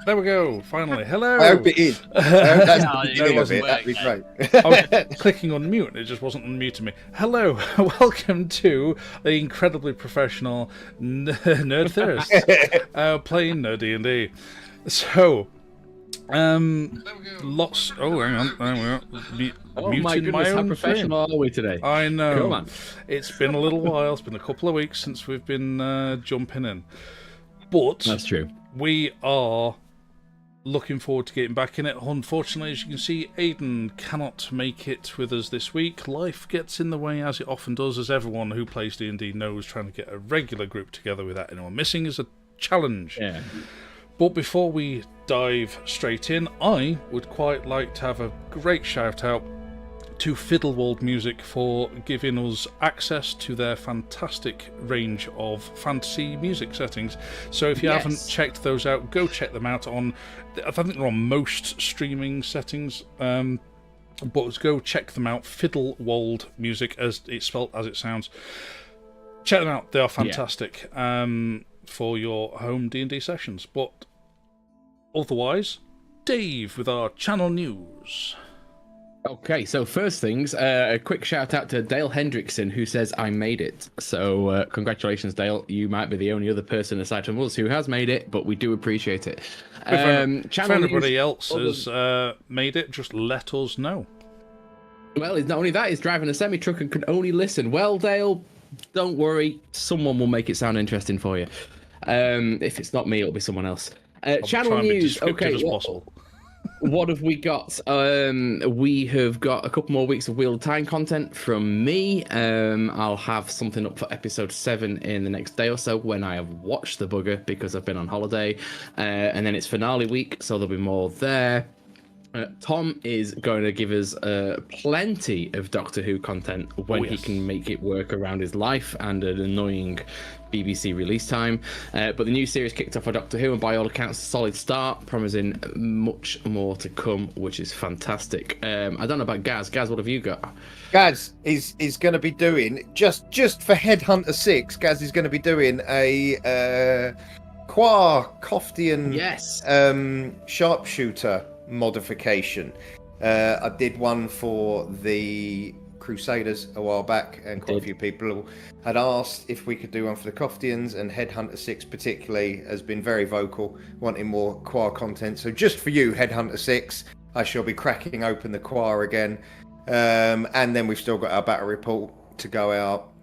There we go. Finally, hello. I hope it is. I hope that's the beginning of it. That'd be great. I was clicking on mute and it just wasn't unmuting me. Hello, welcome to the incredibly professional Nerd Theorist playing NerD&D. So, lots. Oh, hang on. Oh my goodness, how professional are we today? I know. Come on. It's been a little while. It's been a couple of weeks since we've been jumping in. But that's true. We are looking forward to getting back in it. Unfortunately, as you can see, Aidan cannot make it with us this week. Life gets in the way, as it often does, as everyone who plays D&D knows. Trying to get a regular group together without anyone missing is a challenge. Yeah. But before we dive straight in, I would quite like to have a great shout out to Fiddlewald Music for giving us access to their fantastic range of fantasy music settings. So if you haven't checked those out, go check them out on, I think they're on most streaming settings, but go check them out. Fiddlewald Music, as it's spelled as it sounds. Check them out, they are fantastic for your home D&D sessions. But otherwise, Dave with our channel news. Okay, so first things, a quick shout out to Dale Hendrickson, who says, I made it. So congratulations, Dale. You might be the only other person aside from us who has made it, but we do appreciate it. If anybody else has made it, just let us know. Well, it's not only that, he's driving a semi-truck and can only listen. Well, Dale, don't worry. Someone will make it sound interesting for you. If it's not me, it'll be someone else. Channel news. Okay, what have we got? We have got a couple more weeks of Wheel of Time content from me. I'll have something up for episode 7 in the next day or so when I have watched the bugger because I've been on holiday. And then it's finale week, so there'll be more there. Tom is going to give us plenty of Doctor Who content when he can make it work around his life and an annoying BBC release time. But the new series kicked off for Doctor Who, and by all accounts, a solid start, promising much more to come, which is fantastic. I don't know about Gaz. Gaz, what have you got? Gaz is going to be doing, just for Headhunter 6, Gaz is going to be doing a Koftian sharpshooter modification. I did one for the Crusaders a while back, and quite a few people had asked if we could do one for the Koftians, and Headhunter 6 particularly has been very vocal, wanting more Quar content. So just for you, Headhunter 6, I shall be cracking open the Quar again. And then we've still got our battle report to go out.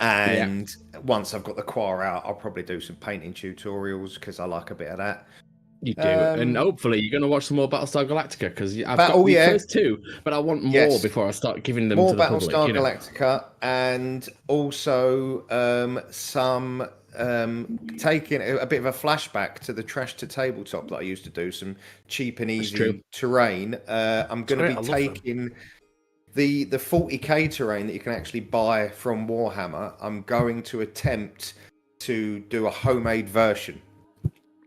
And once I've got the Quar out, I'll probably do some painting tutorials because I like a bit of that. You do, and hopefully you're going to watch some more Battlestar Galactica, because I've got the first 2, but I want more before I start giving them to the public. More Battlestar Galactica, and also some taking a bit of a flashback to the Trash to Tabletop that I used to do, some cheap and easy terrain. I'm going to be taking the 40k terrain that you can actually buy from Warhammer. I'm going to attempt to do a homemade version.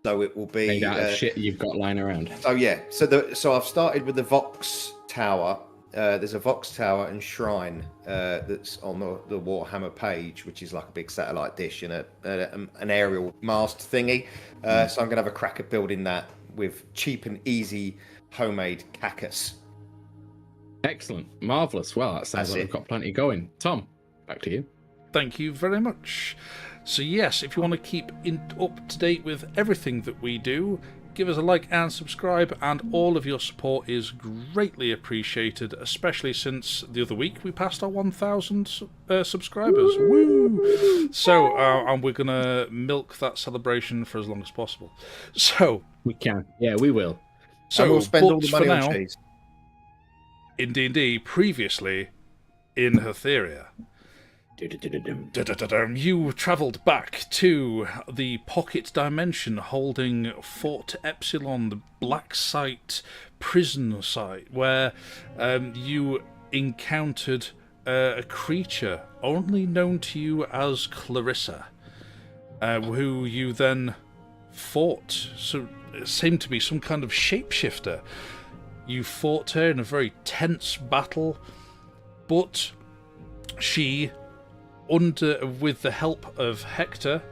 So it will be made out of shit you've got lying around. Oh yeah. So I've started with the Vox Tower. There's a Vox Tower and shrine that's on the Warhammer page, which is like a big satellite dish and an aerial mast thingy. So I'm gonna have a crack at building that with cheap and easy homemade cactus. Excellent, marvelous. Well, that sounds like we've got plenty going. Tom, back to you. Thank you very much. So yes, if you want to keep up to date with everything that we do, give us a like and subscribe, and all of your support is greatly appreciated, especially since the other week we passed our 1,000 subscribers. Woo! So, and we're going to milk that celebration for as long as possible. So we can. Yeah, we will. So we'll spend all the money on cheese. In D&D, previously in Hatheria. You travelled back to the pocket dimension holding Fort Epsilon, the black site, prison site, where you encountered a creature only known to you as Clarissa, who you then fought. So it seemed to be some kind of shapeshifter. You fought her in a very tense battle, but she, with the help of Hector,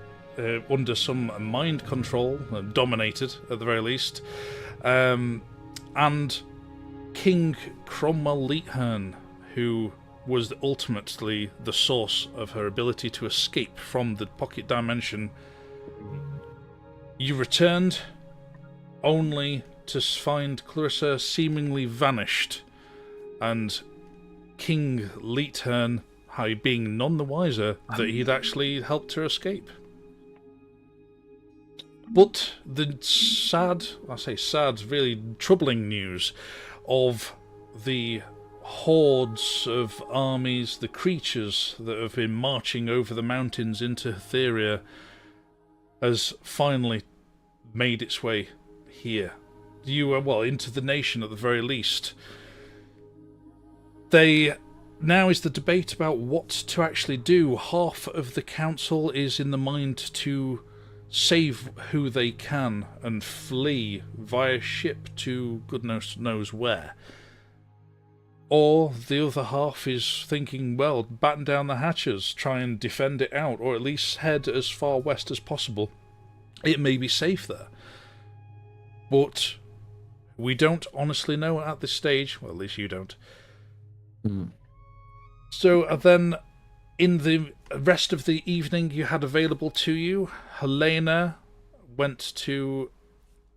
under some mind control, dominated at the very least, and King Cromwell Leethern, who was ultimately the source of her ability to escape from the pocket dimension. You returned only to find Clarissa seemingly vanished, and King Leethern being none the wiser that he'd actually helped her escape. But the really troubling news of the hordes of armies, the creatures that have been marching over the mountains into Hatheria, has finally made its way here. Into the nation at the very least. Now is the debate about what to actually do. Half of the council is in the mind to save who they can and flee via ship to goodness knows where. Or the other half is thinking, well, batten down the hatches, try and defend it out, or at least head as far west as possible. It may be safe there. But we don't honestly know at this stage. Well, at least you don't. So then, in the rest of the evening you had available to you, Helena went to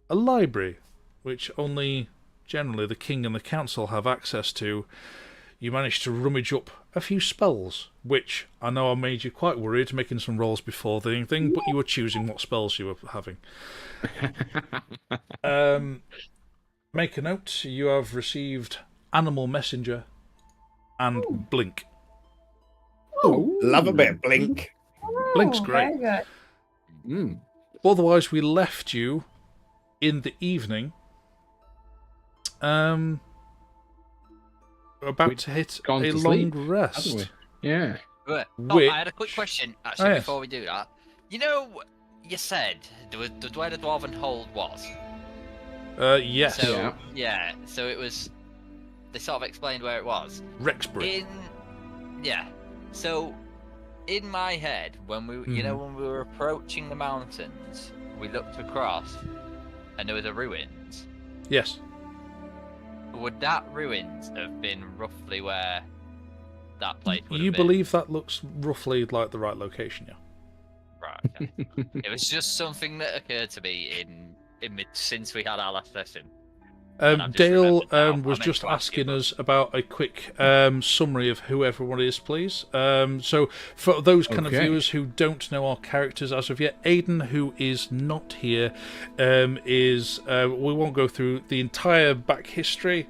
a library, which only generally the king and the council have access to. You managed to rummage up a few spells, which I know I made you quite worried, making some rolls before the thing, but you were choosing what spells you were having. Make a note, you have received Animal Messenger and Blink. Oh, love a bit of Blink. Blink's great. Very good. Otherwise, we left you in the evening. About to hit a long rest. Yeah. But, Which... I had a quick question, actually, before we do that. You know, you said where the Dwarven Hold was? Yes. So, yeah, so it was... They sort of explained where it was. Rexbury. So, in my head, when we when we were approaching the mountains, we looked across, and there was a ruins. Yes. Would that ruins have been roughly where that place would have been? You believe that looks roughly like the right location, yeah? Right. Okay. It was just something that occurred to me since we had our last session. Dale was just asking us about a quick summary of who everyone is, please. So, for those kind of viewers who don't know our characters as of yet, Aidan, who is not here, is... we won't go through the entire back history.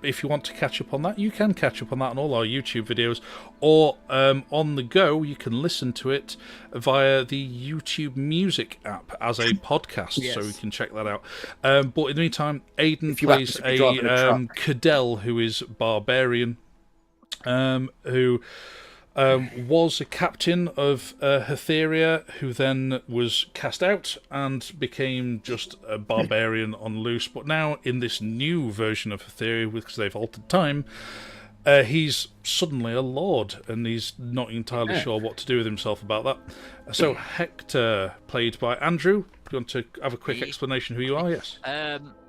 If you want to catch up on that, you can catch up on that on all our YouTube videos, or on the go, you can listen to it via the YouTube Music app as a podcast, so you can check that out. But in the meantime, Aidan plays a Cadell, who is barbarian, who was a captain of Hatheria, who then was cast out and became just a barbarian on loose. But now, in this new version of Hatheria, because they've altered time, he's suddenly a lord, and he's not entirely sure what to do with himself about that. So, Hector, played by Andrew, do you want to have a quick explanation who you are? Yes.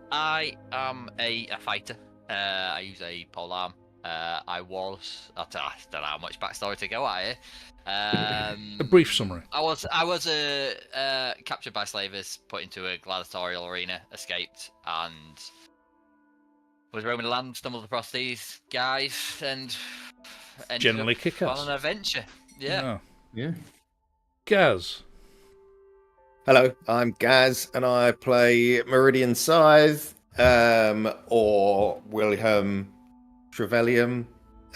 I am a fighter. I use a polearm. I don't know how much backstory to go at here. A brief summary. I was captured by slavers, put into a gladiatorial arena, escaped, and was roaming the land, stumbled across these guys, and ended generally up kick ass on an adventure. Yeah. Gaz. Hello, I'm Gaz, and I play Meridian Scythe, or Wilhelm Trevelyan,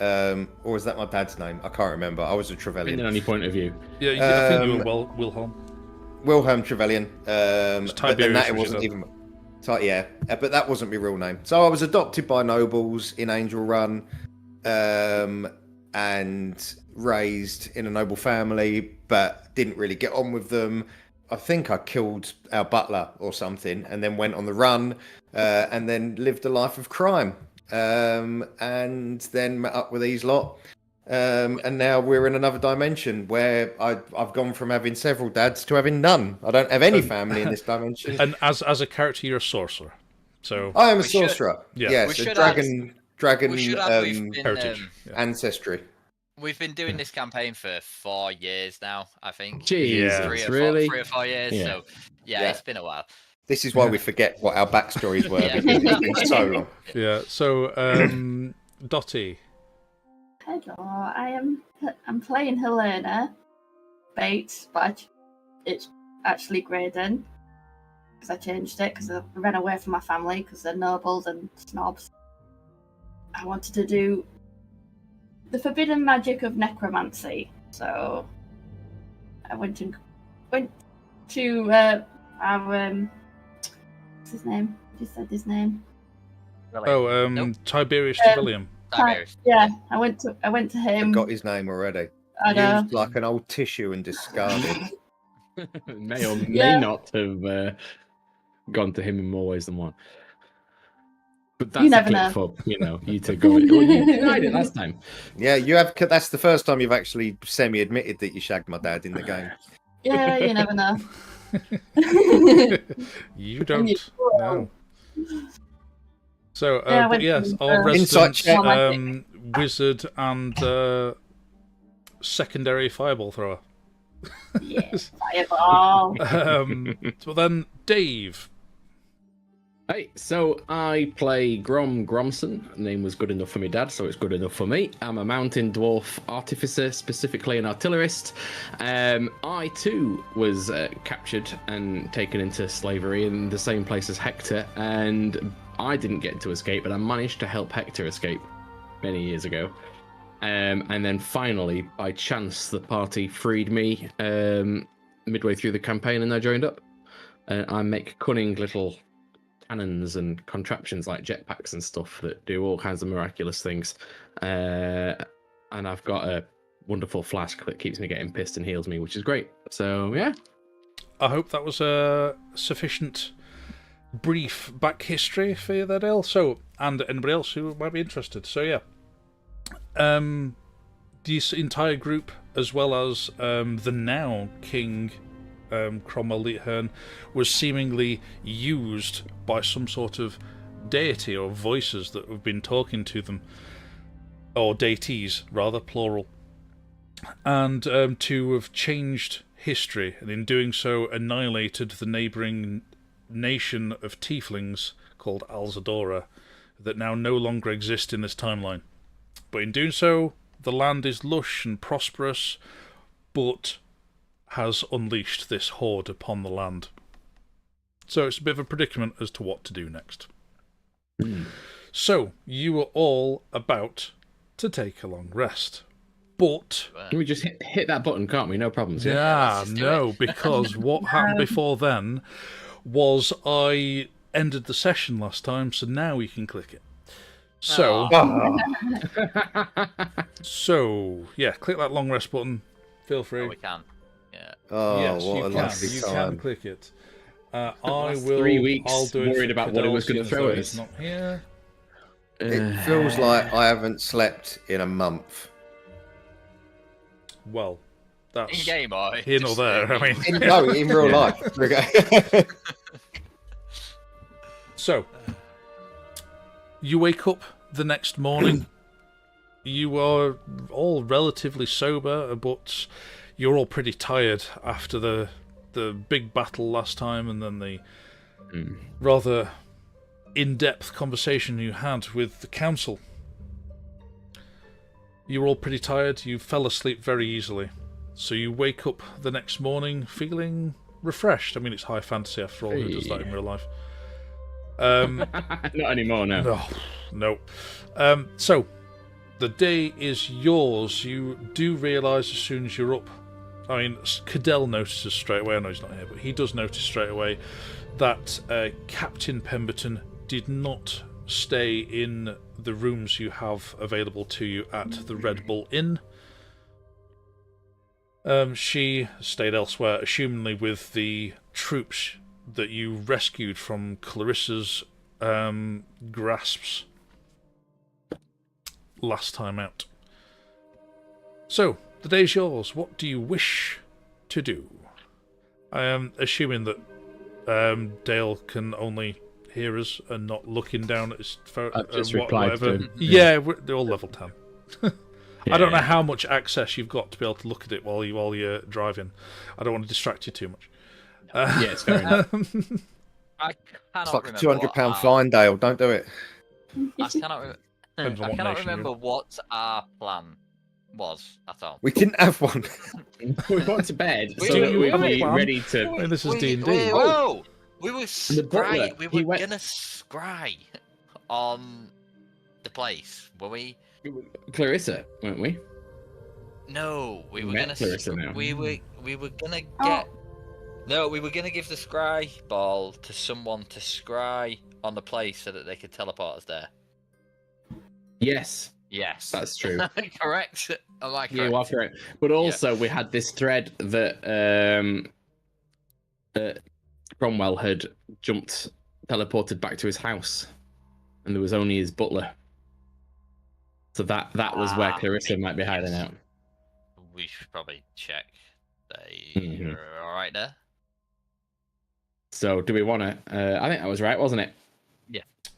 or is that my dad's name? I can't remember. I was a Trevelyan. In any point of view. Yeah, I think you were Wilhelm. Wilhelm Trevelyan. But then that it wasn't even. But that wasn't my real name. So I was adopted by nobles in Angel Run, and raised in a noble family, but didn't really get on with them. I think I killed our butler or something, and then went on the run, and then lived a life of crime. And then met up with these lot, and now we're in another dimension where I've gone from having several dads to having none. I don't have any family in this dimension. And as a character, you're a sorcerer. So I am a We should- sorcerer. Yeah. Yes, We a should dragon We should have. We've been, heritage. Yeah. ancestry. we've been doing this campaign for 4 years now, I think. Jesus, Yeah. 3 or 4 years. Yeah. So yeah, it's been a while. This is why we forget what our backstories were Yeah. because it's been so long. Yeah. So, Dottie. Hello, I'm playing Helena, Bates, but it's actually Graydon because I changed it because I ran away from my family because they're nobles and snobs. I wanted to do the forbidden magic of necromancy, so I went to our what's his name? You said his name. Oh, Nope. Tiberius Trevelyan. Tiberius. Yeah, I went to him. Got his name already. I know. Used like an old tissue and discarded. May or may Yeah. not have gone to him in more ways than one. But that's You a never clip know. for, you to go. Well, you denied it last time. Yeah, you have. That's the first time you've actually semi-admitted that you shagged my dad in the game. Yeah, you never know. You don't know. So, Yeah, I but went yes, to, our Insight resident check. wizard and secondary fireball thrower. Yeah, fireball. So then, Dave. Hey, so I play Gromson. Name was good enough for me dad, so it's good enough for me. I'm a mountain dwarf artificer, specifically an artillerist. I too was captured and taken into slavery in the same place as Hector, and I didn't get to escape, but I managed to help Hector escape many years ago. And then finally, by chance, the party freed me midway through the campaign, and I joined up. I make cunning little cannons and contraptions like jetpacks and stuff that do all kinds of miraculous things. And I've got a wonderful flask that keeps me getting pissed and heals me, which is great. So, yeah. I hope that was a sufficient brief back history for you there, Dale. So, and anybody else who might be interested. So, yeah. This entire group, as well as the now King Cromwell Leithern, was seemingly used by some sort of deity or voices that have been talking to them, or deities rather, plural, and to have changed history, and in doing so annihilated the neighbouring nation of tieflings called Alzadora that now no longer exist in this timeline. But in doing so, the land is lush and prosperous, but has unleashed this horde upon the land. So it's a bit of a predicament as to what to do next. So, you are all about to take a long rest. But... Can we just hit that button, can't we? No problems. Yeah, no, because what happened before then was I ended the session last time, so now we can click it. So, so yeah, click that long rest button. Feel free. Oh, we can. Yeah. Oh, Yes, what you a can. lovely You time. can click it. I Last will. 3 weeks I'll do it. worried for about what it was gonna Cadell, throw seeing at as us. he's not here. It feels like I haven't slept in a month. Well, that's In game or here nor just, there. I mean, In real life. Okay. so you wake up the next morning. You are all relatively sober, but you're all pretty tired after the big battle last time, and then the rather in-depth conversation you had with the council. You're all pretty tired. You fell asleep very easily, so you wake up the next morning feeling refreshed. I mean, it's high fantasy after all. Who does that in real life? Not anymore now. No. So, the day is yours. You do realise as soon as you're up, I mean, Cadell notices straight away, I know he's not here, but he does notice straight away that Captain Pemberton did not stay in the rooms you have available to you at the Red Bull Inn. She stayed elsewhere, assumingly with the troops that you rescued from Clarissa's grasps last time out. So, the day's yours. What do you wish to do? I am assuming that Dale can only hear us and not looking down at his phone. I've just replied whatever. to him. Yeah, they're all level 10. I don't know how much access you've got to be able to look at it while you're driving. I don't want to distract you too much. Yeah, it's fair enough. I cannot It's like a remember £200 fine, Dale. Don't do it. I cannot, Depends on I what cannot nation you're remember what our plan was at all. We didn't have one. We went to bed We so do that we'd have a be plan. ready to. I mean, this is D&D. Whoa! We were The butler, scry. We he were went- gonna scry on the place, were we? Clarissa, weren't we? No, we were Met gonna. Clarissa now. We were gonna Oh. get. No, we were gonna give the scry ball to someone to scry on the place so that they could teleport us there. Yes, Yes, that's true. correct. Am I correct? Yeah, well, correct. But also, we had this thread that Cromwell had teleported back to his house, and there was only his butler. So that was where Clarissa might be hiding out. We should probably check. They Mhm. are all right there. So do we want to? I think that was right, wasn't it?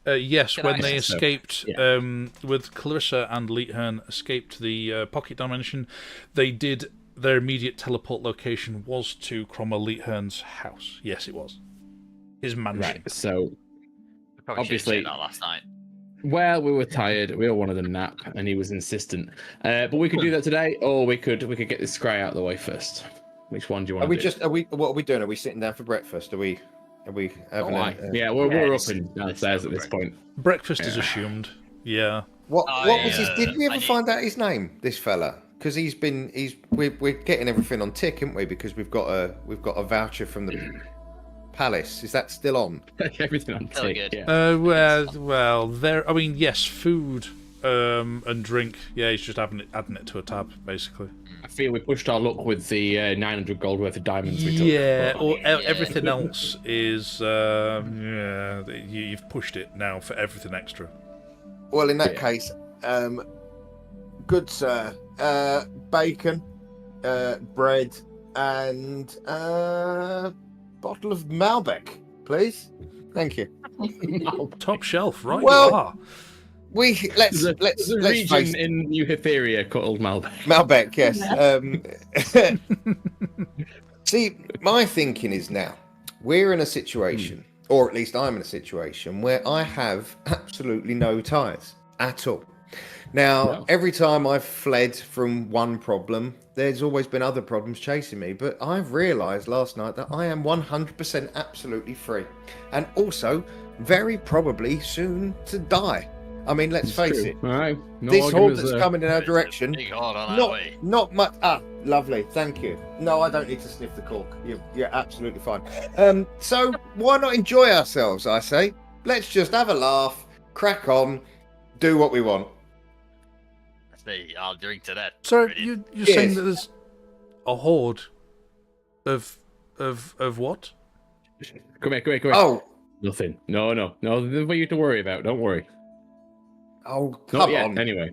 Yes, Can when I they say so? escaped, Yeah. with Clarissa and Leethern escaped the pocket dimension, they did. Their immediate teleport location was to Cromwell Leethern's house. Yes, it was his mansion. Right. So, We probably Obviously- should have checked that last night. well, we were tired. We all wanted a nap, and he was insistent. But we could do that today, or we could get this scry out of the way first. Which one do you want Are we to do? just? What are we doing? Are we sitting down for breakfast? Are we having? Why? A, Yeah, we're up it's- and downstairs at this point. Breakfast is Yeah. assumed. Yeah. What was his? yeah. Did we ever I need- find out his name? This fella, because we're getting everything on tick, aren't we? Because we've got a voucher from the palace. Is that still on? Everything on Really tick. good. Yeah. Well, there. I mean, yes, food and drink. Yeah, he's just adding it to a tab, basically. I feel we pushed our luck with the 900 gold worth of diamonds we took. Yeah, but- or everything else is. You've pushed it now for everything extra. Well, in that Yeah. case, good sir, bacon, bread, and bottle of Malbec, please. Thank you. Top shelf, right? Well, you are. Let's There's a face region in New Hatheria called Malbec. Malbec, yes. See, my thinking is now we're in a situation, or at least I'm in a situation, where I have absolutely no ties at all. Now, Wow. every time I've fled from one problem, there's always been other problems chasing me. But I've realised last night that I am 100% absolutely free, and also very probably soon to die. I mean, let's face it. All right. No This horde arguments that's there. coming in our It's a direction. Big horde on our way. Not much. Ah, lovely. Thank you. No, I don't need to sniff the cork. You're absolutely fine. So why not enjoy ourselves? I say. Let's just have a laugh, crack on, do what we want. That's me. I'll drink to that. So Brilliant. you're saying Yes. that there's a horde of what? Come here. Oh, Nothing. No. Nothing for you to worry about. Don't worry. oh, Not come yet. on. Anyway.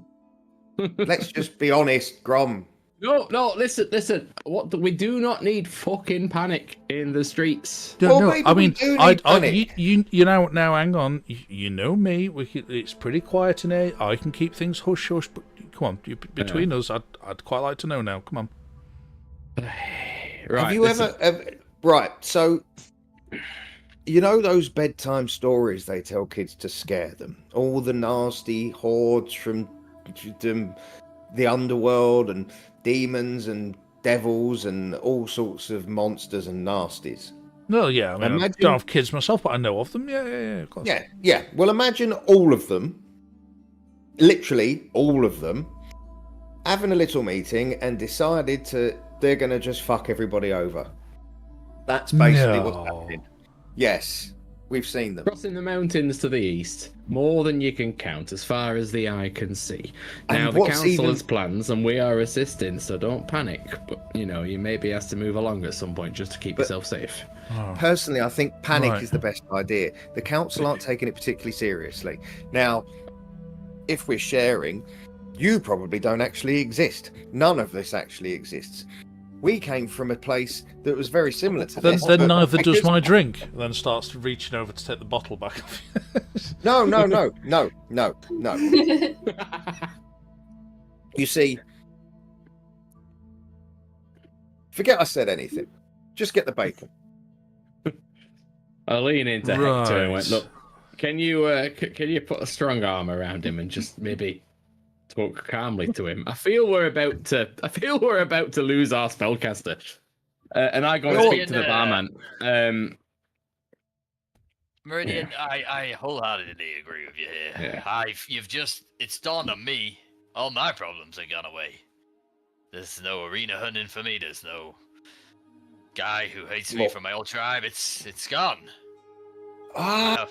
Let's just be honest, Grom. No. Listen. We do not need fucking panic in the streets. Well, No, maybe I we mean, do need panic. you know, now hang on. You know me. It's pretty quiet in here. I can keep things hush hush. But come on, between us, I'd quite like to know now. Come on. Right. Have you ever? Right. So, you know those bedtime stories they tell kids to scare them. All the nasty hordes from the underworld and demons and devils and all sorts of monsters and nasties. No, yeah. I mean, I Imagine- don't have kids myself, but I know of them. Yeah, of course. Yeah. Well, imagine all of them, literally all of them, having a little meeting and decided they're going to just fuck everybody over. That's basically what's No. happening. Yes, we've seen them. Crossing the mountains to the east, more than you can count as far as the eye can see. And Now, the what's council even- has plans and we are assisting, so don't panic. But, you may be asked to move along at some point just to keep yourself safe. Oh. Personally, I think panic Right. is the best idea. The council aren't taking it particularly seriously. Now, if we're sharing, You probably don't actually exist. None of this actually exists. We came from a place that was very similar to this. Then but neither does because- my drink. Then starts reaching over to take the bottle back off you. No. You see, forget I said anything. Just get the bacon. I lean into Hector and went, Right. look, can you put a strong arm around him and just maybe talk calmly to him? I feel we're about to lose our spellcaster. And I go and speak to the barman. Meridian, I wholeheartedly agree with you here. Yeah. It's dawned on me, all my problems have gone away. There's no arena hunting for me, there's no guy who hates me from my old tribe, it's gone. Ah,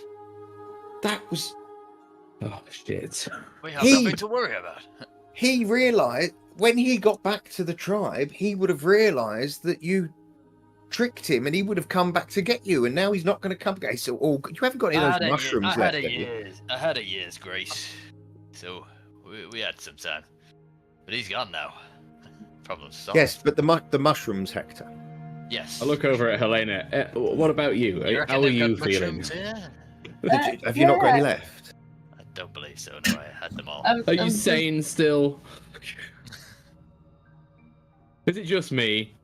that was... Oh, shit. We have nothing to worry about. He realised, when he got back to the tribe, he would have realised that you tricked him and he would have come back to get you, and now he's not going to come back. So, you haven't got any of those mushrooms left, have you? I had a year's grace, so we had some time. But he's gone now. Problem solved. Yes, but the mushrooms, Hector. Yes. I look over at Helena. What about you? reckon How are they've you got feeling? mushrooms here? Have you not got any left? I don't believe so, no, I had them all. Are you sane still? Is it just me?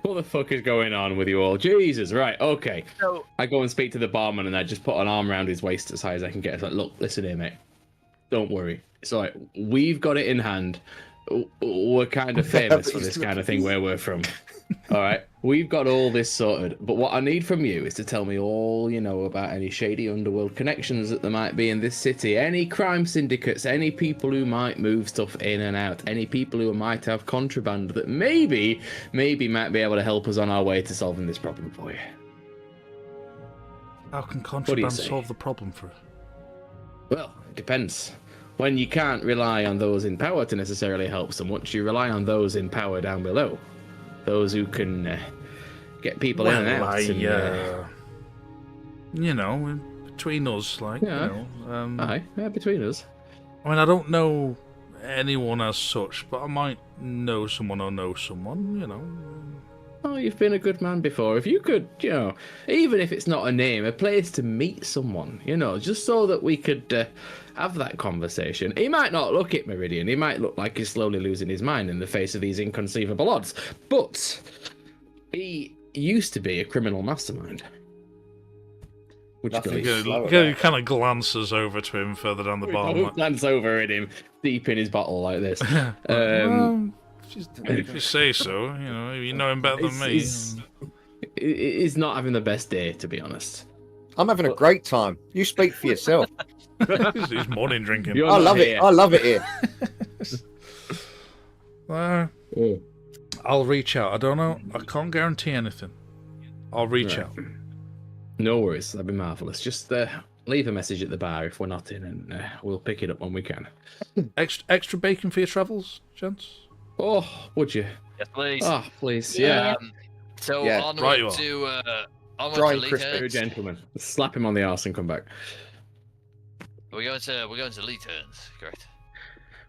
What the fuck is going on with you all? Jesus, right, okay. So, I go and speak to the barman and I just put an arm around his waist as high as I can get. It's like, look, listen here, mate. Don't worry. It's all right. We've got it in hand. We're kind of famous for this kind of thing where we're from. All right. We've got all this sorted. But what I need from you is to tell me all you know about any shady underworld connections that there might be in this city. Any crime syndicates, any people who might move stuff in and out, any people who might have contraband that maybe might be able to help us on our way to solving this problem for you. How can do you contraband say? solve the problem for us? Well, it depends. When you can't rely on those in power to necessarily help so much, you rely on those in power down below. Those who can get people in and out. You know, between us, like, Yeah. you know. Aye, yeah, between us. I mean, I don't know anyone as such, but I might know someone or know someone, you know. Oh, you've been a good man before. If you could, you know, even if it's not a name, a place to meet someone, you know, just so that we could have that conversation. He might not look at Meridian. He might look like he's slowly losing his mind in the face of these inconceivable odds. But he used to be a criminal mastermind. Which Nothing goes... good. He kind of glances over to him further down the bar. Don't glance over at him, deep in his bottle like this. Well, if you say so, you know him better than me. He's not having the best day, to be honest. I'm having a great time. You speak for yourself. He's morning drinking. You're I not love here. it. I love it here. Oh. I'll reach out. I don't know. I can't guarantee anything. I'll reach out. No worries. That'd be marvellous. Just leave a message at the bar if we're not in, and we'll pick it up when we can. Extra bacon for your travels, gents? Oh, would you? Yes, please. Oh, please. Yeah. So Yeah, onward right you are. to Dry and Lee crispy. You're a turns. gentleman. Slap him on the arse and come back. We're going to Lee turns, correct?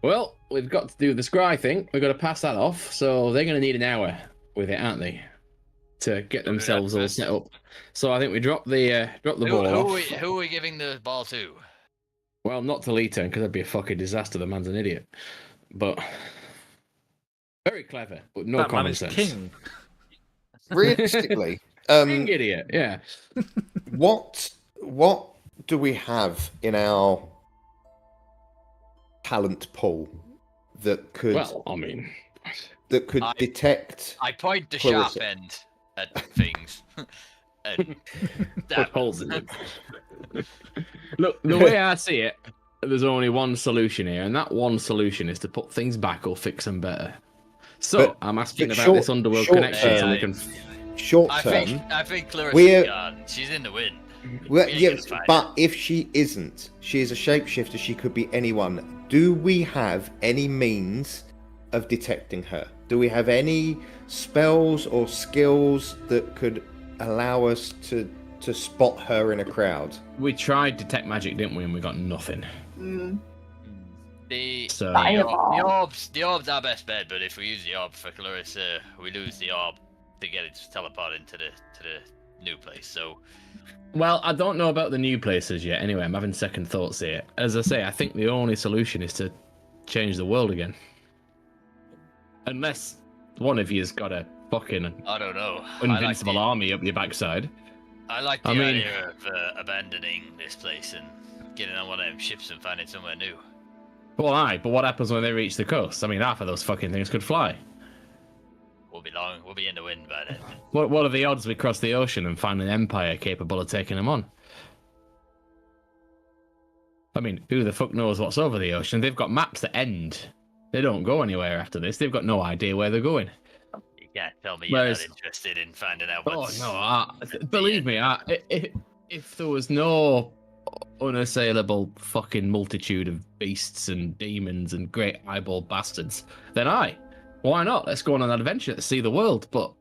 Well, we've got to do the scry thing. We've got to pass that off, so they're going to need an hour with it, aren't they? To get themselves all set up. So I think we drop the ball off. Who are we giving the ball to? Well, not to Lee turn, because that'd be a fucking disaster. The man's an idiot. But very clever, but no That man common is sense. king. Realistically, King idiot, yeah. what do we have in our talent pool that could Well, I mean, detect? I point the sharp Clarissa. end at things. And put that holes in it. Look, the way I see it, there's only one solution here, and that one solution is to put things back or fix them better. So But- I'm asking but about this underworld short connection, so we term- can. Short I term, think Clarissa's we're- gone. She's in the win. well, we ain't yes, gonna find but if she isn't, she is a shapeshifter. She could be anyone. Do we have any means of detecting her? Do we have any spells or skills that could allow us to spot her in a crowd? We tried detect magic, didn't we? And we got nothing. So- The orb's our best bet, but if we use the orb for Clarissa, we lose the orb to get it to teleport into the new place. So, Well, I don't know about the new places yet. Anyway, I'm having second thoughts here. As I say, I think the only solution is to change the world again. Unless one of you's got a fucking I don't know. invincible army up your backside. I like the I mean- idea of abandoning this place and getting on one of them ships and finding somewhere new. Well, aye, but what happens when they reach the coast? I mean, half of those fucking things could fly. We'll be in the wind by then. What are the odds we cross the ocean and find an empire capable of taking them on? I mean, who the fuck knows what's over the ocean? They've got maps that end. They don't go anywhere after this. They've got no idea where they're going. You can't tell me you're not interested in finding out what's... Oh, no, believe me, if there was no unassailable fucking multitude of beasts and demons and great eyeball bastards, then why not? Let's go on an adventure to see the world. But,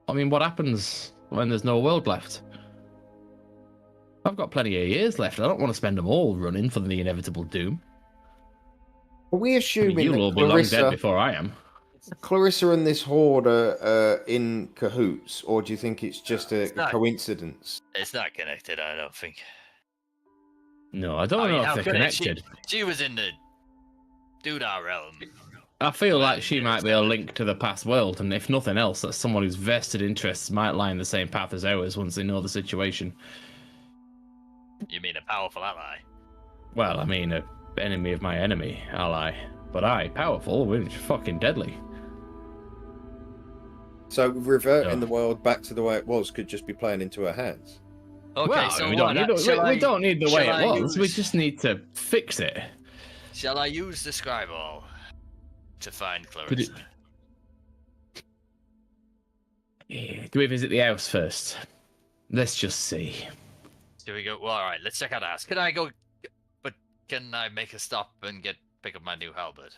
I mean, what happens when there's no world left? I've got plenty of years left. I don't want to spend them all running from the inevitable doom. Are we assuming You'll all that be long dead before I am. Clarissa and this horde are in cahoots, or do you think it's just a not. coincidence? It's not connected, I don't think. No, I don't know if they're connected. She was in the Doodah realm. I feel like she might be a link to the past world, and if nothing else, that's someone whose vested interests might lie in the same path as ours once they know the situation. You mean a powerful ally? Well, I mean, an enemy of my enemy, ally. But powerful, which fucking deadly. So reverting the world back to the way it was could just be playing into her hands. Okay, well, so we don't need the way it was. We just need to fix it. Shall I use the scribble to find Clarissa? Do we visit the house first? Let's just see. Do we go? Well, all right. Let's check out the house. Can I go? But can I make a stop and pick up my new halberd?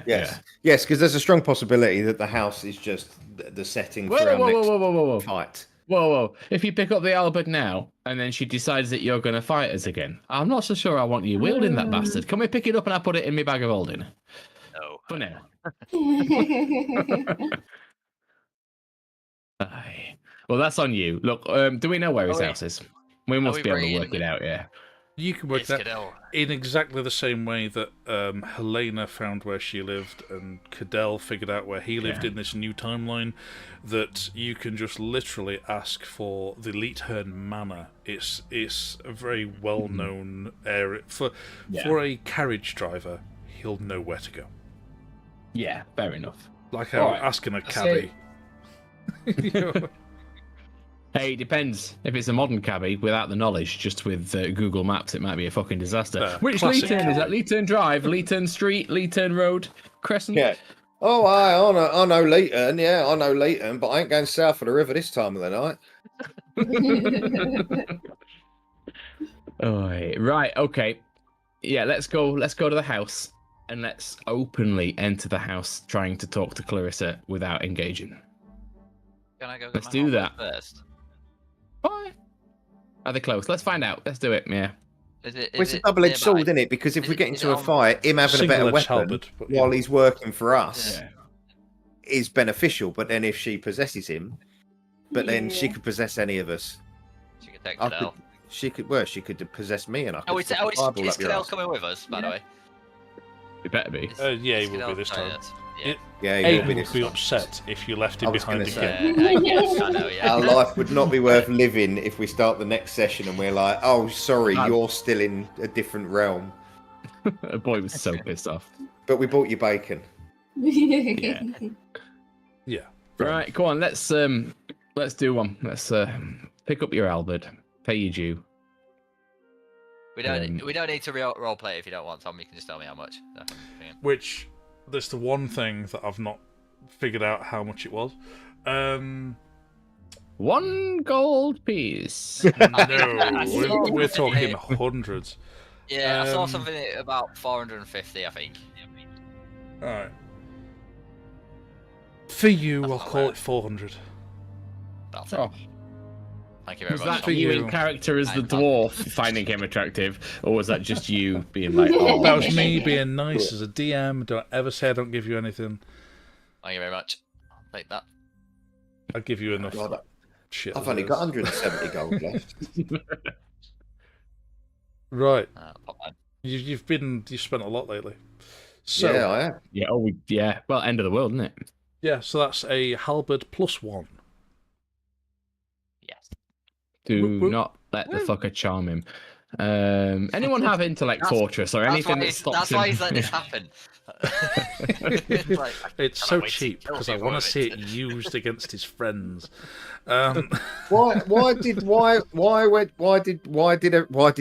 Yes, because there's a strong possibility that the house is just the setting for our next fight. Whoa! If you pick up the halberd now, and then she decides that you're going to fight us again, I'm not so sure I want you wielding that bastard. Can we pick it up and I put it in my bag of holding? No. For now. Aye. Well, that's on you. Look, do we know where his house is? We must be able to work it out, yeah. You can work that in exactly the same way that Helena found where she lived and Cadell figured out where he lived in this new timeline, that you can just literally ask for the Leethern Manor. It's a very well-known area. For a carriage driver, he'll know where to go. Yeah, fair enough. Like asking a cabbie. Hey, it depends. If it's a modern cabbie without the knowledge, just with Google Maps, it might be a fucking disaster. Which Leethern is that? Leethern Drive, Leethern Street, Leethern Road, Crescent? Yeah. Oh, I know Leethern. Yeah, I know Leethern, but I ain't going south of the river this time of the night. Oh, right, okay. Yeah, let's go to the house and let's openly enter the house trying to talk to Clarissa without engaging. Can I go Let's do that first? Bye. Are they close? Let's find out. Let's do it, yeah. It's a double-edged sword, isn't it? Because if we get into a fight, him having a better weapon while he's working for us is beneficial. But then if she possesses him, then she could possess any of us. She could take Cadell. She could possess me, and I could. Is Cadell coming with us, by the way? It better be. Yeah, he will be this time. He would be upset if you left him behind again. Our life would not be worth living if we start the next session and we're like, oh, sorry, you're still in a different realm. The boy was so pissed off. But we bought you bacon. Yeah. Right, come on, let's do one. Let's pick up your halberd, pay you due. We don't need to role play if you don't want, Tom. You can just tell me how much. Which, that's the one thing that I've not figured out how much it was. 1 gold piece. No, we're talking hundreds. Yeah, I saw something about 450, I think. Alright. For you, I'll call it 400. Oh. Thank you very Was much. that you in character as the dwarf finding him attractive, or was that just you being like, oh? That was me being nice as a DM. Don't ever say I don't give you anything. Thank you very much. I'll take that. I give you enough God, shit. I've as only it got is. 170 gold left. Right. Pop on. You've spent a lot lately. So Yeah, I am. Yeah. Oh, yeah. Well, end of the world, isn't it? yeah, so that's a halberd +1. Yes. Do Whoop, whoop. not let the fucker charm him. Anyone have intellect fortress or anything that stops That's him? why he's let this happen. It's so cheap because I want to see it used against his friends. Why did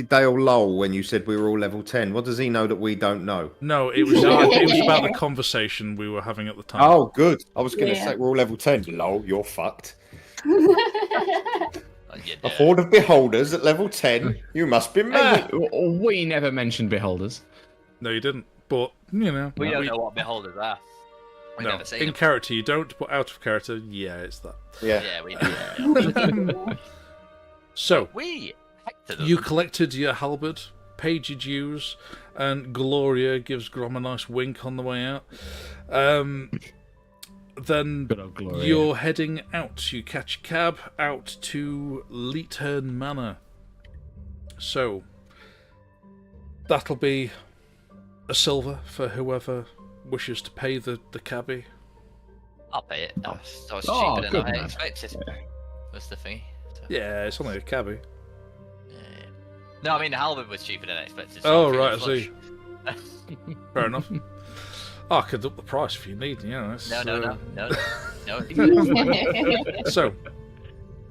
they all lull when you said we were all level 10? What does he know that we don't know? No, it was about the conversation we were having at the time. Oh, good. I was going to Yeah. say we're all level 10. Lol, you're fucked. Yeah, A horde of beholders at level 10. You must be mad. We never mentioned beholders. No, you didn't. But you know, we don't know what beholders are. We've no, never seen in them. character you don't, but out of character, yeah, it's that. Yeah. Yeah, we do. So We Hector them. you collected your halberd, paid your dues, and Gloria gives Grom a nice wink on the way out. Then Good old Gloria. you're heading out. You catch a cab out to Leethern Manor. So that'll be a silver for whoever wishes to pay the cabbie. I'll pay it. That was Oh, cheaper than good I man. expected. That's the thing. So, Yeah, it's only a cabbie. yeah. No, I mean the halberd was cheaper than I expected. Oh, I'm right, I feeling see. flush. Fair enough. Oh, I could up the price if you need, you know. It's, No. So,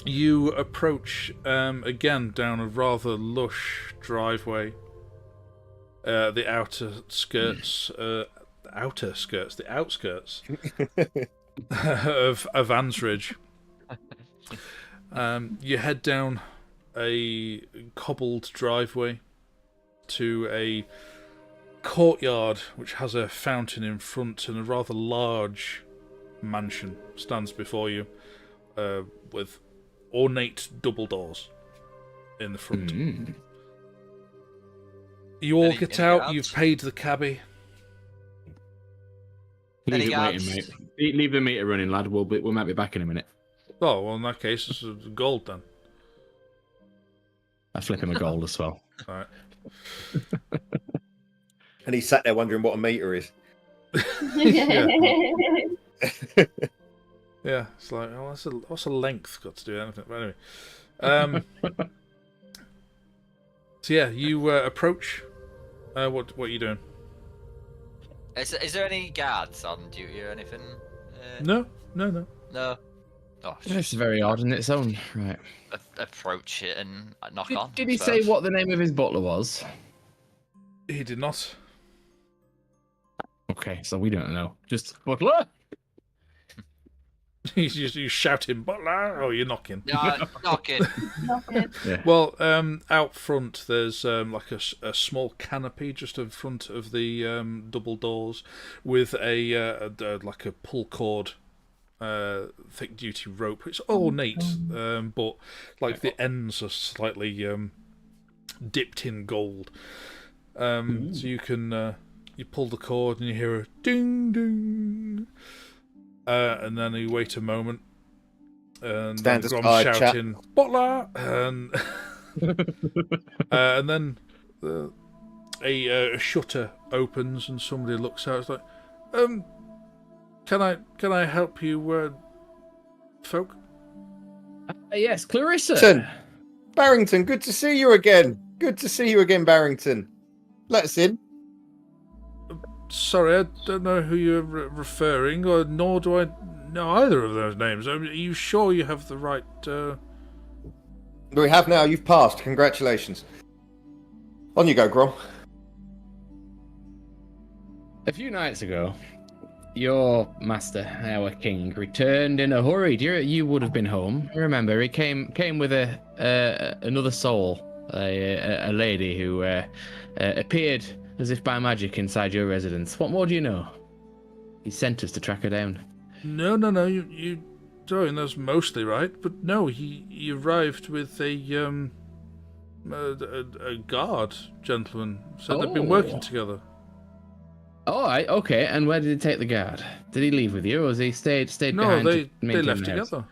you approach again down a rather lush driveway. The outskirts of Ansridge. You head down a cobbled driveway to a courtyard which has a fountain in front, and a rather large mansion stands before you with ornate double doors in the front. Mm. You all Any get out, guards? you've paid the cabbie. Leave Any it waiting, guards? mate. Leave the meter running, lad. We might be back in a minute. Oh, well, in that case, it's gold then. I flip him a gold as well. Alright. And he sat there wondering what a meter is. Yeah, it's like, oh, what's a length got to do with anything? But anyway. So yeah, you approach. What are you doing? Is there any guards on duty or anything? No. No. Oh, It's very odd in its own right. approach it and knock on. Did I he say suppose. what the name of his butler was? He did not. Okay, so we don't know. Just butler. You shouting, butler, or you're knocking. No, knocking. Well, out front there's like a small canopy just in front of the double doors with a like a pull cord, thick duty rope. It's ornate, but like the ends are slightly dipped in gold. So you can you pull the cord and you hear a ding ding, and then you wait a moment. And then Stand Grom's aside, chap. shouting, "Butler!" And then a shutter opens and somebody looks out. It's like, can I help you, folk? Yes, Clarissa. Barrington, good to see you again. Good to see you again, Barrington. Let us in. Sorry, I don't know who you're referring, or nor do I know either of those names. Are you sure you have the right? We have now. You've passed. Congratulations. On you go, Grom. A few nights ago, your master, our king, returned in a hurry. You would have been home. Remember, he came with another soul, a lady who appeared as if by magic inside your residence. What more do you know? He sent us to track her down. No. You and that's mostly right, but no, he arrived with a guard gentleman. So they've been working together. All right, okay. And where did he take the guard? Did he leave with you, or has he stayed No, behind? they left together.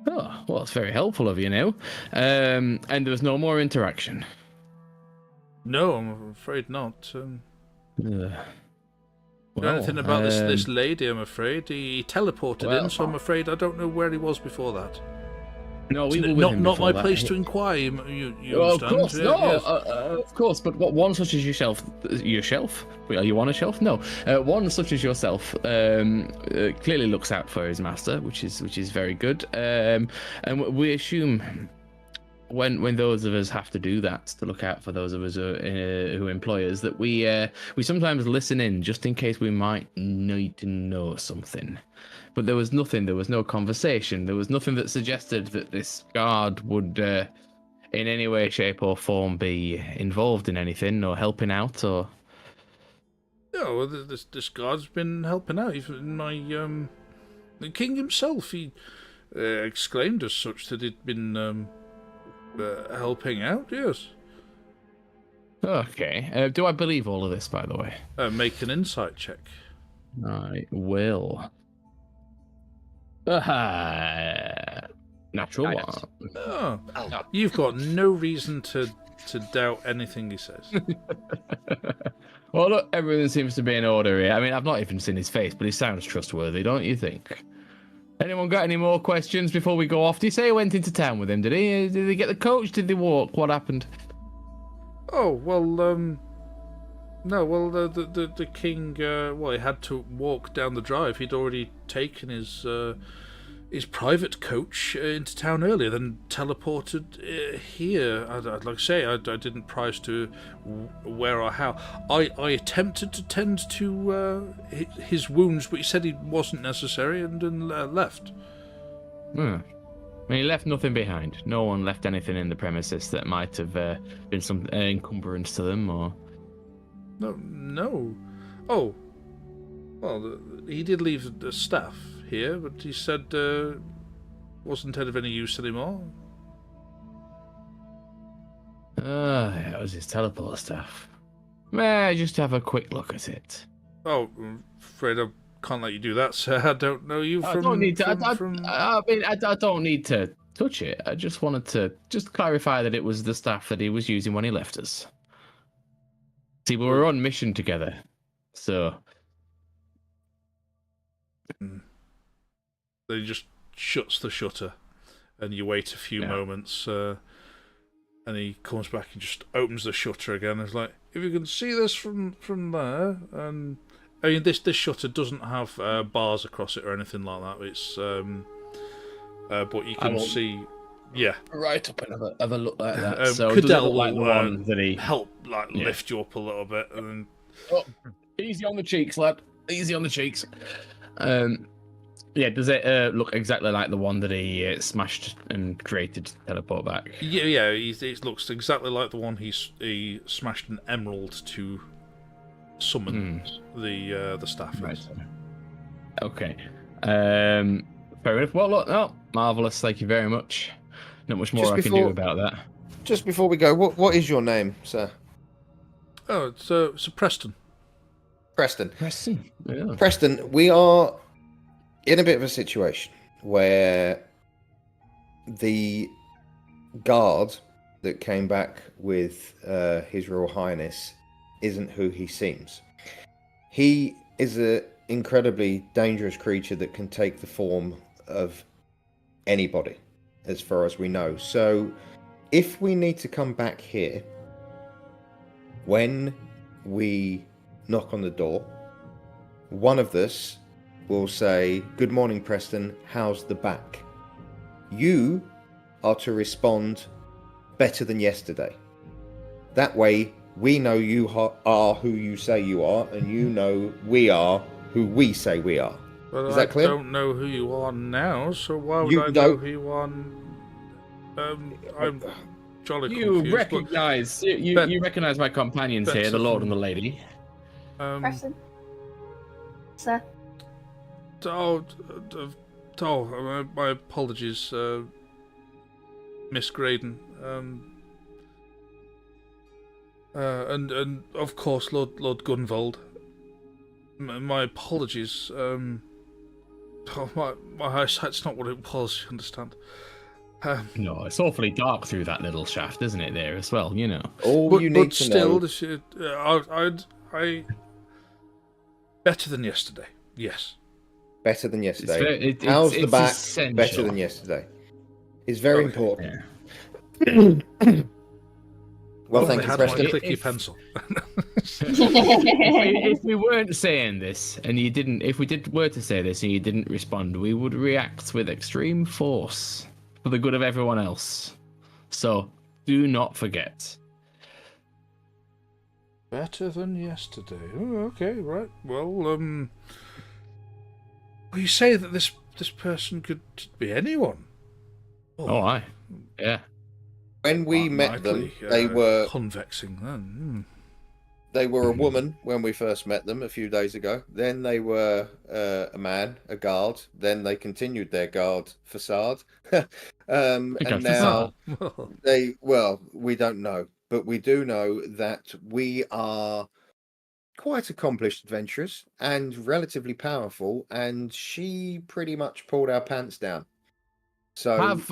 Oh, well, it's very helpful of you now. And there was no more interaction. No, I'm afraid not. Well, Anything about this lady, I'm afraid. He teleported in, so I'm afraid I don't know where he was before that. No, we it's were with him not my before place that. to inquire. You Of understand? course, of course. But one such as yourself. Wait, are you on a shelf? No. One such as yourself clearly looks out for his master, which is very good. And we assume when those of us have to do that, to look out for those of us who employ us, that we sometimes listen in just in case we might need to know something. But there was nothing. There was no conversation. There was nothing that suggested that this guard would, in any way, shape, or form, be involved in anything or helping out. Or yeah, well, this guard's been helping out. Even the king himself, he exclaimed as such that he'd been helping out. Yes. Okay. Do I believe all of this, by the way? Make an insight check. I will. Natural one. Oh, you've got no reason to doubt anything he says. Well, look, everything seems to be in order here. I mean, I've not even seen his face, but he sounds trustworthy, don't you think? Anyone got any more questions before we go off? Did he say he went into town with him? Did he? Did he get the coach? Did they walk? What happened? Oh well, no. Well, the king. He had to walk down the drive. He'd already taken his private coach into town earlier, then teleported here. I'd like to say I didn't prize to where or how. I attempted to tend to his wounds, but he said it wasn't necessary and left. I mean, he left nothing behind. No one left anything in the premises that might have been some encumbrance to them, or... No. Oh, well, he did leave the staff here, but he said wasn't of any use anymore. It was his teleport stuff. May I just have a quick look at it? Oh, I'm afraid I can't let you do that, sir. I don't know you from... I don't need to. I don't need to touch it. I just wanted to just clarify that it was the staff that he was using when he left us. See, we were on mission together, so... Then he just shuts the shutter, and you wait a few moments, and he comes back and just opens the shutter again. It's like, if you can see this from there, and I mean, this shutter doesn't have bars across it or anything like that. It's but you can see, right up and have a look like that. So Cadell like the one that he help lift you up a little bit, and then... easy on the cheeks, lad. Easy on the cheeks. Does it look exactly like the one that he smashed and created to teleport back? Yeah, it looks exactly like the one he smashed an emerald to summon the staff. Right. Okay. Fair enough. Well, look, marvellous. Thank you very much. Not much more I can do about that. Just before we go, what is your name, sir? Oh, it's Preston. Preston. Yeah. Preston, we are in a bit of a situation where the guard that came back with His Royal Highness isn't who he seems. He is an incredibly dangerous creature that can take the form of anybody, as far as we know. So, if we need to come back here, when we knock on the door, one of us will say, "Good morning, Preston, how's the back?" You are to respond, "Better than yesterday." That way, we know you are who you say you are, and you know we are who we say we are. Well, is that clear? I don't know who you are now, so why would I know who you are? I'm jolly confused. You recognise my companions here, the Lord and the Lady. Preston? Sir? my apologies, Miss Graydon. And of course, Lord Gunvald. My apologies. My eyesight's not what it was. You understand? No, it's awfully dark through that little shaft, isn't it? There as well, you know. All you need to know. But still, I better than yesterday. Yes. Better than yesterday. How's the back? Essential. Better than yesterday. It's very important. Yeah. Well, thank you, my Preston. clicky pencil. If we weren't saying this, and you didn't, if we were to say this and you didn't respond, we would react with extreme force for the good of everyone else. So do not forget. Better than yesterday. Oh, okay, right. Well, you say that this person could be anyone. Oh, aye. Yeah. When we met them, they were convexing then. They were a woman when we first met them a few days ago. Then they were a man, a guard. Then they continued their guard facade. And now we don't know. But we do know that we are quite accomplished adventurers and relatively powerful. And she pretty much pulled our pants down. So have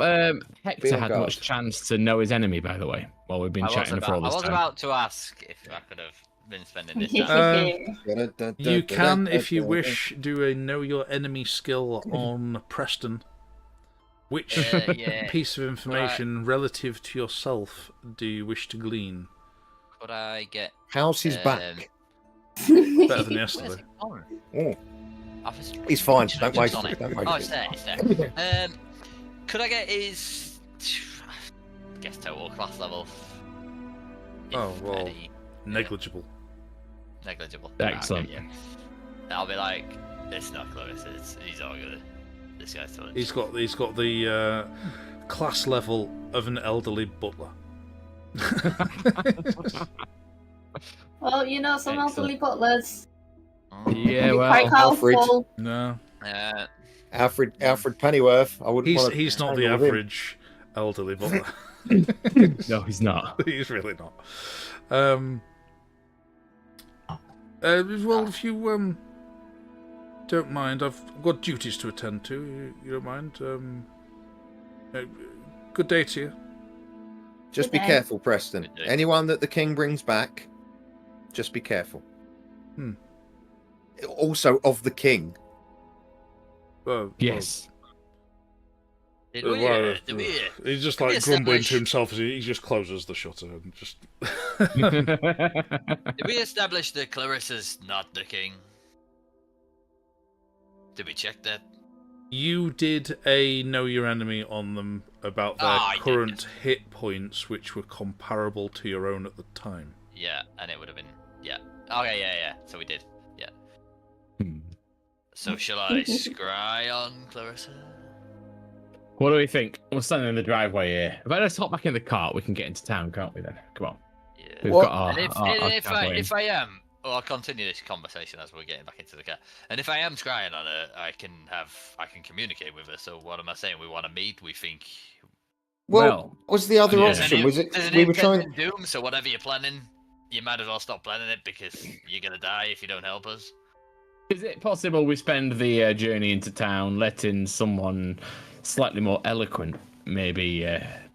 Hector had much chance to know his enemy, by the way, while we've been chatting for all this time? I was about to ask if I could have been spending this time. You can, if you wish, do a know your enemy skill on Preston. Which piece of information relative to yourself do you wish to glean? Could I get... How's his back? Better than yesterday. He's fine. Don't waste it. Oh, it's there. Could I get his... I guess total class level? Oh, well, negligible. Negligible. Excellent. Okay, yeah. I'll be like, it's not close. He's all good. This guy's totally... He's got the class level of an elderly butler. Well, you know, some elderly butlers. Yeah, well, quite powerful. No. Alfred Pennyworth. I wouldn't. He's not the average elderly butler. No, he's not. He's really not. Well, if you don't mind, I've got duties to attend to. You don't mind? Good day to you. Just be careful, Preston. Anyone that the king brings back, just be careful. Also of the king. Yes. He's just like grumbling to himself as he just closes the shutter and just. Did we establish that Clarissa's not the king? Did we check that? You did a know your enemy on them about their current hit points, which were comparable to your own at the time. Yeah, and it would have been Okay, yeah. So we did. Yeah. So shall I scry on Clarissa? What do we think? We're standing in the driveway here. If I just hop back in the cart, we can get into town, can't we? Then come on. Yeah. We've got our if I am, I'll continue this conversation as we're getting back into the car. And if I am scrying on her, I can communicate with her. So what am I saying? We want to meet. We think. Well, what's the other option? Was it we were trying to doom? So whatever you're planning, you might as well stop planning it because you're gonna die if you don't help us. Is it possible we spend the journey into town letting someone slightly more eloquent maybe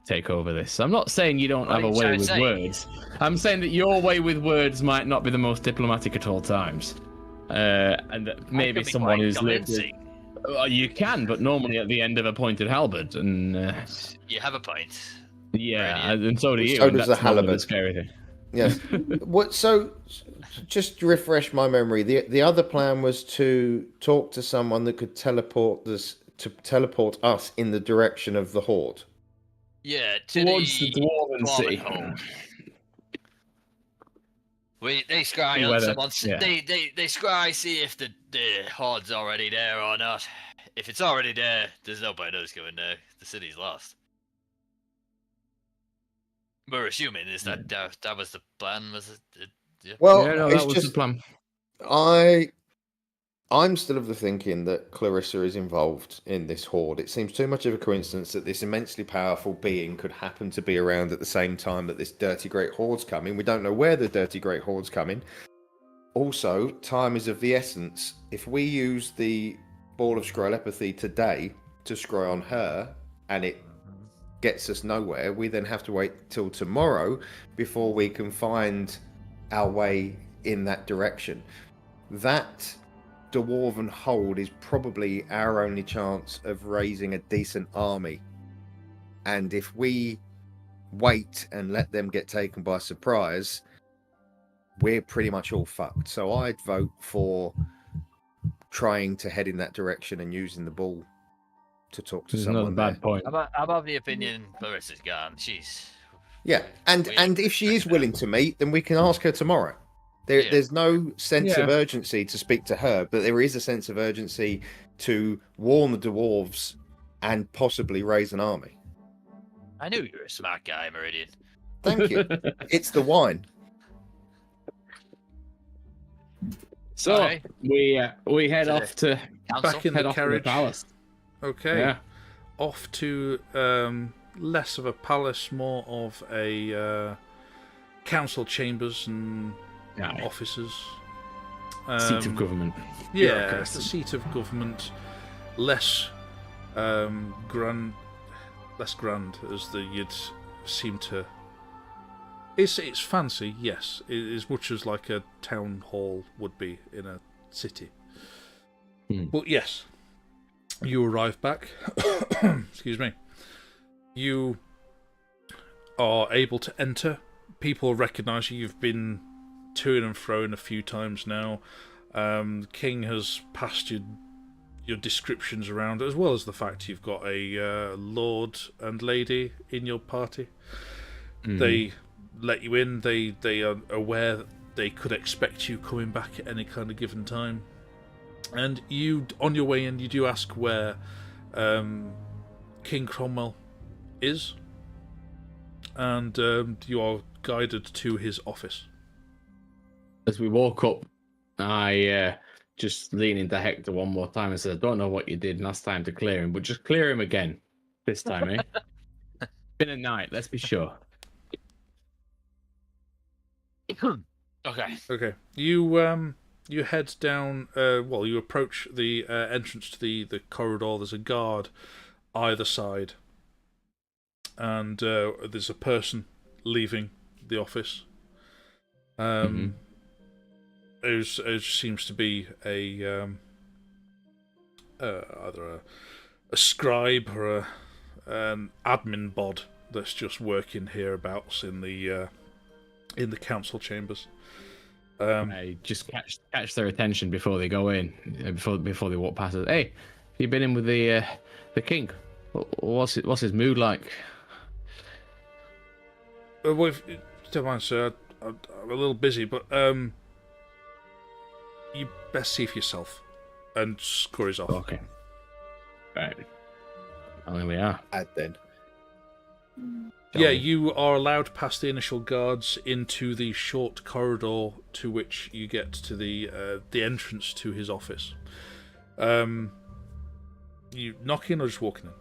take over this? I'm not saying you don't have a way with words. I'm saying that your way with words might not be the most diplomatic at all times. And that maybe someone who's lived... you can, but normally at the end of a pointed halberd. And you have a point. Yeah, and so do you. So does the halberd. The scary thing. Yes. So, just to refresh my memory, the other plan was to talk to someone that could teleport us in the direction of the horde. Yeah, towards the dwarven city. They scry on someone. Yeah. They scry, see if the horde's already there or not. If it's already there, there's no point us going there. The city's lost. We're assuming is that that was the plan, was it? Yeah. Well, that was the plan. I'm still of the thinking that Clarissa is involved in this horde. It seems too much of a coincidence that this immensely powerful being could happen to be around at the same time that this dirty great horde's coming. We don't know where the dirty great horde's coming. Also, time is of the essence. If we use the ball of scrolepathy today to scry on her, and it gets us nowhere, we then have to wait till tomorrow before we can find our way in that direction. That dwarven hold is probably our only chance of raising a decent army. And if we wait and let them get taken by surprise, we're pretty much all fucked. So I'd vote for trying to head in that direction and using the ball to talk to someone. Another bad point. I'm of the opinion Clarissa's gone. She's... Yeah, and if she is willing to meet, then we can ask her tomorrow. There's no sense of urgency to speak to her, but there is a sense of urgency to warn the dwarves and possibly raise an army. I knew you were a smart guy, Meridian. Thank you. It's the wine. So Okay. we head off to Back in the carriage. palace. Okay. Yeah. Off to less of a palace, more of a council chambers and offices. Seat of government. Yeah, it's the seat of government. Less grand as you'd seem to. It's fancy, yes, as much as like a town hall would be in a city. But yes, you arrive back. Excuse me. You are able to enter. People recognise you. You've been to and fro a few times now. King has passed your descriptions around, as well as the fact you've got a lord and lady in your party. They let you in. They are aware that they could expect you coming back at any kind of given time. And you, on your way in, you do ask where King Cromwell is, and you are guided to his office. As we walk up, I just lean into Hector one more time and said, I don't know what you did last time to clear him, but just clear him again this time, eh? Been a night, let's be sure. Okay. You head down. You approach the entrance to the corridor. There's a guard either side, and there's a person leaving the office. It seems to be either a scribe or an admin bod that's just working hereabouts in the council chambers. I just catch their attention before they go in, before they walk past us. Hey, have you been in with the king? What's his mood like? Don't mind, sir. I'm a little busy, but you best see for yourself. And scurries off. Okay. Right. Well, there we are. Add then. Yeah, you are allowed past the initial guards into the short corridor to which you get to the entrance to his office. You knock in or just walking in?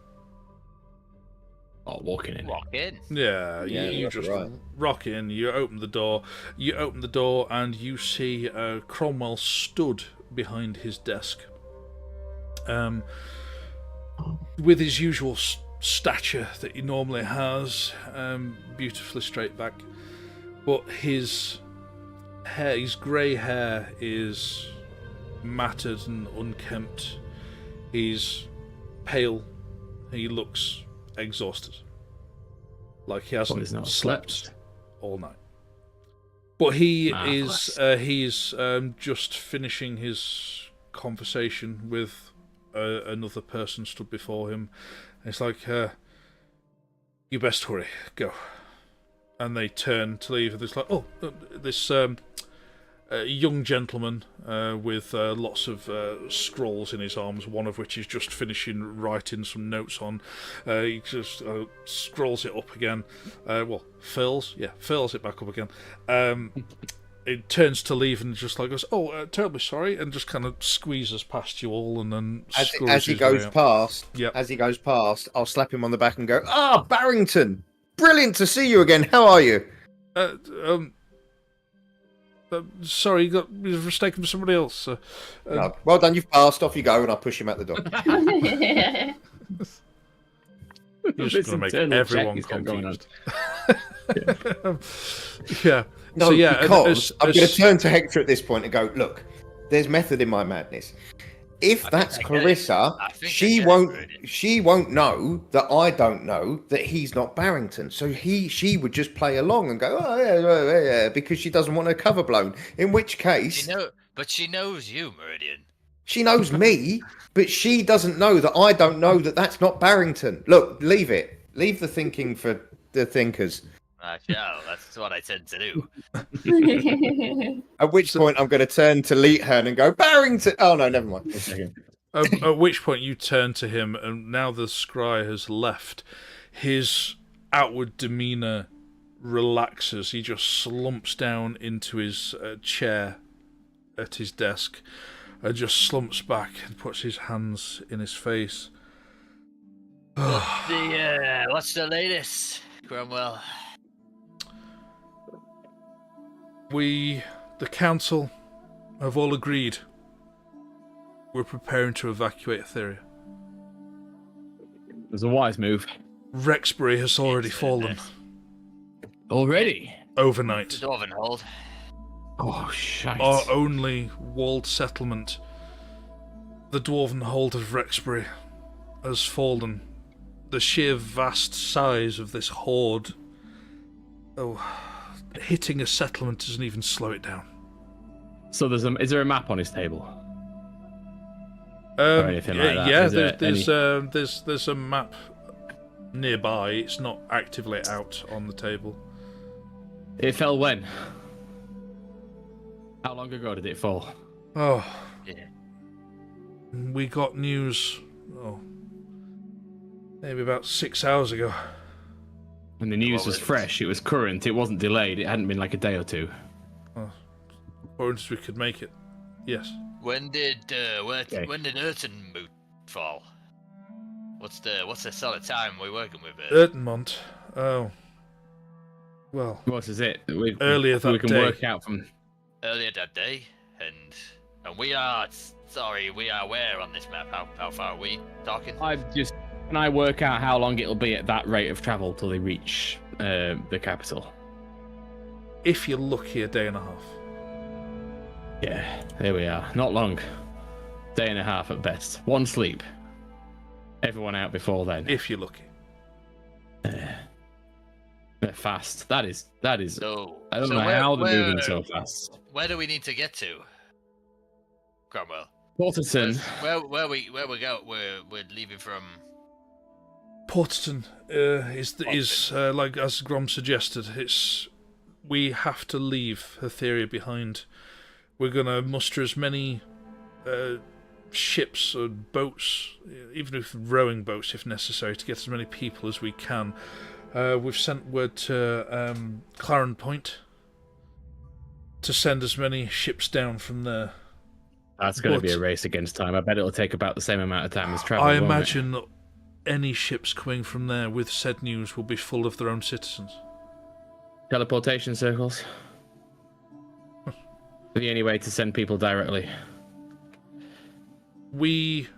Oh, walking in. Walk in. Yeah, you just rock in. You open the door. And you see Cromwell stood behind his desk, with his usual stature that he normally has, beautifully straight back, but his grey hair is matted and unkempt. He's pale. He looks exhausted, like he hasn't slept all night. But he's just finishing his conversation with another person stood before him. It's like, you best hurry, go. And they turn to leave, and it's like, this young gentleman with lots of scrolls in his arms, one of which is just finishing writing some notes on. He just scrolls it up again. Furls it back up again. it turns to leave and just like goes, "Oh, terribly sorry," and just kind of squeezes past you all, and then as he goes past, Yep. as he goes past, I'll slap him on the back and go, "Ah, Barrington, brilliant to see you again. How are you?" Sorry, you got mistaken for somebody else. No, well done, you've passed. Off you go, and I'll push him out the door. You're just going to make everyone confused. Yeah. No, so, yeah, because I'm going to turn to Hector at this point and go, "Look, there's method in my madness. If that's Clarissa, she won't know that I don't know that he's not Barrington. So she would just play along and go, oh yeah, because she doesn't want her cover blown. In which case, but she knows you, Meridian. She knows me, but she doesn't know that I don't know that that's not Barrington. Look, leave it. Leave the thinking for the thinkers. That's what I tend to do. At which point I'm going to turn to Leethern and go, Barrington! Oh, no, never mind. At which point you turn to him, and now the scry has left, his outward demeanour relaxes. He just slumps down into his chair at his desk and just slumps back and puts his hands in his face. What's the latest, Cromwell? We, the council, have all agreed. We're preparing to evacuate Hatheria. It was a wise move. Rexbury has already fallen. Already? Overnight. The Dwarven Hold. Oh, shite. Our only walled settlement, the Dwarven Hold of Rexbury, has fallen. The sheer vast size of this horde... hitting a settlement doesn't even slow it down. So is there a map on his table? Or anything like that? Yeah, there's a map nearby. It's not actively out on the table. It fell when? How long ago did it fall? Oh, yeah. We got news. Maybe about 6 hours ago. And the news was fresh, it was current, it wasn't delayed, it hadn't been like a day or two. Or as we could make it. Yes. When did Urton fall? What's the sort of time we're working with it? Urtonmont. Oh. Well. What is it? Earlier that day. We can work out from... Earlier that day, and we are where on this map? How far are we talking? Can I work out how long it'll be at that rate of travel till they reach the capital? If you're lucky, a day and a half. Yeah, there we are. Not long. Day and a half at best. One sleep. Everyone out before then. If you're lucky. They're fast. That is. So, I don't know how they're moving so fast. Where do we need to get to, Cromwell? Porterton. Where we go? We're leaving from. Porterton is like as Grom suggested. We have to leave Hatheria behind. We're gonna muster as many ships or boats, even if rowing boats if necessary, to get as many people as we can. We've sent word to Claren Point to send as many ships down from there. That's going to be a race against time. I bet it'll take about the same amount of time as travel. I imagine that any ships coming from there with said news will be full of their own citizens. Teleportation circles? The only way to send people directly. We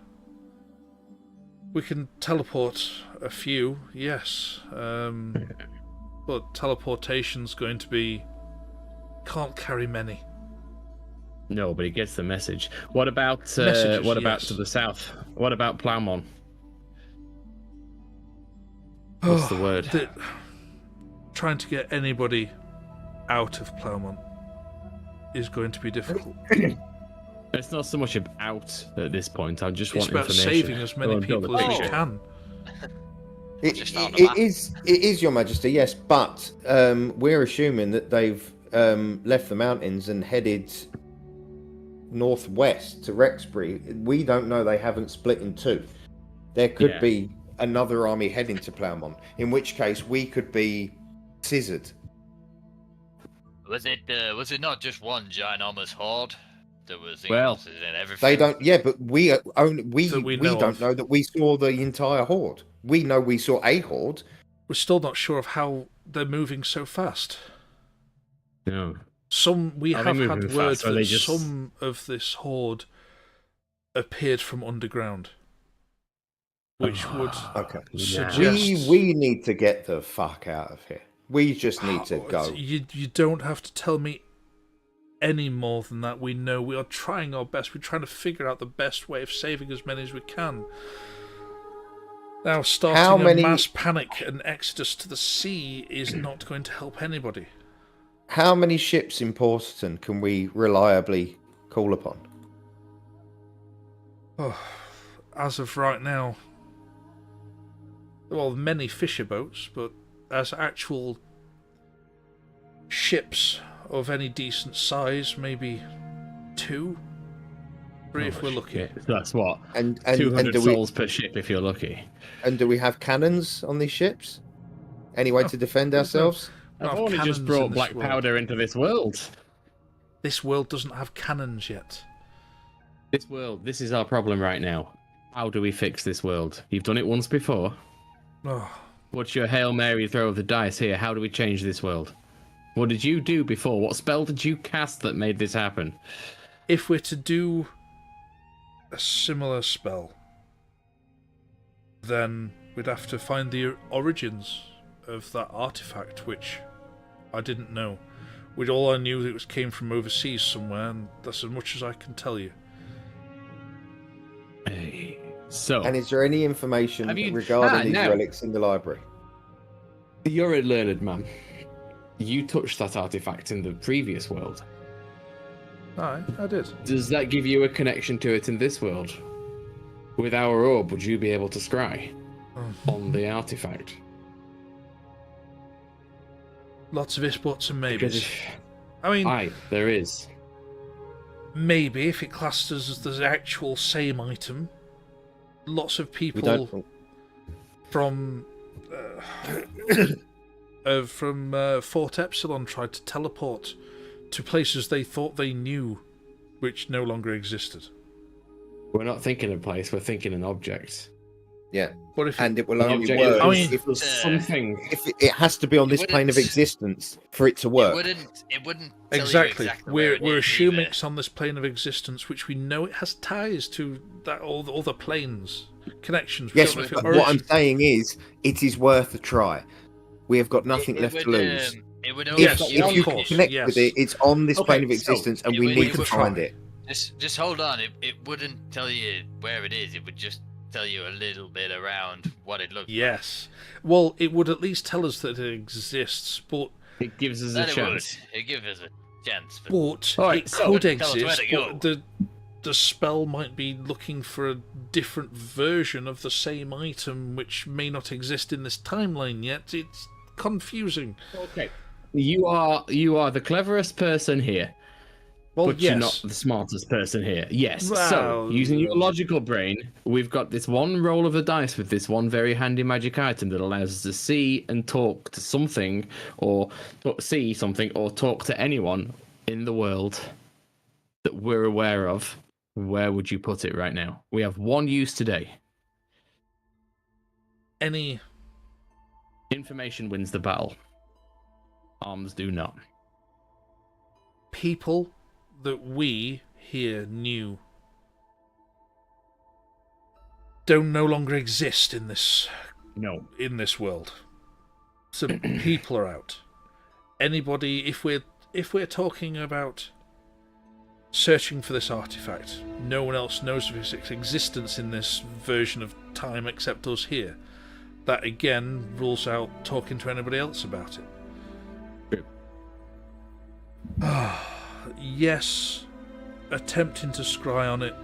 can teleport a few, yes. But teleportation's going to be... Can't carry many. No, but it gets the message. What about yes. to the south? What about Ploumon? What's the word? Trying to get anybody out of Ploumon is going to be difficult. It's not so much out at this point. I just want information. It's about saving as many people as we can. It is, Your Majesty, yes, but we're assuming that they've left the mountains and headed northwest to Rexbury. We don't know they haven't split in two. There could be another army heading to Ploumon, in which case we could be scissored. Was it not just one ginormous horde? There was Well, in everything. They don't. Yeah, but we That we know don't of. know that we saw the entire horde. We know we saw a horde. We're still not sure of how they're moving so fast. No. We Are have they had moving word fast, or are that they just- some of this horde appeared from underground, which would Okay. suggest We need to get the fuck out of here. We just need to go. You don't have to tell me any more than that. We know we are trying our best. We're trying to figure out the best way of saving as many as we can. Now, starting a mass panic and exodus to the sea is not going to help anybody. How many ships in Porterton can we reliably call upon? Oh, as of right now, well, many fisher boats, but as actual ships of any decent size, maybe 2, 3 if we're lucky. Yeah, that's what? And 200 do souls per ship if you're lucky. And do we have cannons on these ships? Any way to defend ourselves? I've only just brought black powder into this world. This world doesn't have cannons yet. This is our problem right now. How do we fix this world? You've done it once before. Oh. What's your Hail Mary throw of the dice here? How do we change this world? What did you do before? What spell did you cast that made this happen? If we're to do a similar spell, then we'd have to find the origins of that artifact, which I didn't know. All I knew that it came from overseas somewhere, and that's as much as I can tell you. Hey, so... And is there any information regarding these relics in the library? You're a learned man. You touched that artifact in the previous world. Aye, I did. Does that give you a connection to it in this world? With our orb, would you be able to scry on the artifact? Lots of ifs, buts, and maybes. I mean... Aye, there is. Maybe, if it classes as the actual same item. Lots of people from Fort Epsilon tried to teleport to places they thought they knew, which no longer existed. We're not thinking a place, we're thinking an object. Yeah, but if it will only work if there's something. If it has to be on this plane of existence for it to work. It wouldn't. Exactly. We're assuming either. it's on this plane of existence, which we know it has ties to that all the other planes, connections. Yes, but what I'm saying is, it is worth a try. We have got nothing left to lose. It would only, if you can connect with it, it's on this plane of existence, and we need to find it. Just hold on. It wouldn't tell you where it is. It would just tell you a little bit around what it looks like. Yes. Well, it would at least tell us that it exists, but... It gives us a chance. It gives us a chance. But it could exist, but the spell might be looking for a different version of the same item, which may not exist in this timeline yet. It's confusing. Okay. You are the cleverest person here. Well, but you're not the smartest person here. Yes. Well, so, using your logical brain, we've got this one roll of the dice with this one very handy magic item that allows us to see and talk to something, or see something, or talk to anyone in the world that we're aware of. Where would you put it right now? We have one use today. Any information wins the battle. Arms do not. People that we here knew don't no longer exist in this world. So people are out. Anybody, if we're talking about searching for this artifact, no one else knows of its existence in this version of time except us here. That again rules out talking to anybody else about it. Yes, attempting to scry on it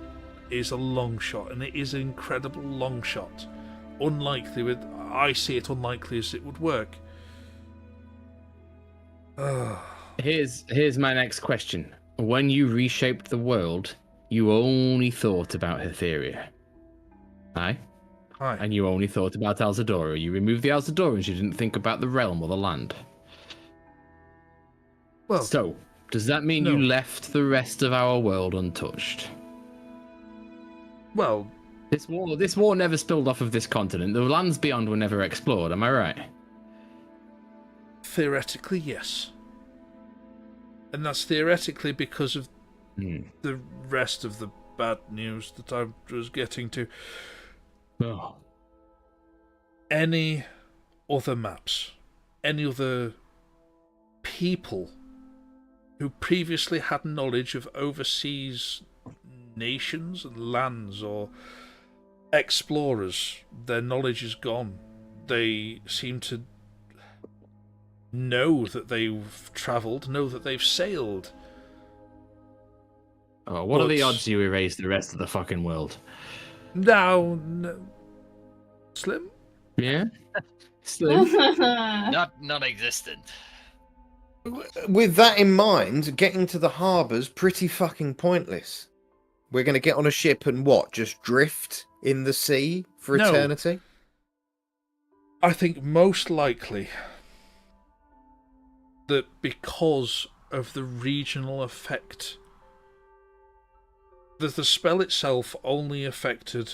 is a long shot, and it is an incredible long shot. I see it unlikely as it would work. Here's my next question. When you reshaped the world, you only thought about Hatheria. Aye? Aye. And you only thought about Alzadora. You removed the Alzadorans, you didn't think about the realm or the land. Well, So, does that mean no. you left the rest of our world untouched? Well, This war never spilled off of this continent. The lands beyond were never explored. Am I right? theoretically, yes. And that's theoretically because of the rest of the bad news that I was getting to. Oh. Any other maps, any other people who previously had knowledge of overseas nations and lands or explorers, their knowledge is gone. They seem to know that they've travelled, know that they've sailed. Oh, what are the odds you erase the rest of the fucking world? No. Slim? Yeah? Slim? Not non-existent. With that in mind, getting to the harbour's pretty fucking pointless. We're going to get on a ship and what? Just drift in the sea for No. eternity? I think most likely that because of the regional effect, that the spell itself only affected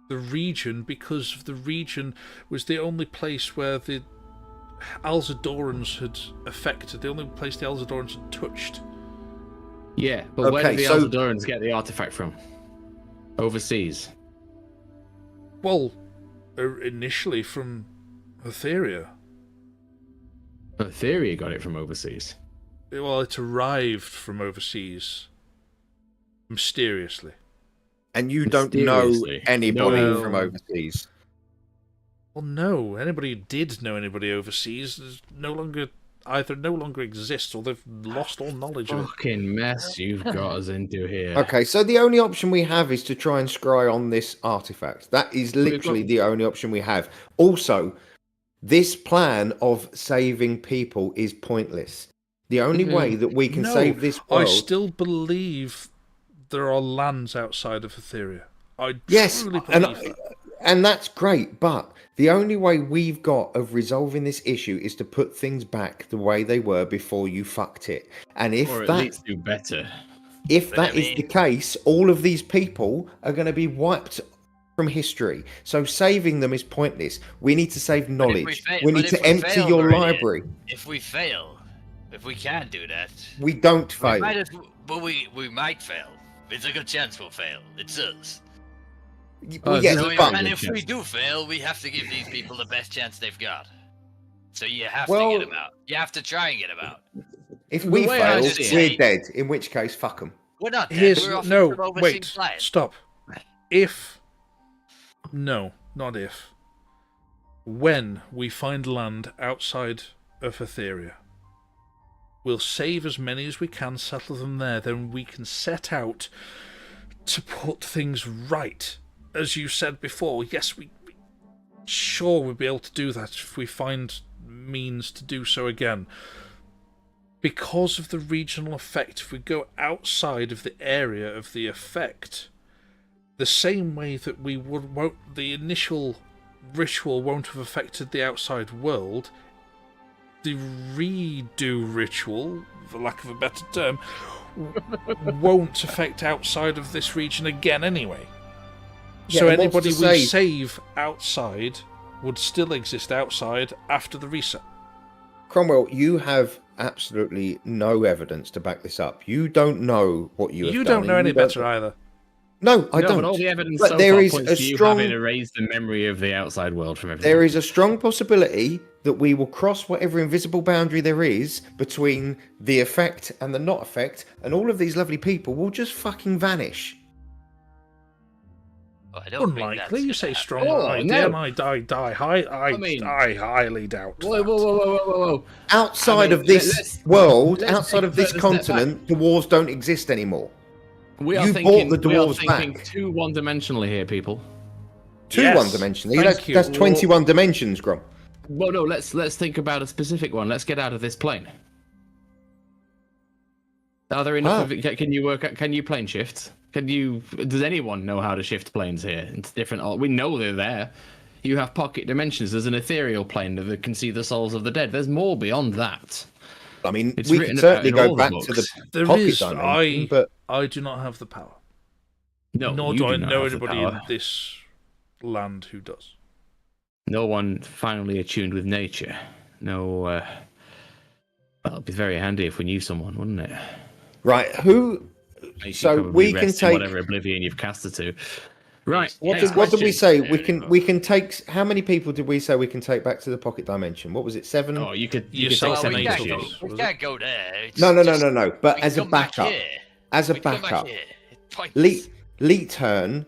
the region because the region was the only place where the Alzadorans had affected, the only place the Alzadorans had touched. Yeah, but where Okay, did the so- Alzadorans get the artifact from? Overseas. Well, initially from Hatheria. Hatheria got it from overseas. Well, it arrived from overseas. Mysteriously. And you don't know Mysteriously. anybody No. from overseas. Well, no. Anybody who did know anybody overseas is no longer exists, or they've lost all knowledge of it. Fucking mess you've got us into here. Okay, so the only option we have is to try and scry on this artifact. That is literally the only option we have. Also, this plan of saving people is pointless. The only way that we can No, save this world... I still believe there are lands outside of Hatheria. I Yes, truly and, believe that. and that's great, but the only way we've got of resolving this issue is to put things back the way they were before you fucked it. And if Or at that least do better. if But that I is mean- the case, all of these people are going to be wiped from history. So saving them is pointless. We need to save knowledge. fail- We but need if to we empty fail, your Meridian, library. If we fail, if we can't do that, We don't we fail. might we might fail. It's a good chance we'll fail. It's us. Well, yes, so So but and if we do fail, we have to give these people the best chance they've got. So you have Well- to get them out. You have to try and get them out. if the we way I fail, see it- we're dead. In which case, fuck them. We're not dead. Here's We're off no. from overseas Wait. flights. Stop. No, not if. When we find land outside of Hatheria, we'll save as many as we can, settle them there, then we can set out to put things right. As you said before, yes, sure we'll be able to do that if we find means to do so again. Because of the regional effect, if we go outside of the area of the effect, the same way that the initial ritual won't have affected the outside world, the redo ritual, for lack of a better term, won't affect outside of this region again anyway. So Yeah, and what's anybody to we say- save outside would still exist outside after the reset. Cromwell, you have absolutely no evidence to back this up. You don't know what you have You done. don't know and any you don't- better either. No, I no, don't. but all the evidence But so there far is points a to you strong- having erased the memory of the outside world from everything. There is a strong possibility that we will cross whatever invisible boundary there is between the effect and the not effect, and all of these lovely people will just fucking vanish. Well, I don't think Unlikely, that's you gonna say happen. strong Oh, idea, no. and I highly doubt Whoa, that. whoa, whoa, whoa, whoa, whoa. Outside I mean, of this let's- world, let's outside take of this a further step continent, the wars don't exist anymore. We are You thinking, bought the we are dwarves thinking back. too one-dimensionally here, people. Two Yes, one-dimensionally. thank That's, you. that's 21 dimensions, Grom. Well, no, let's think about a specific one. Let's get out of this plane. Are there enough of it? Can you work? Can you plane shift? Does anyone know how to shift planes here? It's different. We know they're there. You have pocket dimensions. There's an ethereal plane that can see the souls of the dead. There's more beyond that. I mean, It's we written can certainly about in go all the back to the books. There pocket is. dimension, but I do not have the power. No, Nor you do I not know have the anybody power. in this land who does. No one finally attuned with nature. No. Well, it'd be very handy if we knew someone, wouldn't it? right, who? Makes you So probably we can rest in take. whatever oblivion you've cast it to. Right. What next did we question. say? We can take. How many people did we say we can take back to the pocket dimension? What was it? 7? Oh, you could Yourself take and seven eight each. of us. We was can't go there. It's No. just- But we as a come back backup, here. as a We come back backup, here. It's pointless. Lee Turn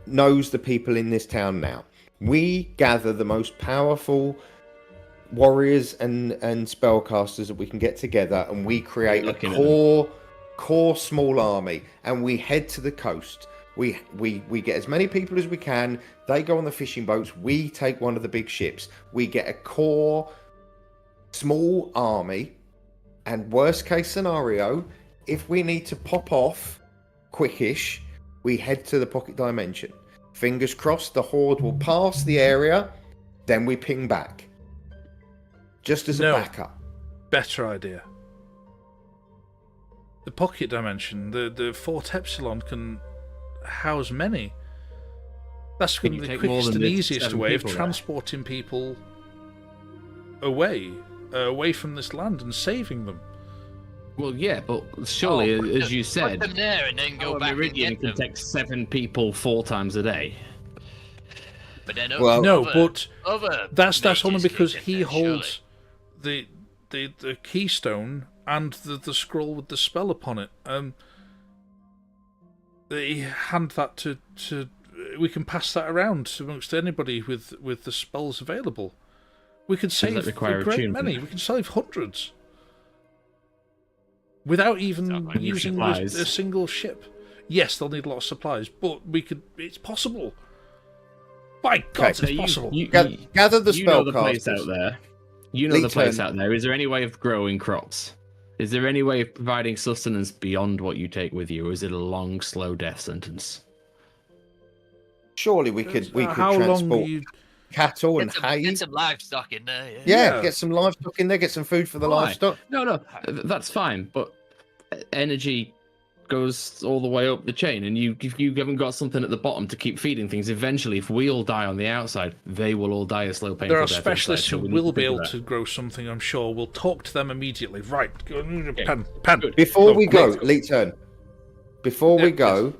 knows the people in this town now. We gather the most powerful warriors and spellcasters that we can get together, and we create a Looking at core small army, and we head to the coast. We get as many people as we can. They go on the fishing boats. We take one of the big ships. We get a core small army, and worst case scenario, if we need to pop off quickish, we head to the pocket dimension. Fingers crossed the horde will pass the area, then we ping back. Just as a No. backup. Better idea. The pocket dimension, the Fort Epsilon can house many. That's Can going you to be the take more quickest than and the easiest 7 way of people there? transporting people away from this land and saving them. Well, yeah, but surely, put as them- you said, put them there and then go our back and Meridian get can them. take 7 people 4 times a day. But then Well- No, other- but other that's only mages because can he get there, holds the keystone and the scroll with the spell upon it. They hand that to we can pass that around amongst anybody with the spells available. We could save that require a great attunement? many. We can save hundreds without even Sounds like new using supplies. a single ship. Yes, they'll need a lot of supplies, but we could. It's possible. By God, Okay, it's possible. Gather the You know the place spellcasters. out there. You know Lee the place Turn. out there. Is there any way of growing crops? Is there any way of providing sustenance beyond what you take with you, or is it a long, slow death sentence? Surely we could How long transport do you? cattle and hay. Get some livestock in there. Yeah, Yeah. get some livestock in there, get some food for the Why? livestock. No, that's fine. But energy goes all the way up the chain, and if you haven't got something at the bottom to keep feeding things, eventually, if we all die on the outside, they will all die a slow, painful There are death specialists inside, who so we need will to be think of able that. to grow something, I'm sure. We'll talk to them immediately. Right. Okay, Pen. good. Before Go, we go, let's go. Lee Turn. Before we Yeah, go,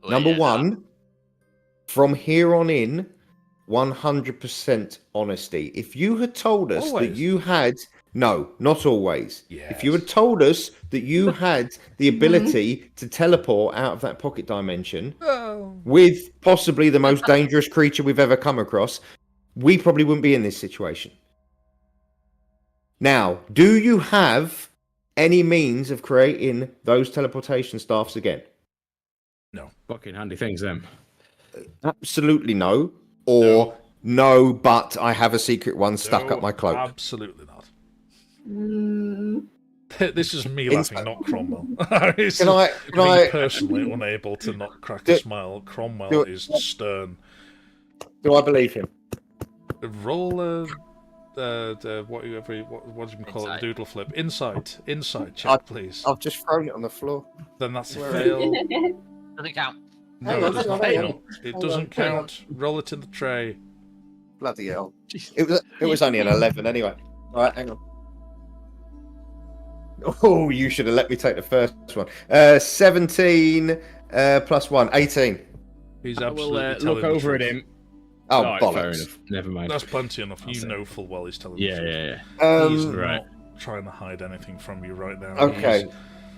Oh, number yeah. 1, from here on in, 100% honesty. If you had told us that Always. you had, no, not always. If you Yes. had told us that you had the ability to teleport out of that pocket dimension Oh. with possibly the most dangerous creature we've ever come across, we probably wouldn't be in this situation. Now, do you have any means of creating those teleportation staffs again? Fucking handy things, them. Absolutely no. Or no, but I have a secret one stuck up my cloak. Absolutely not. Mm, This is me laughing, not Cromwell. It's Can I- can me I- personally unable to not crack Do- a smile. Cromwell do- is stern. Do I believe him? Roll a what do you call it? Insight. Doodle flip. Insight check, please. I've just thrown it on the floor. Then that's a Where- fail. Doesn't count. No, Hang it on, does hang not on, hang count. on. It Hang doesn't on, hang on. count. Roll it in the tray. Bloody hell. It was only an 11 anyway. All right, hang on. Oh, you should have let me take the first one. 17 plus 1, 18. He's I will absolutely look telling the over at truth. him. Oh, Alright, fair bollocks. enough. Never mind. That's plenty enough. I'll You say. know full well he's telling Yeah, the truth. yeah, yeah. He's right. not trying to hide anything from you right now. Okay. He's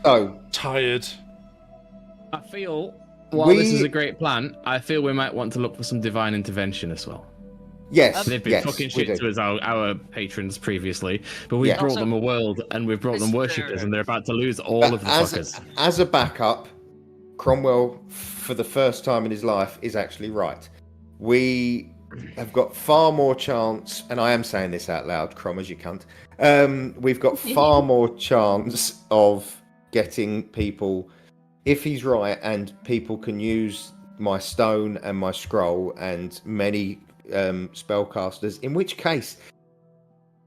So, tired. I feel, while this is a great plan, I feel we might want to look for some divine intervention as well. yes, They've been yes, fucking we shit do. to us, our patrons previously, but we've Yeah. brought Also, them a world and we've brought them Mr. worshippers, and they're about to lose all of the fuckers. As a backup, Cromwell, for the first time in his life, is actually right. We have got far more chance, and I am saying this out loud, Crom, as you cunt. We've got far more chance of getting people, if he's right, and people can use my stone and my scroll and many spellcasters, in which case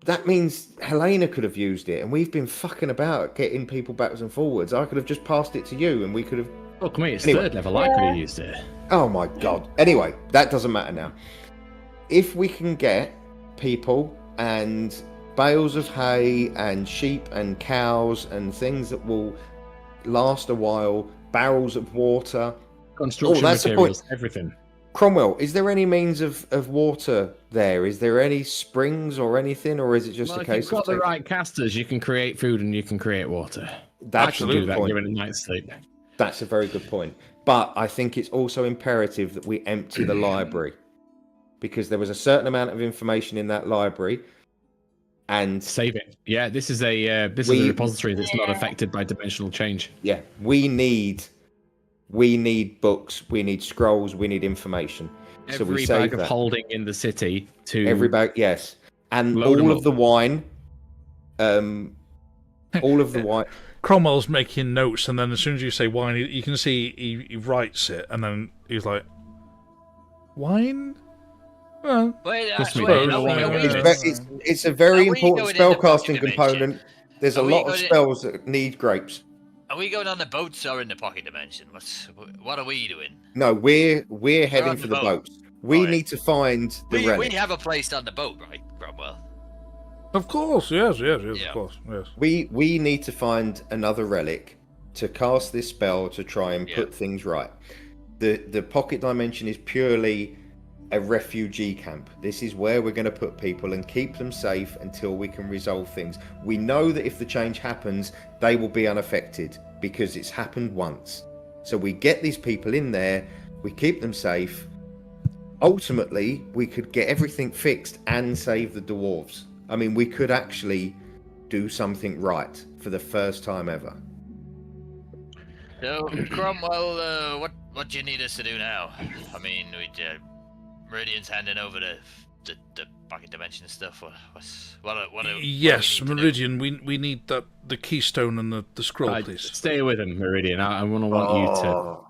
that means Helena could have used it, and we've been fucking about getting people backwards and forwards. I could have just passed it to you, and we could have. Look, mate, it's Anyway. third level. I could have used it. Oh my god. Anyway, that doesn't matter now. If we can get people and bales of hay and sheep and cows and things that will last a while, barrels of water, Construction that's the materials, point. everything. Cromwell, is there any means of water there? Is there any springs or anything, or is it just a If case you've got of the right casters, you can create food and you can create water. That's I a can do good that point. given a night's sleep. That's a very good point. But I think it's also imperative that we empty the library, because there was a certain amount of information in that library, and Save it. Yeah, this is a repository that's not affected by dimensional change. yeah, we need books, we need scrolls, we need information. So we Every save bag of that. holding in the city to Every bag, yes, and Load 'em all up. of the wine, all of the wine. Cromwell's making notes, and then as soon as you say wine, you can see he writes it, and then he's like, "Wine? Well, Wait, Trust me, wait, they know what are we it going- is. It's a very Are we important going in the spellcasting pocket dimension? component. There's a Are we lot of going in- spells that need grapes. Are we going on the boats or in the pocket dimension? What are we doing? No, we're heading on for the the boat. boats. We Alright. need to find the We relic. have a place on the boat, right, Cromwell? of course, yes, Yeah. of course, yes." We need to find another relic to cast this spell to try and put things right. The pocket dimension is purely a refugee camp. This is where we're going to put people and keep them safe until we can resolve things. We know that if the change happens, they will be unaffected because it's happened once. So we get these people in there, we keep them safe. Ultimately, we could get everything fixed and save the dwarves. I mean, we could actually do something right for the first time ever. So, Cromwell, what do you need us to do now? I mean, Meridian's handing over the pocket dimension stuff. What Yes, do we need to do? Meridian, we need the keystone and the scroll, please. Stay with him, Meridian. I want you to Oh,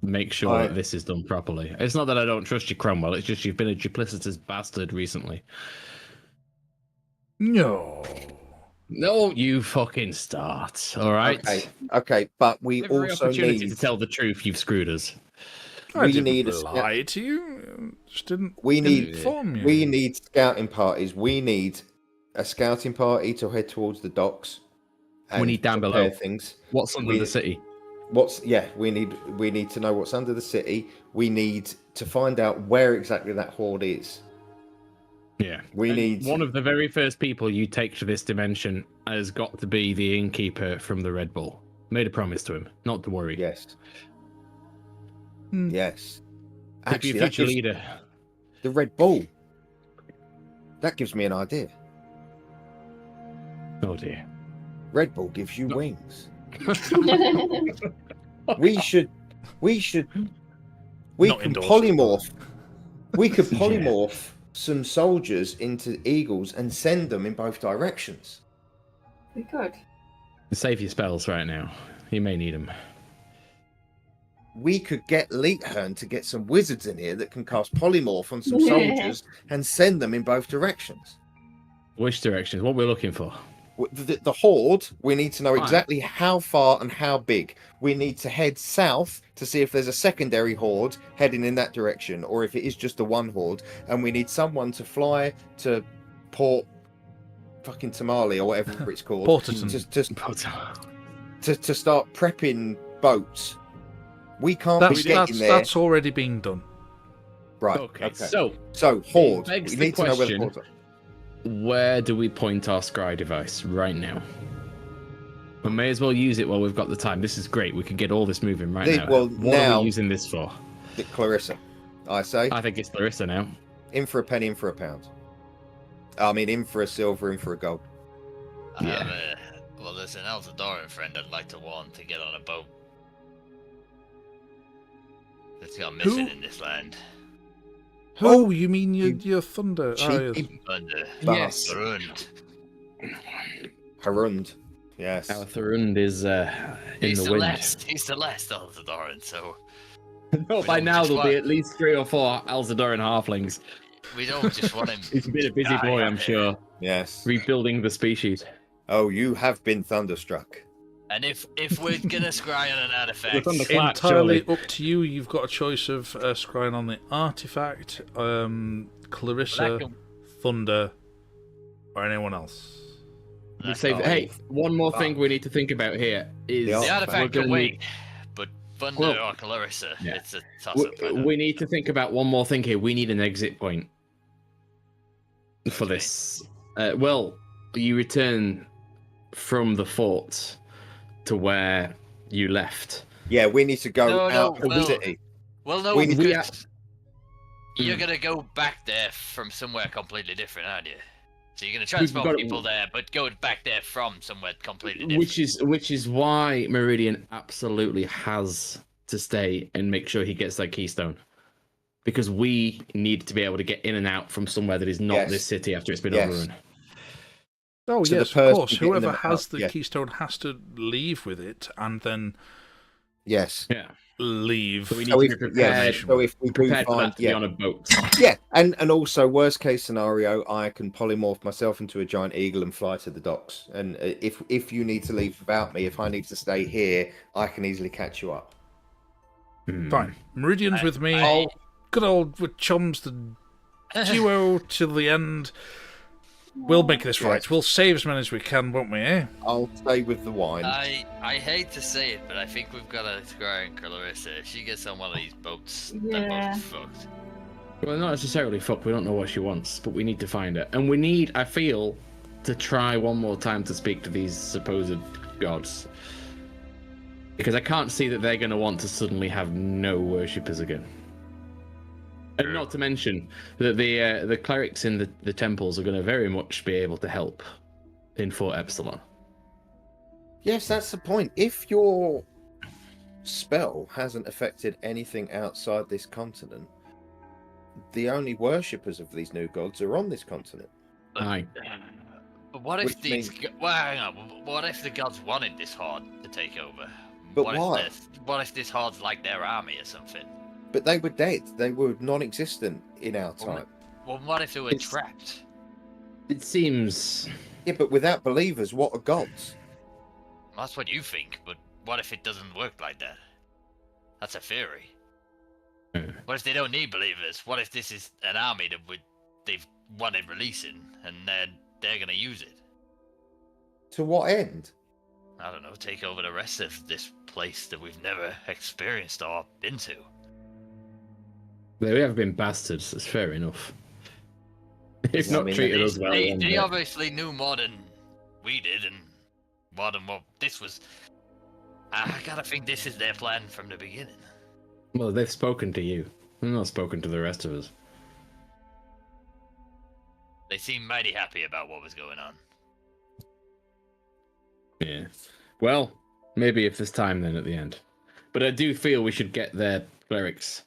make sure Right. that this is done properly. It's not that I don't trust you, Cromwell. It's just you've been a duplicitous bastard recently. No. No, you fucking start. All right. okay, but we Every also opportunity need to tell the truth, you've screwed us. I We didn't need a lie to you. Just didn't We need- inform you. we need scouting parties. We need a scouting party to head towards the docks. We and need down prepare below. things. What's under We- the city? We need to know what's under the city. We need to find out where exactly that horde is. Yeah. We And need one of the very first people you take to this dimension has got to be the innkeeper from the Red Bull. Made a promise to him, not to worry. yes. Hmm. Yes. Could be a that future gives- leader. The Red Bull. That gives me an idea. Oh dear. Red Bull gives you wings. That's We should. We Not can endorsed. polymorph. We could Yeah. polymorph some soldiers into eagles and send them in both directions. we could. Save your spells right now. You may need them. We could get Leethern to get some wizards in here that can cast polymorph on some Yeah. soldiers and send them in both directions. Which directions? What we're looking for? The horde, we need to know Fine. exactly how far and how big. We need to head south to see if there's a secondary horde heading in that direction, or if it is just the one horde. And we need someone to fly to Port fucking Tamale or whatever it's called, Porterton. to start prepping boats. We can't be getting there. That's already been done. Right. Okay, Okay. so horde. begs We the need to know where the question. hordes are. where do we point our scry device right now? We may as well use it while we've got the time. This is great. We can get all this moving right now. Well, what are now- we using this for? Clarissa, I say. I think it's Larissa now. In for a penny, in for a pound. I mean, in for a silver, in for a gold. Yeah. Well, there's an Elzadoran friend I'd like to warn to get on a boat. That's gone missing Who? in this land. Oh, you mean your thunder? Ah, Cheeky yes. Under Yes. Barund. Harund. Yes. Our Tharund is in He's the wind. He's the last Elzadoran, so No, We by don't now just there'll be fly. at least 3 or 4 Alzadoran halflings We don't just want him. He's been a busy die boy, out I'm there. sure. Yes. Rebuilding the species. Oh, you have been thunderstruck. And if we're gonna scry on an artifact, It's on the clock, Entirely surely. up to you. You've got a choice of scrying on the artifact, Clarissa, Black Thunder, or anyone else. We saved. Hey, one more thing we need to think about here is The the we're artifact gonna can wait, need- but Thunder Well, or Clarissa, yeah. it's a toss-up. we need to think about one more thing here. We need an exit point for this. Well, you return from the fort to where you left. Yeah, we need to go No, out of the no. city. Well, no, We- because you're gonna go back there from somewhere completely different, aren't you? So you're gonna transport got- people there, but go back there from somewhere completely different. Which is why Meridian absolutely has to stay and make sure he gets that keystone. Because we need to be able to get in and out from somewhere that is not Yes. this city after it's been Yes. overrun. Oh, To the yes, of person course. getting Whoever them has out, the yeah. keystone has to leave with it and then Yes. Yeah. leave. So we need So to if, be prepared, so if we do prepared for find, that to be on a boat. yeah, and also worst case scenario, I can polymorph myself into a giant eagle and fly to the docks. And if you need to leave without me, if I need to stay here, I can easily catch you up. Fine. Meridian's with me. I- Good old with chums, the duo till the end. We'll make this right. Yes. We'll save as many as we can, won't we, eh? I'll stay with the wine. I hate to say it, but I think we've got to scry on Clarissa. If she gets on one of these boats, that Yeah. boat's fucked. Well, not necessarily fuck. We don't know what she wants, but we need to find her. And we need, I feel, to try one more time to speak to these supposed gods. Because I can't see that they're going to want to suddenly have no worshippers again. And not to mention that the clerics in the temples are going to very much be able to help in Fort Epsilon. Yes, that's the point. If your spell hasn't affected anything outside this continent, the only worshippers of these new gods are on this continent. Aye. But what if Which these? means- Well, hang on. What if the gods wanted this horde to take over? But what why? What if this horde's like their army or something? But they were dead. They were non-existent in our Well, time. Well, what if they were It's- trapped? It seems... Yeah, but without believers, what are gods? That's what you think, but what if it doesn't work like that? That's a theory. What if they don't need believers? What if this is an army that they've wanted releasing, and they're gonna use it? To what end? I don't know, take over the rest of this place that we've never experienced or been to. They have been bastards, that's fair enough. They've I not mean, treated They, us well. they, one they bit. obviously knew more than we did, and more than what this was. I gotta think this is their plan from the beginning. Well, they've spoken to you. They've not spoken to the rest of us. They seemed mighty happy about what was going on. Yeah. Well, maybe if there's time then at the end. But I do feel we should get their clerics.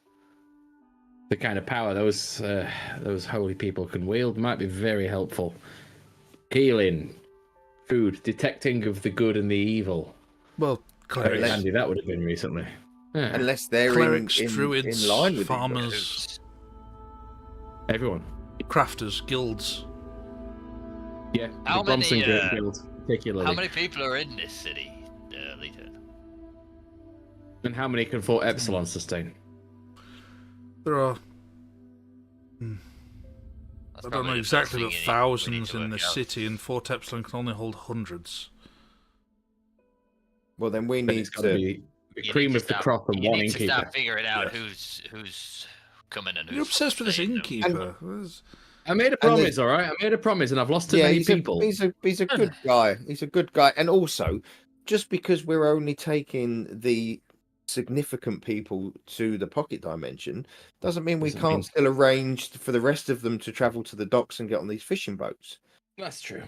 The kind of power those holy people can wield might be very helpful. Healing, food, detecting of the good and the evil. Well, Very clerics, handy that would have been recently. Yeah. Unless they're clerics, in druids, line with farmers, Everyone. crafters, guilds. Yeah. How the Bronson many, Guild, particularly. How many people are in this city, Lita? And how many can Fort Epsilon sustain? There are, That's I don't probably know the exactly, first but thing we need thousands to in the work out. city, and Fort Epsilon can only hold hundreds. Well, then we But need it's got to to. be the You cream need of to the start- crop and you one need to innkeeper. start figuring out Yes. who's coming and who's You're obsessed with this staying, though. innkeeper. There's- I made a promise, all right? I made a promise, and I've lost too many he's people. he's a good guy. He's a good guy, and also, just because we're only taking the significant people to the pocket dimension, doesn't mean we Doesn't can't mean- still arrange for the rest of them to travel to the docks and get on these fishing boats. That's true.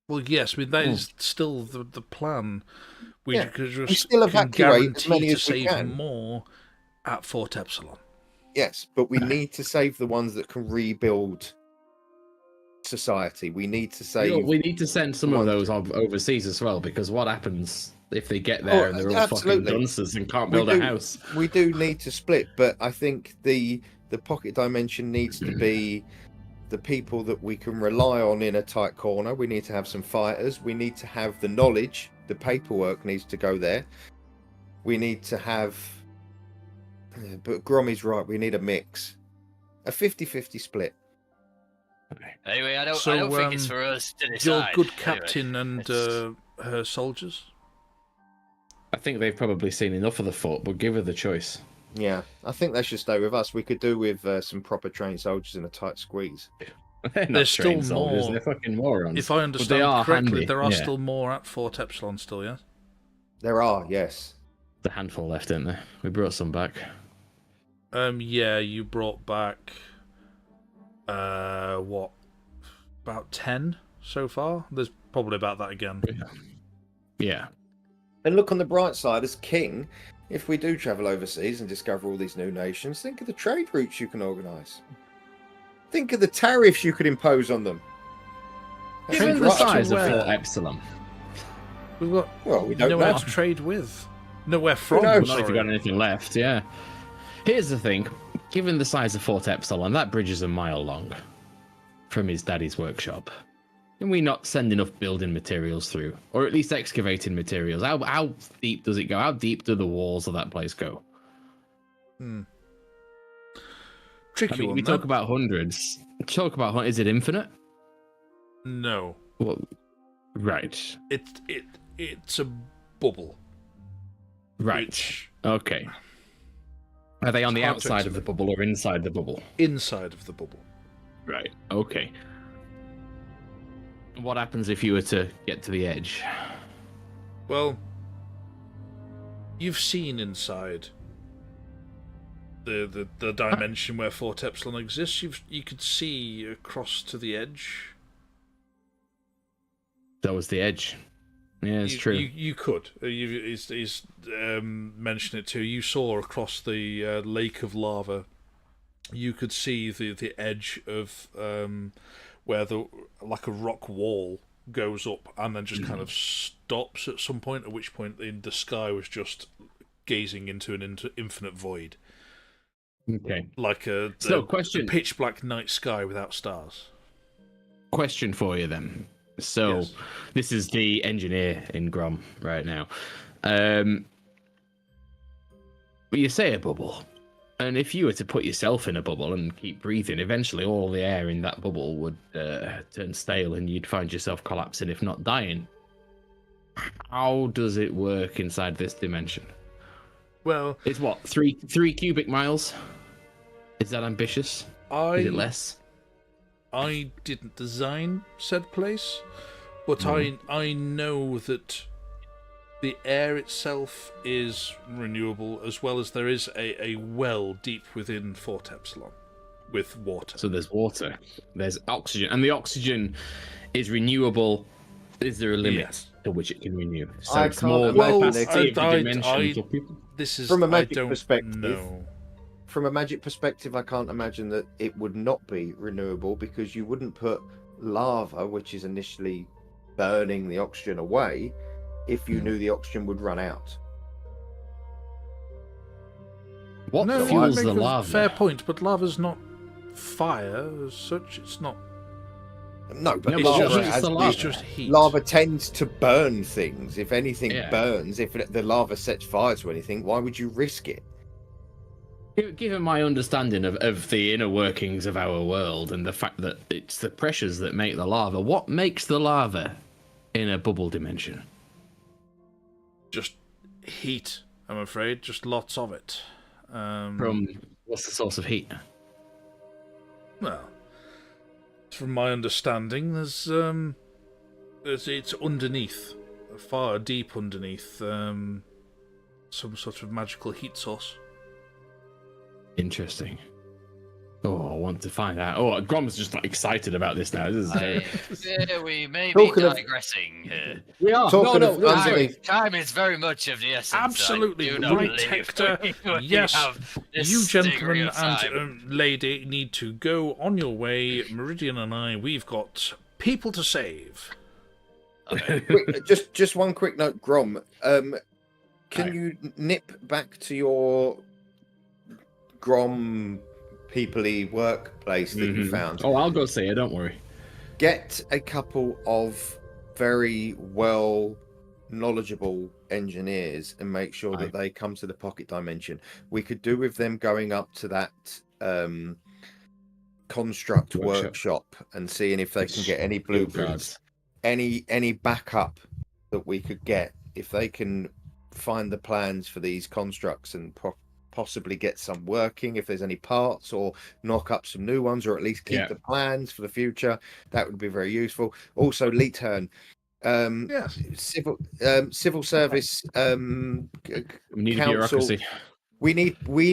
Well, yes, I mean, that is still the plan. We Yeah, could we just still can evacuate as guarantee many to as we save can. more at Fort Epsilon. Yes, but we need to save the ones that can rebuild society. We need to You know, save. we need to send some of One. those overseas as well, because what happens if they get there and they're all absolutely. fucking dunces and can't build a house. We do need to split, but I think the pocket dimension needs to be the people that we can rely on in a tight corner. We need to have some fighters. We need to have the knowledge. The paperwork needs to go there. We need to have... But Grommy's right, we need a mix. A 50-50 split. Anyway, I don't think it's for us to decide. Your good captain and her soldiers? I think they've probably seen enough of the fort, but give her the choice. Yeah, I think they should stay with us. We could do with some proper trained soldiers in a tight squeeze. There's still more. They're fucking morons. If I understand correctly, handy. there are still more at Fort Epsilon still, yes? There are, yes. The handful left, isn't there? We brought some back. Yeah, you brought back... what? About 10 so far? There's probably about that again. Yeah. And look on the bright side, as king, if we do travel overseas and discover all these new nations, think of the trade routes you can organise. Think of the tariffs you could impose on them. Given the size of Fort Epsilon. We've got we don't nowhere know. to trade with. Nowhere from. knows? Not if you've got anything left, yeah. Here's the thing. Given the size of Fort Epsilon, that bridge is a mile long from his daddy's workshop. Can we not send enough building materials through? Or at least excavating materials? How deep does it go? How deep do the walls of that place go? Tricky I mean, one, we talk about hundreds. Is it infinite? No. Well, right. It's a bubble. Right. Which... Okay. Are they on the hard to outside of the explain. bubble or inside the bubble? Inside of the bubble. Right. Okay. What happens if you were to get to the edge? Well, you've seen inside the dimension where Fort Epsilon exists. You could see across to the edge. That was the edge. Yeah, it's true. You could. He's mentioned it too. You saw across the lake of lava. You could see the edge of where like a rock wall goes up and then just kind of stops at some point. At which point the sky was just gazing into an infinite void. Okay. Like a pitch black night sky without stars. Question for you then. So, Yes. This is the engineer in Grom right now. You say a bubble, and if you were to put yourself in a bubble and keep breathing, eventually all the air in that bubble would turn stale, and you'd find yourself collapsing, if not dying. How does it work inside this dimension? Well, It's what, three cubic miles? Is that ambitious? Is it less? I didn't design said place, but I know that the air itself is renewable, as well as there is a well deep within Fort Epsilon with water. So there's water, there's oxygen, and the oxygen is renewable. Is there a limit to which it can renew? So I it's can't more imagine capacity of the I- dimension I- for people. This is From a magic I don't perspective. know. From a magic perspective, I can't imagine that it would not be renewable, because you wouldn't put lava, which is initially burning the oxygen away, if you knew the oxygen would run out. What No, you fuels make the a lava? fair point, but lava's not fire as such. It's not. No, but No, it's but just, what heats the lava? It's just heat. lava tends to burn things. If anything Yeah. burns, if the lava sets fire to anything, why would you risk it? Given my understanding of the inner workings of our world and the fact that it's the pressures that make the lava, what makes the lava in a bubble dimension? Just heat. I'm afraid, just lots of it. From what's the source of heat? Well, from my understanding, there's it's underneath, far deep underneath, some sort of magical heat source. Interesting. Oh, I want to find out. Oh, Grom's just like excited about this now. This is, We may be Talking of- digressing here. we are. Talking of underneath, Time is very much of the essence. Absolutely I do not right, believe Hector. we Yes, have this you degree gentlemen of time. and lady need to go on your way. Meridian and I, we've got people to save. Okay. Quick, just one quick note, Grom. Can you nip back to your Grom peoply workplace that you found? Oh, I'll go see her. Don't worry. Get a couple of very well knowledgeable engineers and make sure that they come to the pocket dimension. We could do with them going up to that construct workshop and seeing if they can get any blueprints, any backup that we could get. If they can find the plans for these constructs and possibly get some working, if there's any parts, or knock up some new ones, or at least keep the plans for the future, that would be very useful. Also, Leetern, civil service, we need council. bureaucracy. We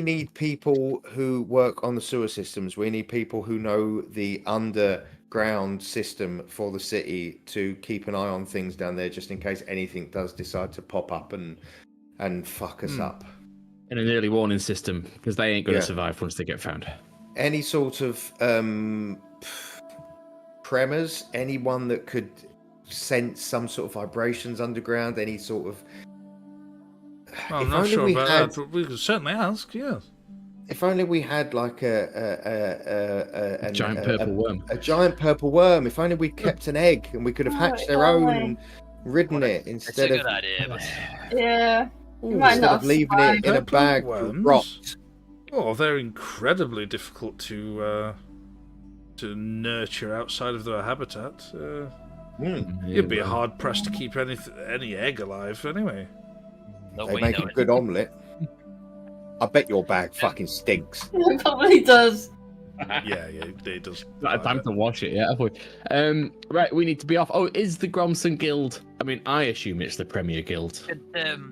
need people who work on the sewer systems. We need people who know the underground system for the city to keep an eye on things down there, just in case anything does decide to pop up and fuck us up. And an early warning system, because they ain't going to survive once they get found. Any sort of tremors, anyone that could sense some sort of vibrations underground, any sort of... I'm not sure about that, but we could certainly ask, yes. If only we had like a giant purple worm. A giant purple worm. If only we kept an egg and we could have hatched their own and ridden it instead of... It's a good idea, but... Yeah. Instead of leaving it in a bag to rot. Oh, they're incredibly difficult to nurture outside of their habitat. You'd be hard pressed to keep any egg alive anyway. They make a good omelette. I bet your bag fucking stinks. It probably does. Yeah, it does. Time to wash it, yeah. Right, we need to be off. Oh, is the Gromson Guild? I mean, I assume it's the Premier Guild.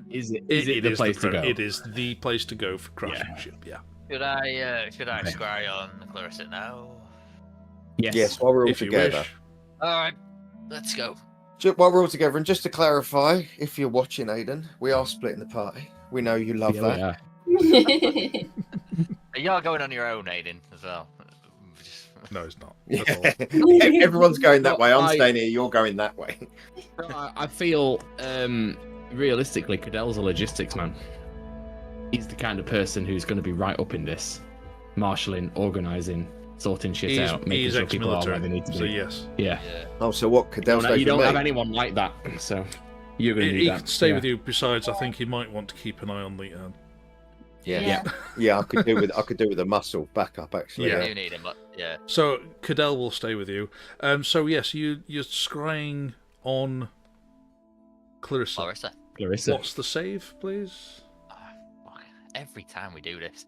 Is it the place to go? It is the place to go for craftsmanship. Yeah. Should I scry on Clarissa now? Yes, while we're all together. All right, let's go. While we're all together, and just to clarify, if you're watching, Aiden, we are splitting the party. We know you love that. You're going on your own, Aiden, as well. No, it's not. Yeah. Everyone's going that way. I'm staying here. You're going that way. I feel, realistically, Cadell's a logistics man. He's the kind of person who's going to be right up in this, marshalling, organising, sorting shit out, making sure people are where they need to be. So yes. Yeah. Oh, so what? Cadell's you don't have anyone like that, so you're going to do that. He can stay with you. Besides, I think he might want to keep an eye on Leetern. Yeah. I could do with a muscle backup actually. Yeah, you need him. Yeah. So Cadell will stay with you. So yes, you're scrying on Clarissa. What's the save, please? Every time we do this,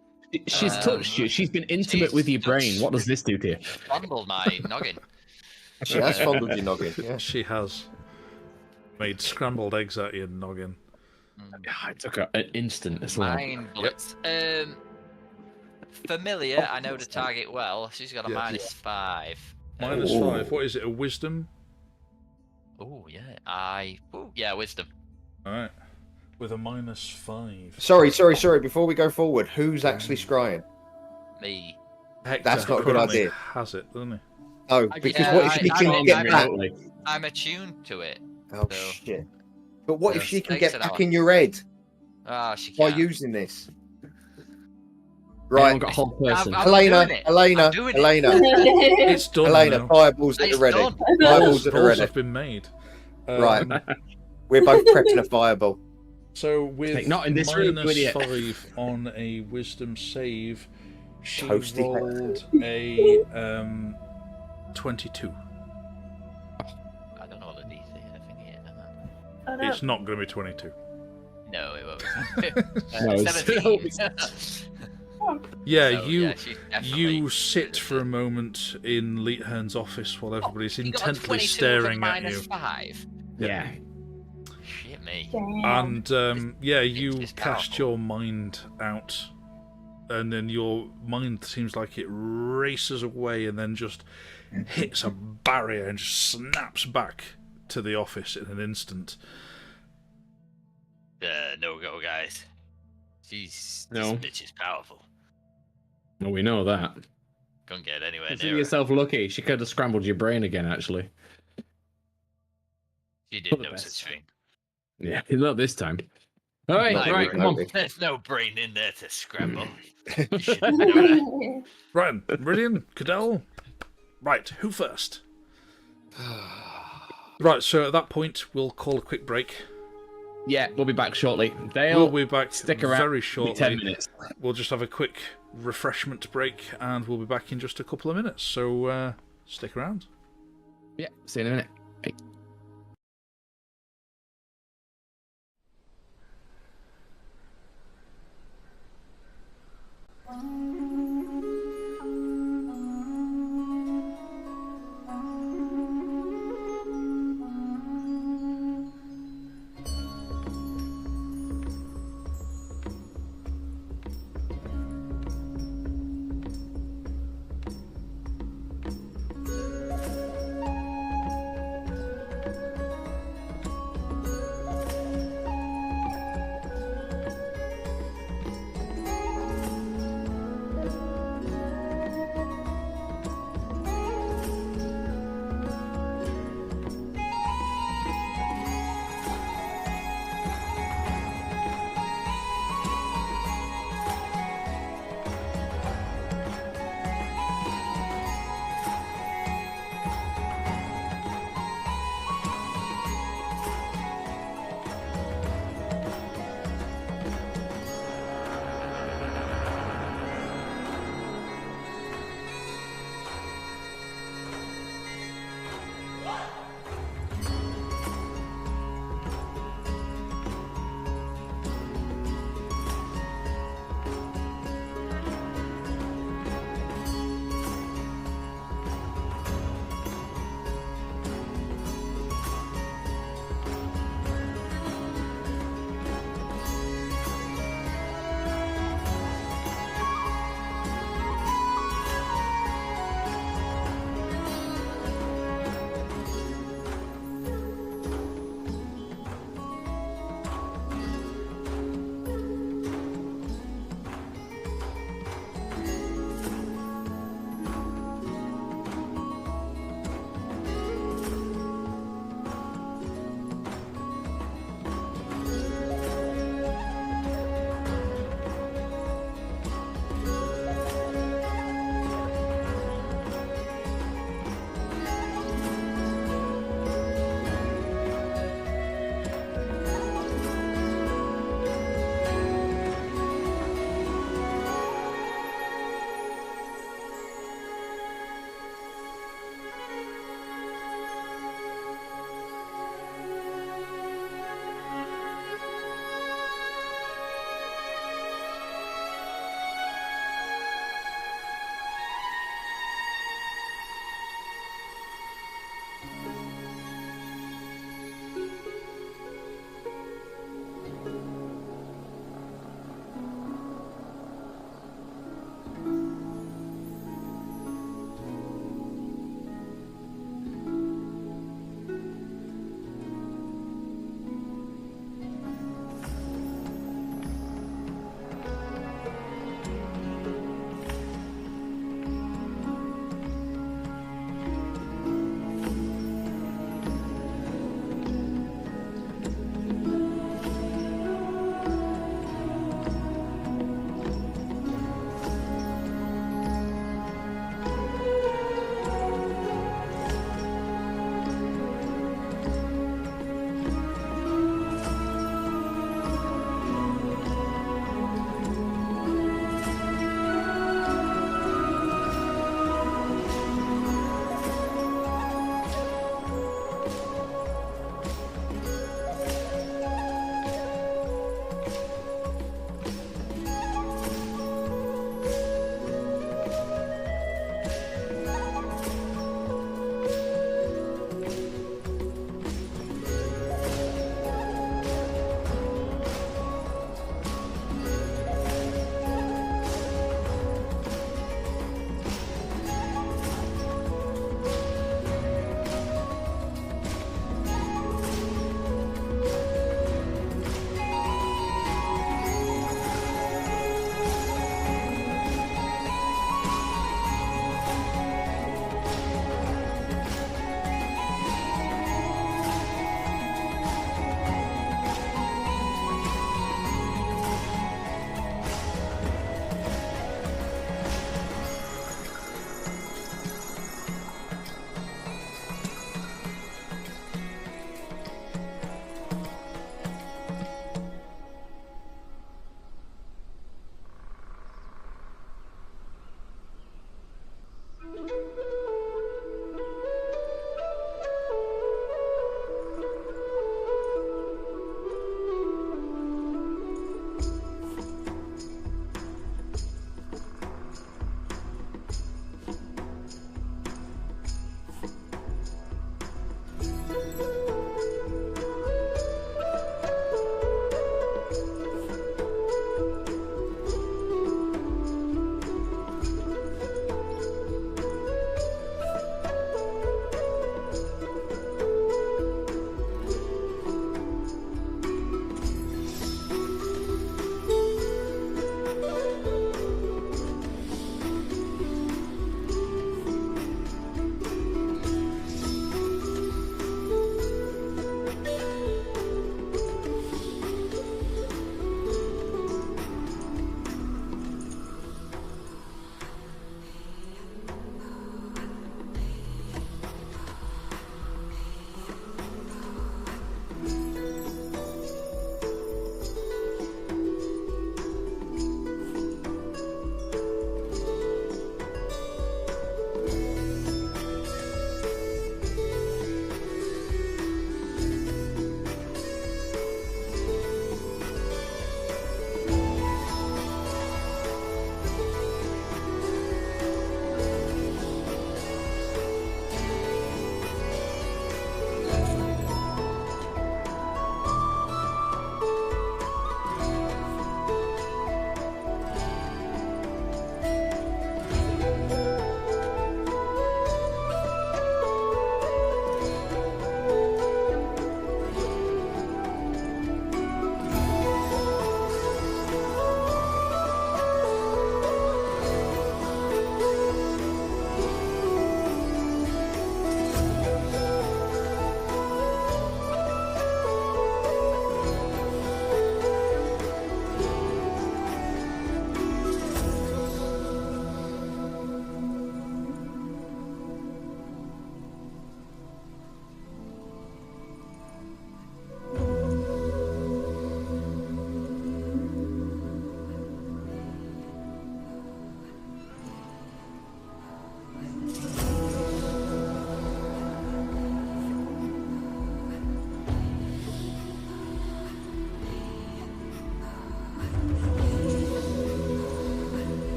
she's touched you. She's been intimate with your brain. What does this do to you? Fondled my noggin. She has fondled your noggin. Yeah. She has made scrambled eggs out of your noggin. I took an instant as well. Mind bullets. Familiar, I know the target well. She's got a -5. -5. What is it? A wisdom? Oh yeah. Wisdom. All right. With a -5. Sorry. Before we go forward, who's actually scrying? Me. Hector That's not a good idea. Has it, doesn't he? Oh, because what if she can get back? I'm attuned to it. Oh shit! But what if she can Takes get an back hour. in your head She by can't. using this? Right, Got a whole person. Elena. It's done. Elena, now. fireballs at the ready. Fireballs at the Balls ready. have been made. Right, we're both prepping a fireball. So with Not in this room, you idiot. -5 on a wisdom save, she Toasty. rolled a 22. I don't know what the DC thing is. Oh, no. It's not going to be 22. No, it won't. No, it's- 17. Yeah, So, you she's you definitely- sit for a moment in Leethern's office while everybody's You got a intently 22 staring with at you. -5. Yeah. Shit me. And you it's cast powerful. your mind out, and then your mind seems like it races away and then just hits a barrier and just snaps back to the office in an instant. No go, guys. This No. bitch is powerful. Well, we know that. Couldn't get anywhere Consider near her. yourself lucky. She could have scrambled your brain again, actually. You For did the no best. such thing. Yeah, not this time. All right, Not right, come on. remotely. There's no brain in there to scramble. You should know that. Right, Meridian, Cadell. Right, who first? Right, so at that point, we'll call a quick break. Yeah, we'll be back shortly. Dale, We'll be back stick around. very It'll be shortly. 10 minutes. We'll just have a quick refreshment break, and we'll be back in just a couple of minutes. So stick around. Yeah, see you in a minute. Bye.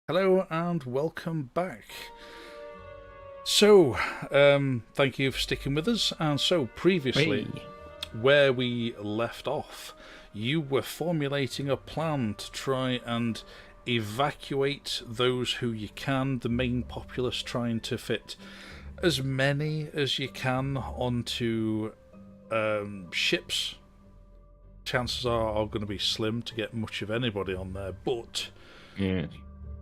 Hello and welcome back. So, thank you for sticking with us. And so, previously, where we left off, you were formulating a plan to try and evacuate those who you can, the main populace, trying to fit as many as you can onto ships. Chances are going to be slim to get much of anybody on there, but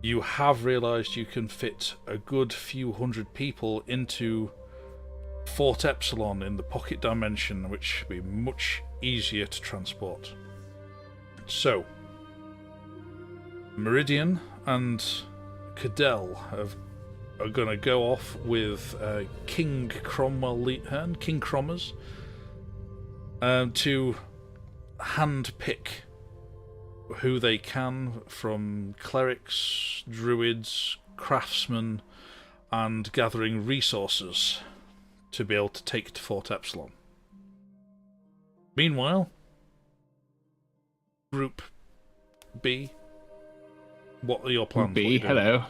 you have realised you can fit a good few hundred people into Fort Epsilon in the pocket dimension, which should be much easier to transport. So, Meridian and Cadell are going to go off with King Crommers, to handpick who they can from clerics, druids, craftsmen, and gathering resources to be able to take to Fort Epsilon. Meanwhile, Group B, what are your plans? B, hello.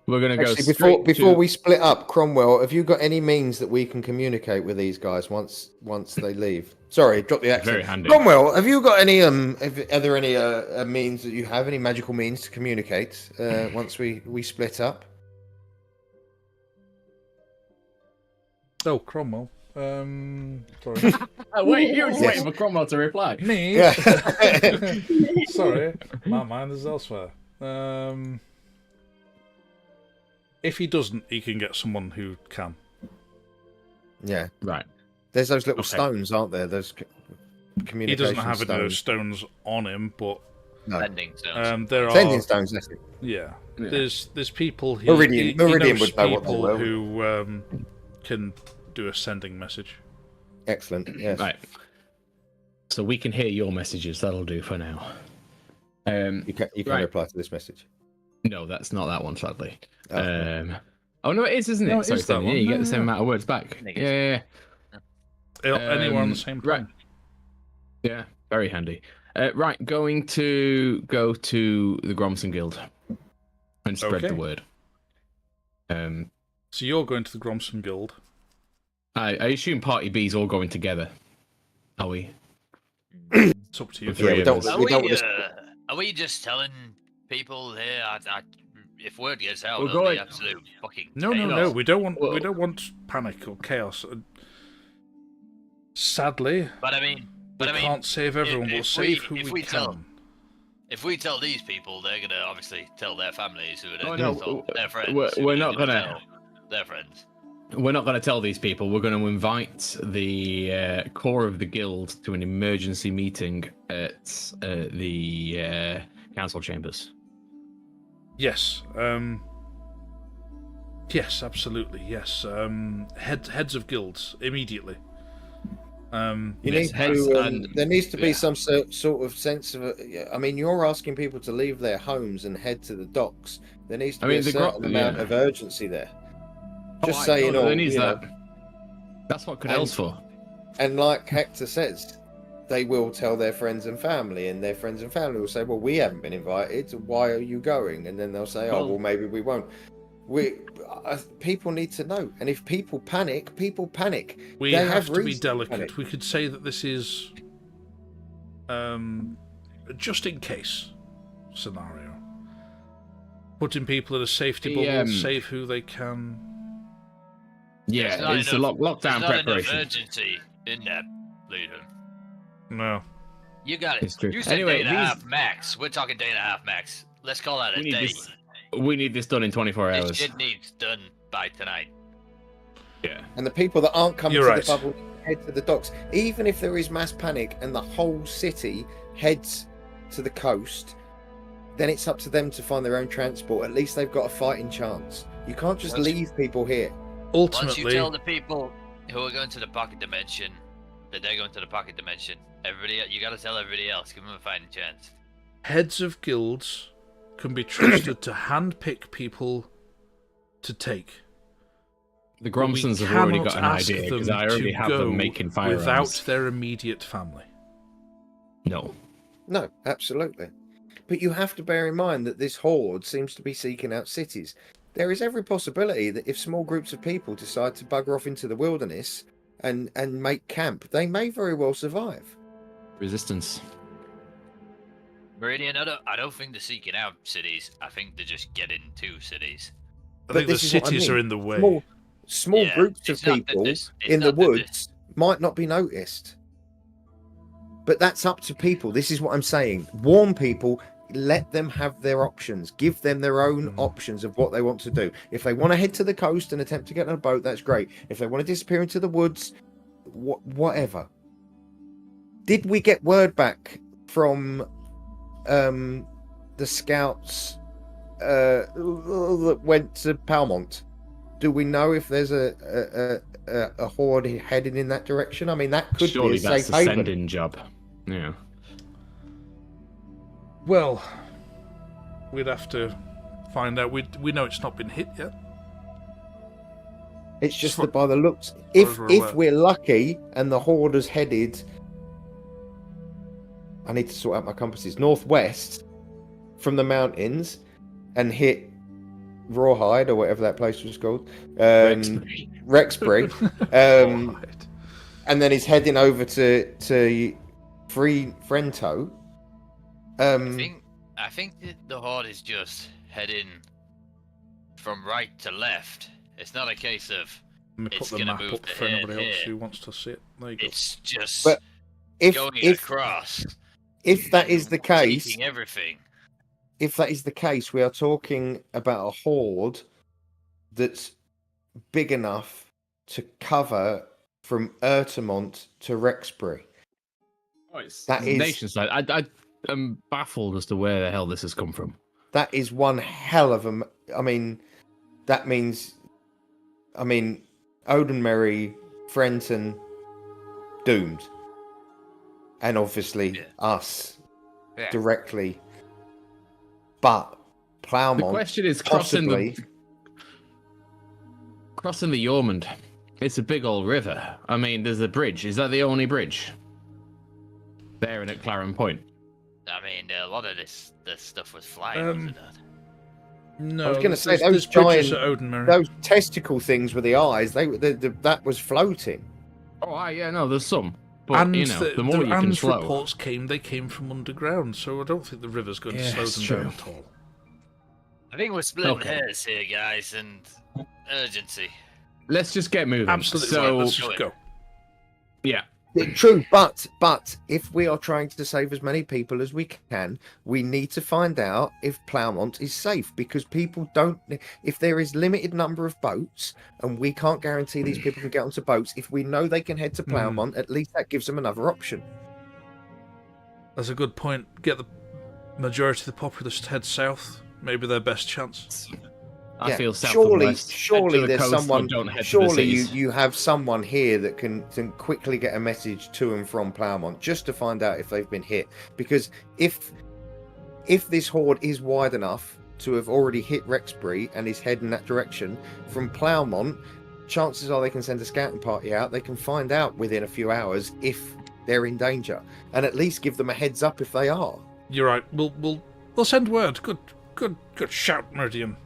We're going to go Actually, before we split up, Cromwell, have you got any means that we can communicate with these guys once they leave? Sorry, drop the accent. Very handy. Cromwell, have you got any are there any means that you have, any magical means to communicate once we split up? Oh, Cromwell. Sorry. Wait, you were just waiting for Cromwell to reply. Me? Yeah. Sorry, my mind is elsewhere. If he doesn't, he can get someone who can. Yeah. Right. There's those little stones, aren't there? Those communication He doesn't have stones. those stones on him, but Sending stones. there Sending are stones, that's it. yeah. Yeah. There's people Meridian knows would know what they people were. who can do a sending message. Excellent. Yes. Right. So we can hear your messages. That'll do for now. You can Right. reply to this message. No, that's not that one, sadly. Oh. Oh no, it is, isn't it? No, it Sorry, is that Tony, one. yeah, you No, get the same no. amount of words back. Yeah. Anywhere on the same right. plane. Yeah, very handy. Right, going to go to the Gromson Guild and spread Okay. the word. So you're going to the Gromson Guild. I assume Party B's all going together. Are we? It's up to you. The three we of don't- us. Are we just telling people here? If word gets out, We're it'll going- be absolute fucking No. chaos. We don't want. Well- We don't want panic or chaos. Sadly, But I mean, we can't save everyone. We'll save who we can. if we tell these people, they're gonna obviously tell their families who are Oh, then no, gonna tell their friends. we're who are not gonna- tell their friends. We're not going to tell these people. We're going to invite the core of the guild to an emergency meeting at the council chambers. Yes. Yes, absolutely. Yes. Heads of guilds immediately. You Yes, need heads to. and- There needs to be yeah. some sort of sense of. I mean, you're asking people to leave their homes and head to the docks. There needs to be a certain amount of urgency there. Just saying, there all, needs you know, that. That's what Cadell's for. and like Hector says, they will tell their friends and family, and their friends and family will say, "Well, we haven't been invited. Why are you going?" And then they'll say, "Oh, well, maybe we won't." People need to know, and if people panic, We They have to be reason to delicate. panic. We could say that this is just in case scenario. Putting people in a safety bubble, save who they can. Yeah, There's not it's a enough- lockdown There's not enough preparation. urgency in that, leader. No. You got it. It's true. You said Anyway, day and a these- half max. We're talking day and a half max. Let's call that a day. We need this done in 24 This hours. shit needs done by tonight. Yeah. and the people that aren't coming You're to right. the bubble head to the docks. Even if there is mass panic and the whole city heads to the coast, then it's up to them to find their own transport. At least they've got a fighting chance. You can't just Once- leave people here. Once you Ultimately, tell the people who are going to the pocket dimension that they're going to the pocket dimension, you got to tell everybody else. Give them a fighting chance. heads of guilds can be trusted to handpick people to take. The But we Gromsons have already cannot got an ask idea because them I already to have go them making firearms. without their immediate family. No. No, absolutely. But you have to bear in mind that this horde seems to be seeking out cities. There is every possibility that if small groups of people decide to bugger off into the wilderness and make camp, they may very well survive. Resistance. Meridian, I don't think they're seeking out cities. I think they're just getting to cities. I think the cities are in the way. Small groups of people in the woods might not be noticed. But that's up to people. This is what I'm saying. Warn people, let them have their options. Give them their own options of what they want to do. If they want to head to the coast and attempt to get on a boat, that's great. If they want to disappear into the woods, whatever. Did we get word back from the scouts that went to Palmont? Do we know if there's a horde heading in that direction? I mean, that could be a safe haven. Send-in job. Yeah. Well, we'd have to find out. We know it's not been hit yet. It's just that by the looks, if we're lucky and the horde has headed, I need to sort out my compasses, northwest from the mountains and hit Rawhide or whatever that place was called, Rexbury, and then he's heading over to Frento. I think that the horde is just heading from right to left. It's not a case of it's going to move up for anybody else who wants to see it. There you go. It's just going across. If that is the case, everything. If that is the case, we are talking about a horde that's big enough to cover from Ertemont to Rexbury. That is nation side. I'm baffled as to where the hell this has come from. That is one hell of a. I mean, that means. I mean, Odenmerry, Frenton, doomed, and obviously us directly. But Plowmont. The question is crossing the Yormond. It's a big old river. I mean, there's a bridge. Is that the only bridge? There and at Claren Point. I mean, a lot of this stuff was flying, wasn't it? No, I was going to say those giant, those testicle things with the eyes. That was floating. Oh, yeah, no, there's some. But, and the more you can slow. Reports they came from underground, so I don't think the river's going to slow them down at all. I think we're splitting hairs here, guys, and urgency. Let's just get moving. Absolutely. So, let's just go. Yeah. True, but if we are trying to save as many people as we can, we need to find out if Plowmont is safe, because people don't. If there is limited number of boats and we can't guarantee these people can get onto boats, if we know they can head to Plowmont, at least that gives them another option. That's a good point. Get the majority of the populace to head south. Maybe their best chance. I feel south surely there's someone. Surely you have someone here that can quickly get a message to and from Plowmont just to find out if they've been hit. Because if this horde is wide enough to have already hit Rexbury and is heading that direction from Plowmont, chances are they can send a scouting party out. They can find out within a few hours if they're in danger, and at least give them a heads up if they are. You're right. We'll send word. Good shout, Meridian.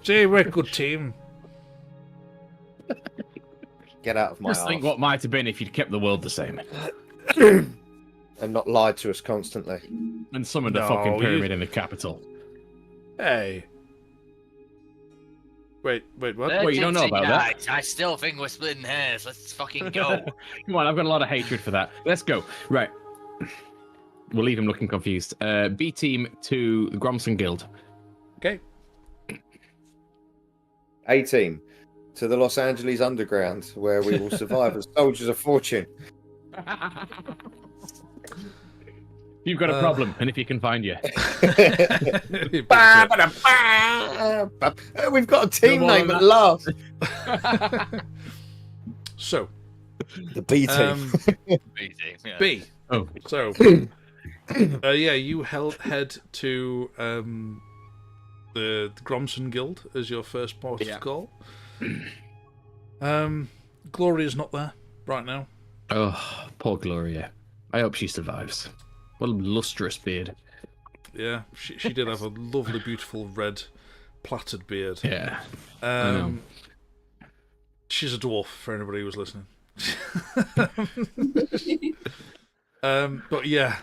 Gee, we're a good team. Get out of my Just think what might have been if you'd kept the world the same. And not lied to us constantly. And summoned a fucking pyramid in the capital. Hey. Wait, what? Wait, you don't know about that? I still think we're splitting hairs. Let's fucking go. Come on, I've got a lot of hatred for that. Let's go. Right. We'll leave him looking confused. B team to the Gromson Guild. Okay. A team to the Los Angeles Underground, where we will survive as soldiers of fortune. You've got a problem, and if he can find you. We've got a team name at last. So, the B team. B team. Yeah. B. Oh, so you head to the Gromson Guild as your first port of call. Gloria's not there right now. Oh, poor Gloria. I hope she survives. What a lustrous beard. Yeah, she did have a lovely, beautiful red plaited beard. Yeah. I know. She's a dwarf for anybody who was listening. But yeah,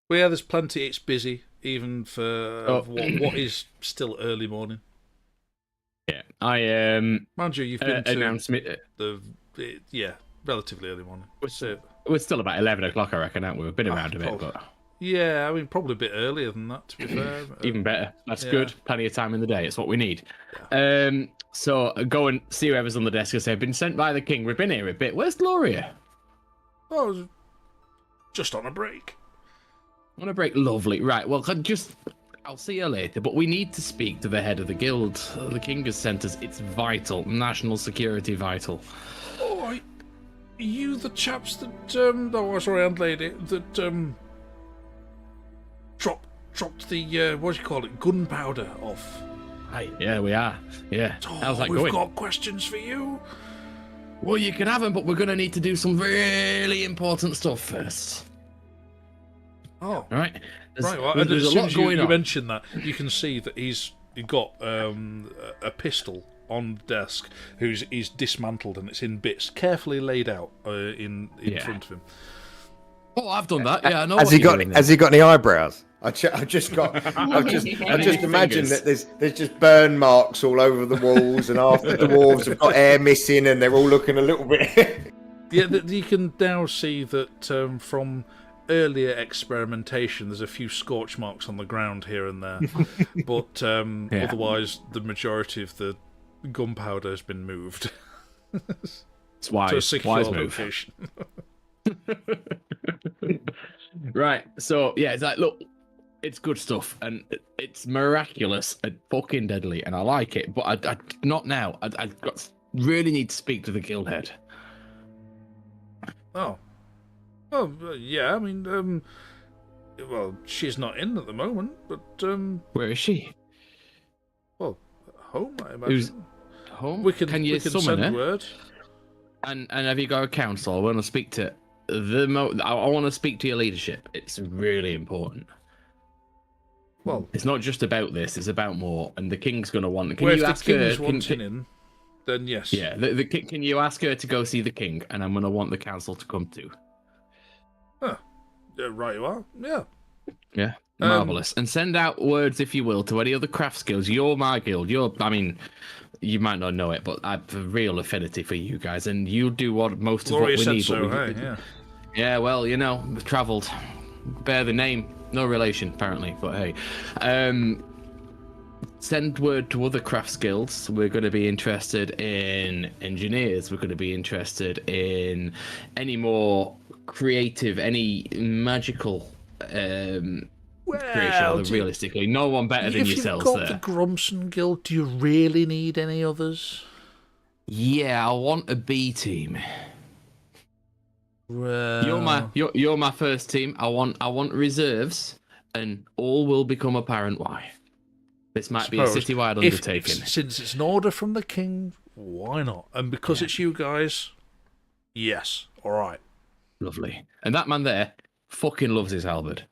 there's plenty. It's busy, even for what is still early morning. Yeah, I Mind you, you've been to announced me. relatively early morning. We're still about 11 o'clock, I reckon, aren't we? We've been around a bit, but yeah, I mean, probably a bit earlier than that, to be fair. Even better. That's good. Plenty of time in the day. It's what we need. So go and see whoever's on the desk and say, been sent by the king. We've been here a bit. Where's Gloria? Oh, just on a break. On a break. Lovely. Right. Well, I'll see you later. But we need to speak to the head of the guild. The king has sent us. It's vital. National security vital. Oh, are you the chaps that and lady that dropped the what do you call it, gunpowder off? Hi. Yeah, we are. Yeah. How's that going? We've got questions for you. Well, you can have them, but we're going to need to do some really important stuff first. Oh. All right. Right. Well, there's as a soon lot as going you on. mentioned that, you can see that he's got a pistol on the desk, he's dismantled and it's in bits, carefully laid out in front of him. Oh, I've done that. Yeah, I know. Has he got any eyebrows? I just imagine that there's just burn marks all over the walls, and half the dwarves have got hair missing, and they're all looking a little bit. Yeah, you can now see that from earlier experimentation, there's a few scorch marks on the ground here and there, but otherwise, the majority of the gunpowder has been moved. It's wise. To a secure wise location. Right. So yeah, it's like, look, it's good stuff, and it's miraculous and fucking deadly, and I like it. But I not now. I really need to speak to the guild head. Oh, yeah. I mean, well, she's not in at the moment, but where is she? Well, home, I imagine. Who's home? Can you summon send her? Word? And have you got a council? I want to speak to I want to speak to your leadership. It's really important. Well, it's not just about this; it's about more. And the king's going to want. Can you ask her? In, then yes. Yeah. Can you ask her to go see the king? And I'm going to want the council to come too. Huh. Yeah, right you are. Yeah. Yeah. Marvelous. And send out words, if you will, to any other craft skills. You're my guild. You might not know it, but I have a real affinity for you guys, and you do most of what we need. So, hey, yeah, well, we've travelled. Bear the name. No relation, apparently, but hey. Send word to other craft guilds. We're going to be interested in engineers. We're going to be interested in any more creative, any magical creation. Realistically, no one better than yourselves there. If you've got the Grumson Guild, do you really need any others? Yeah, I want a B team. Well, you're my first team. I want reserves, and all will become apparent why. This might be a citywide undertaking. Since it's an order from the king, why not? And because it's you guys, yes, all right. Lovely. And that man there fucking loves his halberd.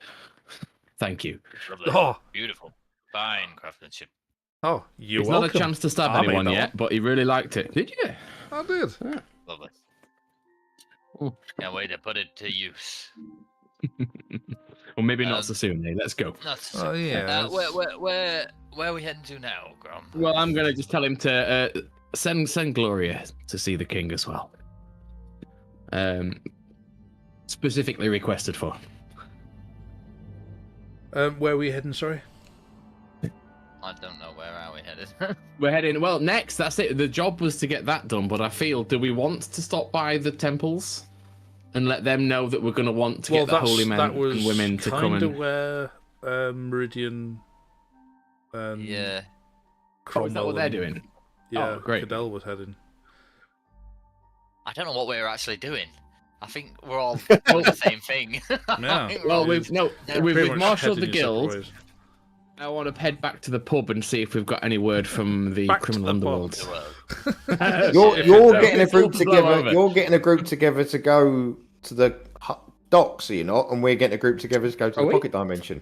Thank you. Lovely. Oh, beautiful, fine craftsmanship. Oh, you're welcome. He's not a chance to stab anyone yet, but he really liked it. Did you? I did. Yeah. Lovely. Can't wait to put it to use. Well, maybe not so soon, eh? Let's go. Not so soon. Oh, yeah. Where are we heading to now, Grom? Well, I'm going to just tell him to send Gloria to see the king as well. Specifically requested for. Where are we heading, sorry? I don't know. Where are we headed? We're heading, well, next, that's it. The job was to get that done, but I feel, do we want to stop by the temples and let them know that we're going to want to get the holy men and women to come and... That was kind of where Meridian and yeah. Oh, is that what they're doing? Yeah, oh, great. Cadell was heading. I don't know what we're actually doing. I think we're all doing the same thing. Yeah. Well, we've marshaled the guild. I want to head back to the pub and see if we've got any word from the criminal underworld. You're getting a group together. You're getting a group together to go to the docks, are you not? And we're getting a group together to go to the pocket dimension.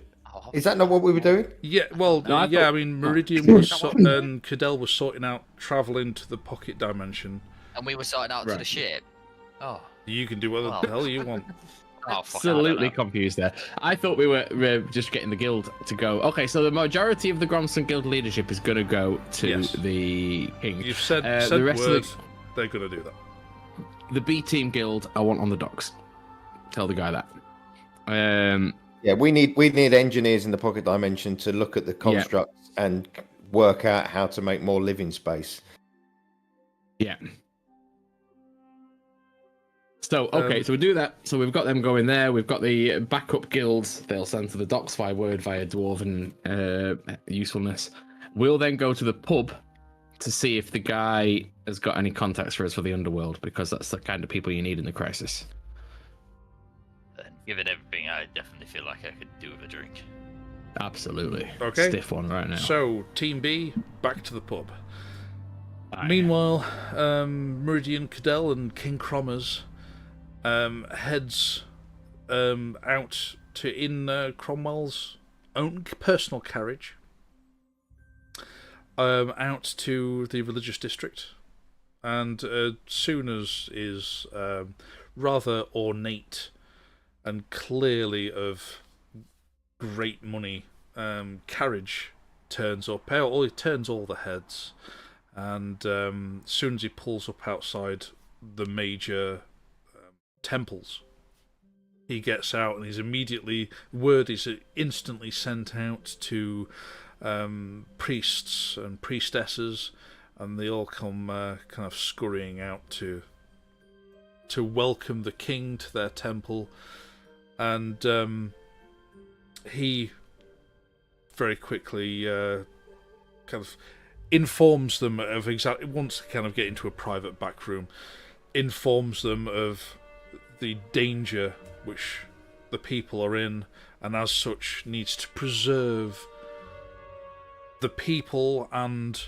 Is that not what we were doing? Yeah, well, No, I yeah. thought- I mean, Meridian was and Cadell was sorting out traveling to the pocket dimension. And we were sorting out to the Right. ship. Oh. You can do what Well. the hell you want. Oh, fuck, I don't Absolutely know. confused there. I thought we were just getting the guild to go. Okay, so the majority of the Gromston Guild leadership is going to go to Yes. the king. You've said the rest word. of They're gonna do that. the B team guild, I want on the docks. Tell the guy that. Yeah, we need engineers in the pocket dimension to look at the constructs and work out how to make more living space. Yeah. So, okay, so we do that. So we've got them going there. We've got the backup guilds. They'll send to the docks via word, via dwarven usefulness. We'll then go to the pub to see if the guy has got any contacts for us for the underworld, because that's the kind of people you need in the crisis. And given everything, I definitely feel like I could do with a drink. Absolutely. Okay. Stiff one right now. So, Team B, back to the pub. Aye. Meanwhile, Meridian, Cadell, and King Crommers heads out to in Cromwell's own personal carriage out to the religious district, and soon as is rather ornate and clearly of great money carriage turns up. He turns all the heads, and soon as he pulls up outside the major temples, he gets out, and word is instantly sent out to priests and priestesses, and they all come kind of scurrying out to welcome the king to their temple. And he very quickly kind of informs them of exactly, wants to kind of get into a private back room, informs them of the danger which the people are in, and as such needs to preserve the people and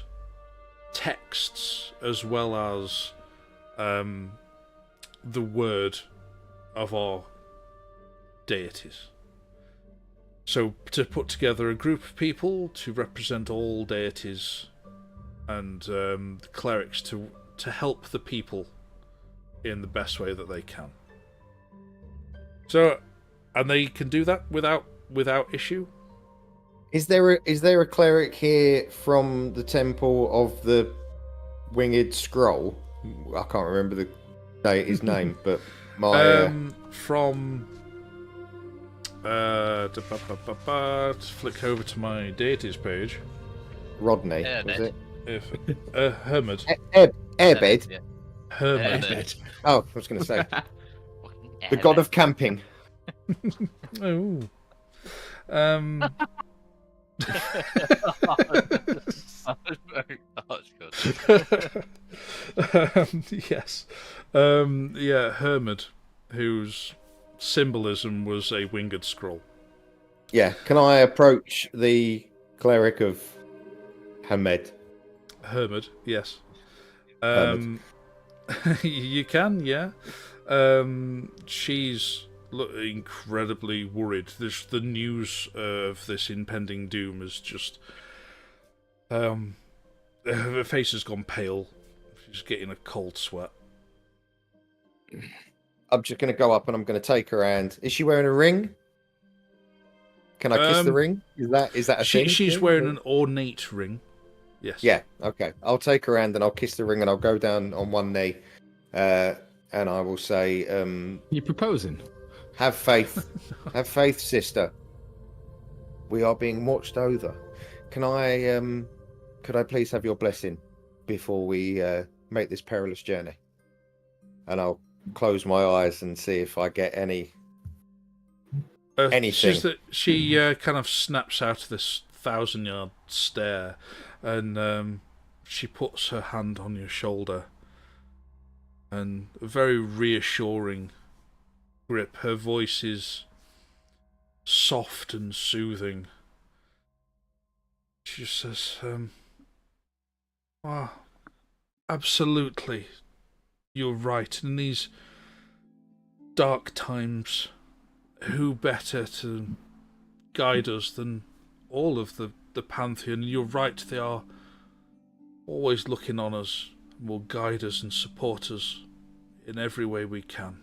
texts as well as the word of our deities. So to put together a group of people to represent all deities and the clerics to help the people in the best way that they can. So, and they can do that without issue. Is there a cleric here from the temple of the winged scroll? I can't remember his name, but my from flick over to my deities page. Rodney, was it? If Hermod. Airbed. Yeah. Hermod. Oh, I was going to say the god of camping. Oh. Yes. Yeah, Hermod, whose symbolism was a winged scroll. Yeah, can I approach the cleric of Hermod, yes. Hermod. You can, yeah. She's incredibly worried. The news of this impending doom is just... her face has gone pale. She's getting a cold sweat. I'm just going to go up and I'm going to take her hand. Is she wearing a ring? Can I kiss the ring? Is that a thing? She's wearing an ornate ring. Yes. Yeah, okay. I'll take her hand and I'll kiss the ring and I'll go down on one knee. And I will say... You're proposing? Have faith. Have faith, sister. We are being watched over. Could I please have your blessing before we make this perilous journey? And I'll close my eyes and see if I get anything. She kind of snaps out of this 1,000-yard stare, and she puts her hand on your shoulder, and a very reassuring grip. Her voice is soft and soothing. She says, absolutely, you're right. In these dark times, who better to guide us than all of the Pantheon? You're right, they are always looking on us and will guide us and support us in every way we can.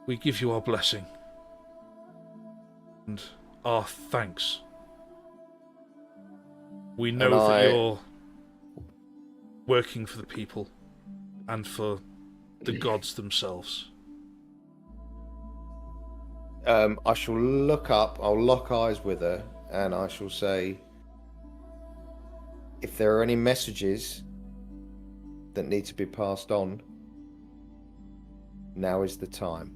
We give you our blessing and our thanks. We know that you're working for the people and for the gods themselves. I shall look up, I'll lock eyes with her, and I shall say, if there are any messages that need to be passed on, now is the time.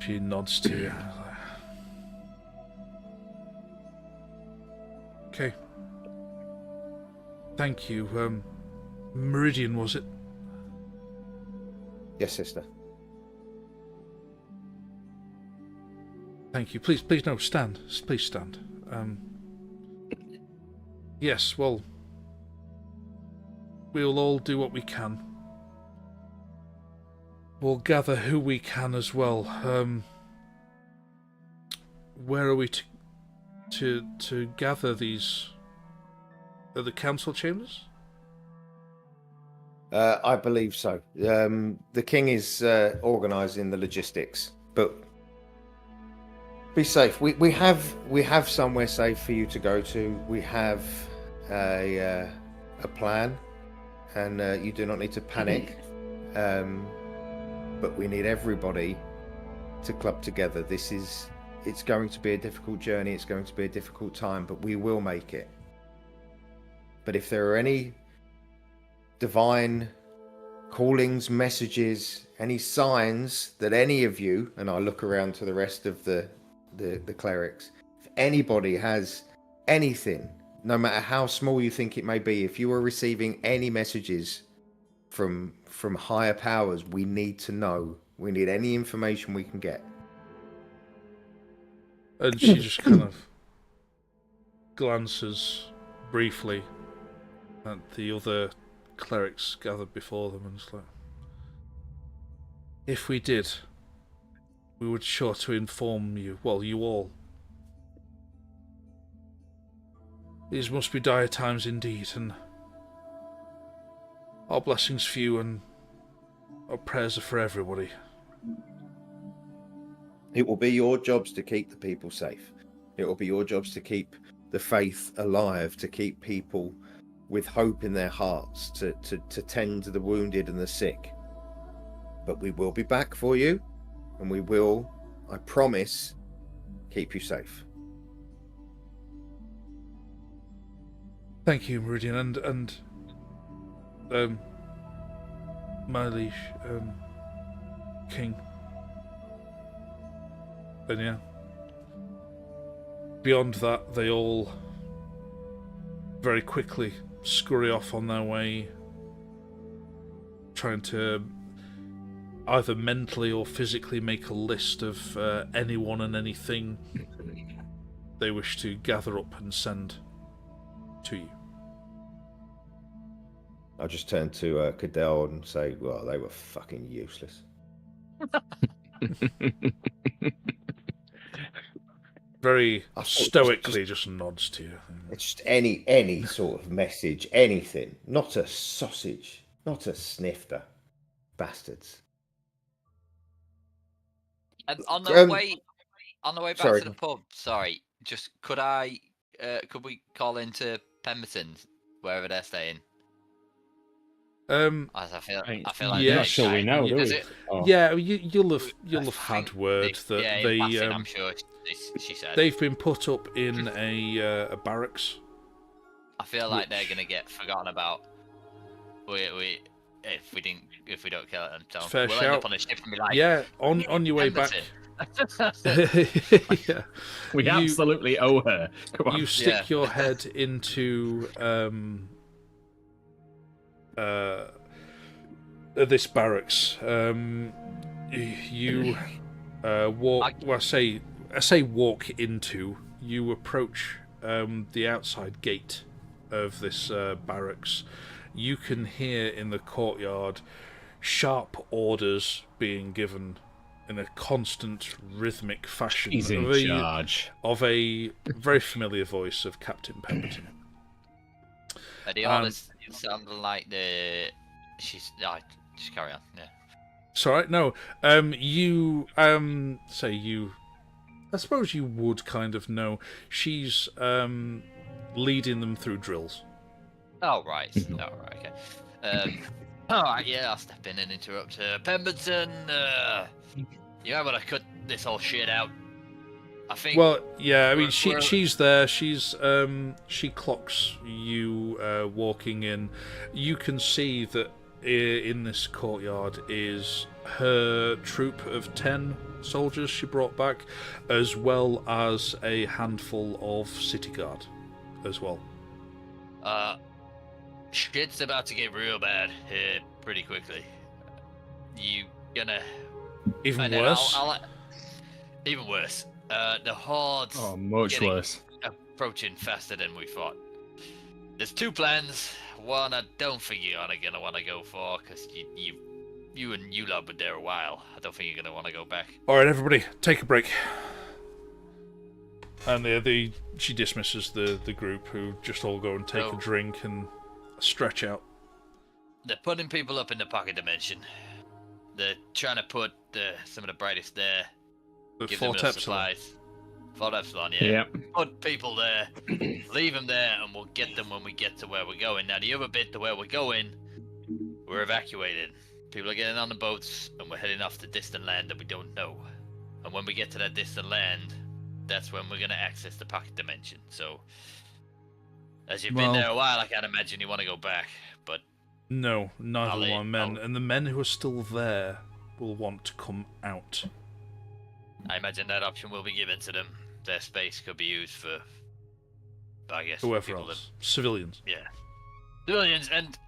She nods to you. Okay. Thank you. Meridian, was it? Yes, sister. Thank you. Please, no, stand. Please stand. Yes, well, we'll all do what we can. We'll gather who we can as well. Where are we to gather these? At the council chambers? I believe so. The king is organising the logistics, but be safe. We have somewhere safe for you to go to. We have a plan, and you do not need to panic. But we need everybody to club together. It's going to be a difficult journey. It's going to be a difficult time, but we will make it. But if there are any divine callings, messages, any signs that any of you, and I look around to the rest of the clerics, if anybody has anything, no matter how small you think it may be, if you are receiving any messages from higher powers, we need to know. We need any information we can get. And she just kind of glances briefly at the other clerics gathered before them and is like, if we did, we would sure to inform you, well, you all. These must be dire times indeed, and our blessings for you and our prayers are for everybody. It will be your jobs to keep the people safe. It will be your jobs to keep the faith alive, to keep people with hope in their hearts, to tend to the wounded and the sick. But we will be back for you, and we will, I promise, keep you safe. Thank you, Meridian, and my liege, King. And yeah. Beyond that, they all very quickly scurry off on their way, trying to either mentally or physically make a list of anyone and anything they wish to gather up and send to you. I'll just turn to Cadell and say, well, they were fucking useless. Very stoically just nods to you. It's just any sort of message, anything. Not a sausage, not a snifter. Bastards. And on the way back sorry. to the pub, just could we call into Pemberton, wherever they're staying? As I feel like yeah, sure we know, do we? Oh. Yeah, you'll have had word that they. I'm sure she said they've been put up in a barracks. I feel like they're gonna get forgotten about. If we don't kill them, so fair we'll shout. end up on a ship and be like, yeah, on your way back. Yeah. We absolutely owe her. Come on. You stick your head into this barracks. You walk. Well, I say walk into. You approach the outside gate of this barracks. you can hear in the courtyard sharp orders being given in a constant rhythmic fashion He's in charge. of a very familiar voice of Captain Pemberton. The orders sound like she's just carry on. Yeah. It's all right. No, you I suppose you would kind of know. She's leading them through drills. Oh right. Oh right. Okay. All right. Yeah, I'll step in and interrupt her. Pemberton, you might want to cut this whole shit out. I think. Well, yeah. I mean, she's there. She clocks you walking in. You can see that in this courtyard is her troop of 10 soldiers she brought back, as well as a handful of city guard as well. Shit's about to get real bad here pretty quickly. You gonna Even worse? Even worse. The Horde's much worse. Approaching faster than we thought. There's two plans. One I don't think you're gonna want to go for, because you and Yula were there a while. I don't think you're gonna want to go back. All right, everybody, take a break. And she dismisses the group, who just all go and take a drink and stretch out. They're putting people up in the pocket dimension. They're trying to put some of the brightest there. Give them enough supplies. Fort Epsilon, yeah. Yep. Put people there, leave them there, and we'll get them when we get to where we're going. Now, the other bit to where we're going, we're evacuated. People are getting on the boats, and we're heading off to distant land that we don't know. And when we get to that distant land, that's when we're going to access the pocket dimension. So, as you've been there a while, I can't imagine you want to go back, but... No, neither will our men. And the men who are still there will want to come out. I imagine that option will be given to them. Their space could be used for, I guess, whoever else. Civilians. Yeah. Civilians, and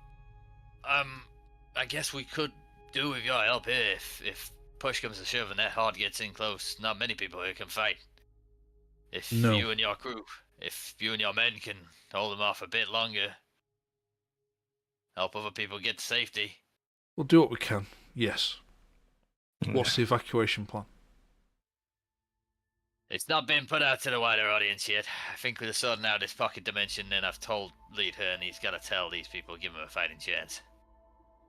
I guess we could do with your help here if push comes to shove and that Horde gets in close. Not many people here can fight. If you and your crew, if you and your men can hold them off a bit longer, help other people get to safety. We'll do what we can, yes. What's the evacuation plan? It's not been put out to the wider audience yet. I think we're sorting out this pocket dimension, and I've told Lead her, and he's got to tell these people, give them a fighting chance.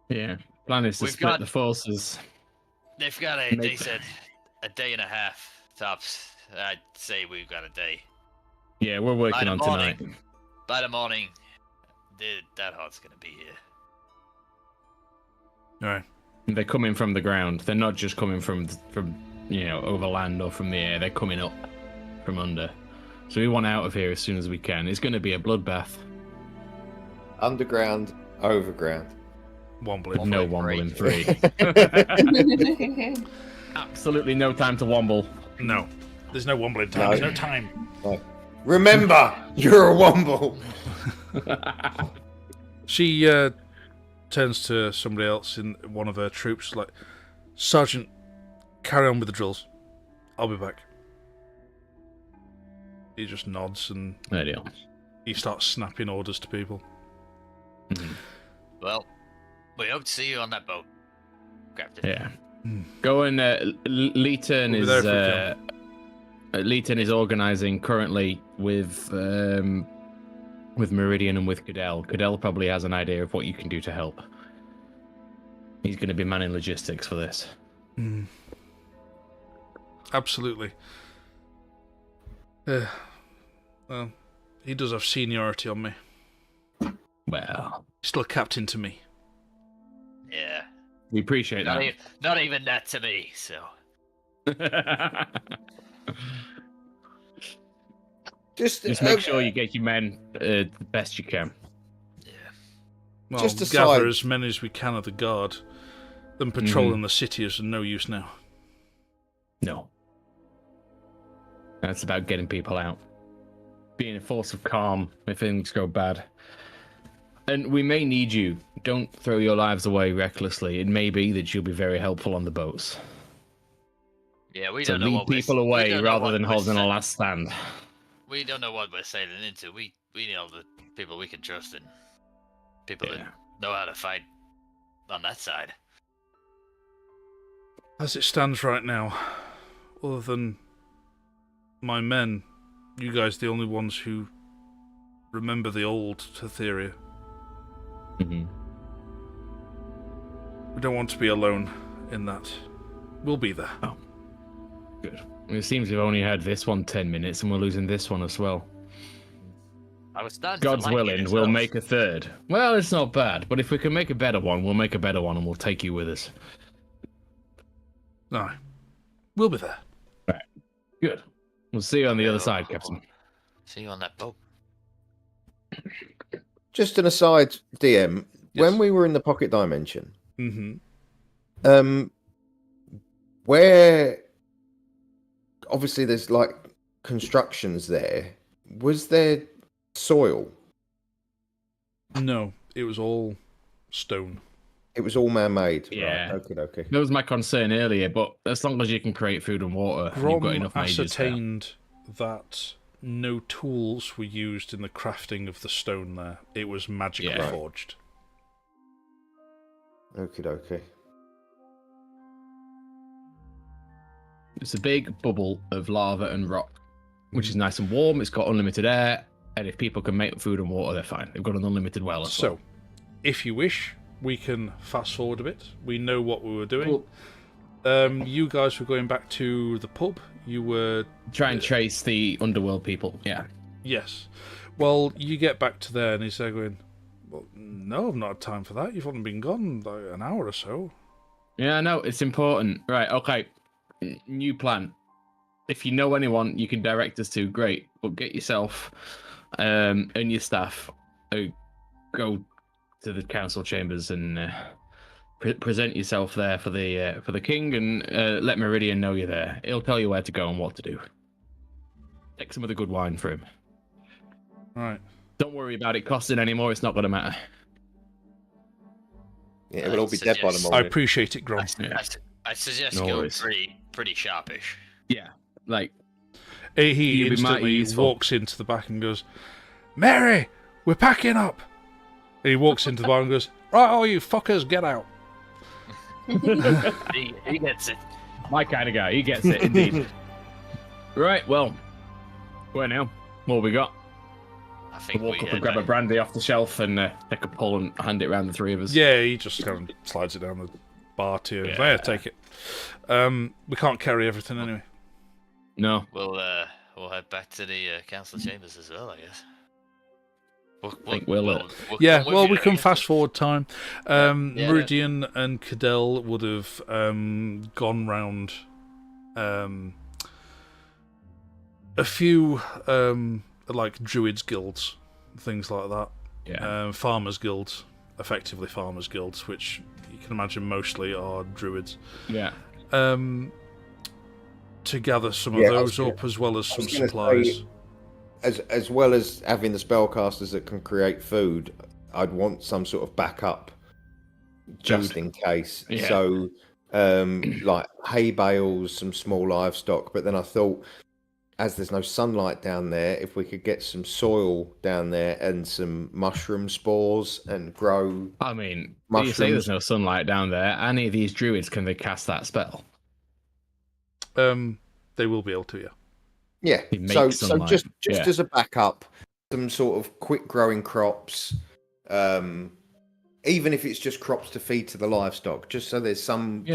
Yeah, plan is to split the forces. They've got they said, a day and a half, tops. I'd say we've got a day. Yeah, we're working on tonight. By the morning, that Horde's going to be here. Alright. They're coming from the ground. They're not just coming from over land or from the air. They're coming up from under. So we want out of here as soon as we can. It's going to be a bloodbath. Underground, overground. Wombling. No wombling free. Absolutely no time to womble. No. There's no wombling time. There's no time. No. Remember, you're a womble. She turns to somebody else in one of her troops, like, Sergeant, carry on with the drills. I'll be back. He just nods and he starts snapping orders to people. Mm-hmm. Well, we hope to see you on that boat, Captain. Yeah. Go and Leeton is organising currently with Meridian and with Cadell. Cadell probably has an idea of what you can do to help. He's going to be manning logistics for this. Absolutely. Well, he does have seniority on me. Well, still a captain to me. Yeah. We appreciate that. Not even that to me, so. Just make sure you get your men the best you can. Yeah. Well, just gather as many as we can of the guard. Them patrolling the city is of no use now. No. That's about getting people out. Being a force of calm if things go bad. And we may need you. Don't throw your lives away recklessly. It may be that you'll be very helpful on the boats. Yeah, we so don't know lead what people away rather than holding a last stand. We don't know what we're sailing into. We need all the people we can trust and people that know how to fight on that side. As it stands right now, other than my men, you guys the only ones who remember the old Hatheria. Mm-hmm. We don't want to be alone in that. We'll be there. Oh, good. It seems we've only had this one 10 minutes, and we're losing this one as well. I was starting God's to like willing, it we'll make a third. Well, it's not bad, but if we can make a better one, we'll make a better one, and we'll take you with us. No, we'll be there. Right. Good. We'll see you on the other side, Captain. See you on that boat. Just an aside, DM. Yes. When we were in the pocket dimension, Mm-hmm. where obviously there's like constructions there, was there soil? No, it was all stone. It was all man-made. Yeah. Right. Okay. That was my concern earlier, but as long as you can create food and water, and you've got Grom enough mages there. ascertained that no tools were used in the crafting of the stone there. It was magically Yeah. forged. Okay. It's a big bubble of lava and rock, which is nice and warm. It's got unlimited air, and if people can make food and water, they're fine. They've got an unlimited well as well. So, if you wish, we can fast forward a bit. We know what we were doing. Cool. You guys were going back to the pub. You were... Try and chase the underworld people, yeah. Yes. Well, you get back to there, and he's there going, well, no, I've not had time for that. You've only been gone like an hour or so. Yeah, no, it's important. Right, okay. New plan. If you know anyone you can direct us to, great. But get yourself and your staff go to the council chambers and present yourself there for the king, and let Meridian know you're there. He'll tell you where to go and what to do. Take some of the good wine for him. Right. Don't worry about it costing anymore. It's not going to matter. Yeah, it will all be dead by the I morning. appreciate it, Grom. I suggest No go worries. pretty sharpish. Yeah, like He You'd be mighty instantly useful. walks into the back and goes, Mary, we're packing up. And he walks into the bar and goes, right, all you fuckers, get out. He gets it. my kind of guy. He gets it, indeed. Right, well, where now? What have we got? I think Walk we up and grab a brandy off the shelf and take a pull and hand it around the three of us. Yeah, he just kind of slides it down the bar to you. Yeah. There, take it. We can't carry everything anyway. No. We'll head back to the council chambers as well, I guess. think we'll Yeah, come with well, you, we I can guess. fast forward time. Yeah, Meridian and Cadell would have gone round a few like druids guilds, things like that. Yeah. Farmers guilds, effectively farmers guilds, which you can imagine mostly are druids. Yeah. To gather some Yeah, of I those was up as well as I some was gonna supplies. say, as well as having the spellcasters that can create food, I'd want some sort of backup just Food. in case. Yeah. So, like hay bales, some small livestock. But then I thought, as there's no sunlight down there, if we could get some soil down there and some mushroom spores and grow. I mean, you Mushrooms. say there's no sunlight down there. Any of these druids, can they cast that spell? They will be able to, yeah. Yeah. It makes So sunlight. just Yeah. as a backup, some sort of quick growing crops. Even if it's just crops to feed to the livestock, just so there's some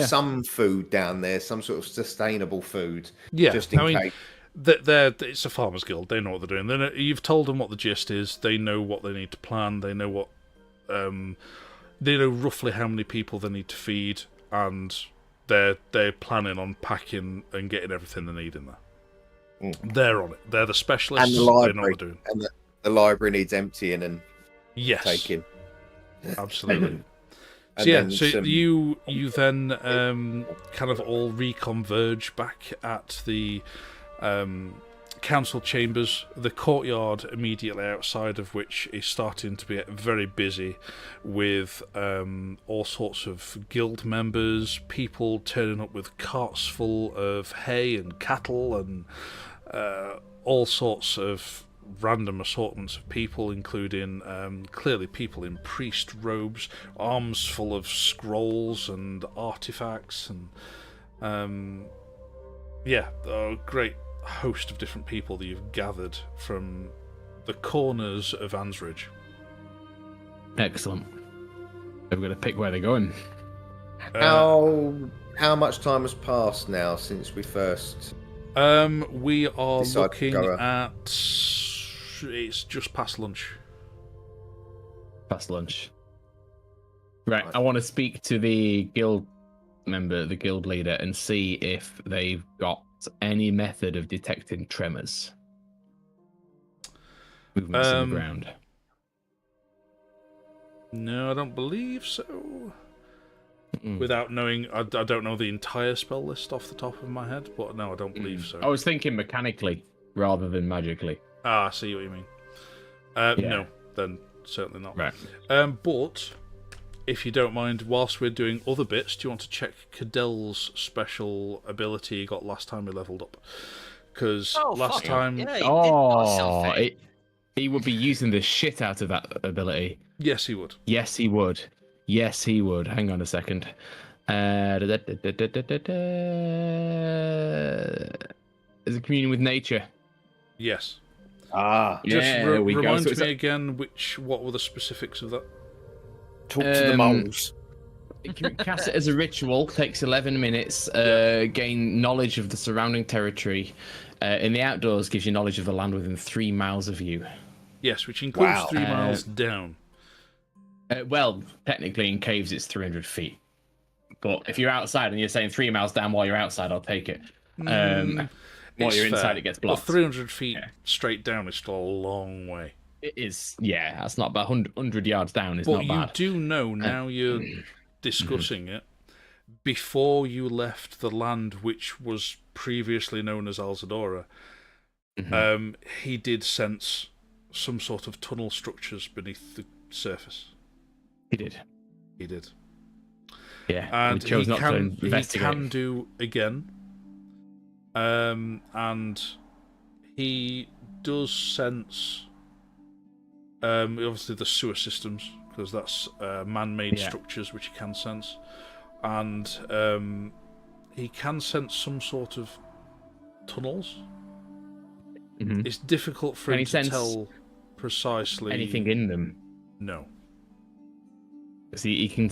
food down there, some sort of sustainable food. Yeah, Just in I mean, case. it's a farmers guild. They know what they're doing. You've told them what the gist is. They know what they need to plan. They know what, they know roughly how many people they need to feed, and they're planning on packing and getting everything they need in there. They're on it. They're the specialists. And the They know library. what they're doing. And the library needs emptying and Yes, taking. absolutely. And So yeah, then so some- you then kind of all reconverge back at the council chambers, the courtyard immediately outside of which is starting to get very busy with all sorts of guild members, people turning up with carts full of hay and cattle and all sorts of random assortments of people, including clearly people in priest robes, arms full of scrolls and artifacts, and a great host of different people that you've gathered from the corners of Ansridge. Excellent. We're going to pick where they're going. How much time has passed now since we first? We are Decide to looking go at. It's just past lunch. Past lunch. Right. I want to speak to the guild member, the guild leader, and see if they've got any method of detecting tremors. Movements in the ground. No, I don't believe so. Without knowing, I don't know the entire spell list off the top of my head, but no, I don't believe so. I was thinking mechanically rather than magically. Ah, I see what you mean. No, then certainly not. Right. But if you don't mind, whilst we're doing other bits, do you want to check Cadell's special ability he got last time we leveled up? Because last time... Yeah, he would be using the shit out of that ability. Yes, he would. Yes, he would. Yes, he would. Hang on a second. Is it communion with nature? Yes. Just remind me again, what were the specifics of that? Talk to the moles. You can cast it as a ritual, takes 11 minutes, gain knowledge of the surrounding territory. In the outdoors, gives you knowledge of the land within 3 miles of you. Yes, which includes 3 miles down. Well, technically in caves it's 300 feet. But if you're outside and you're saying 3 miles down while you're outside, I'll take it. While you're inside, it gets blocked. But 300 feet straight down is still a long way. It is, that's not bad. 100 yards down is not bad. But you do know, now you're discussing it, before you left the land which was previously known as Alzadora, he did sense some sort of tunnel structures beneath the surface. He did. Yeah, and he chose not to investigate. He can do again. And he does sense obviously the sewer systems, because that's man-made structures which he can sense, and he can sense some sort of tunnels. It's difficult for him to tell precisely anything in them. No. See, he can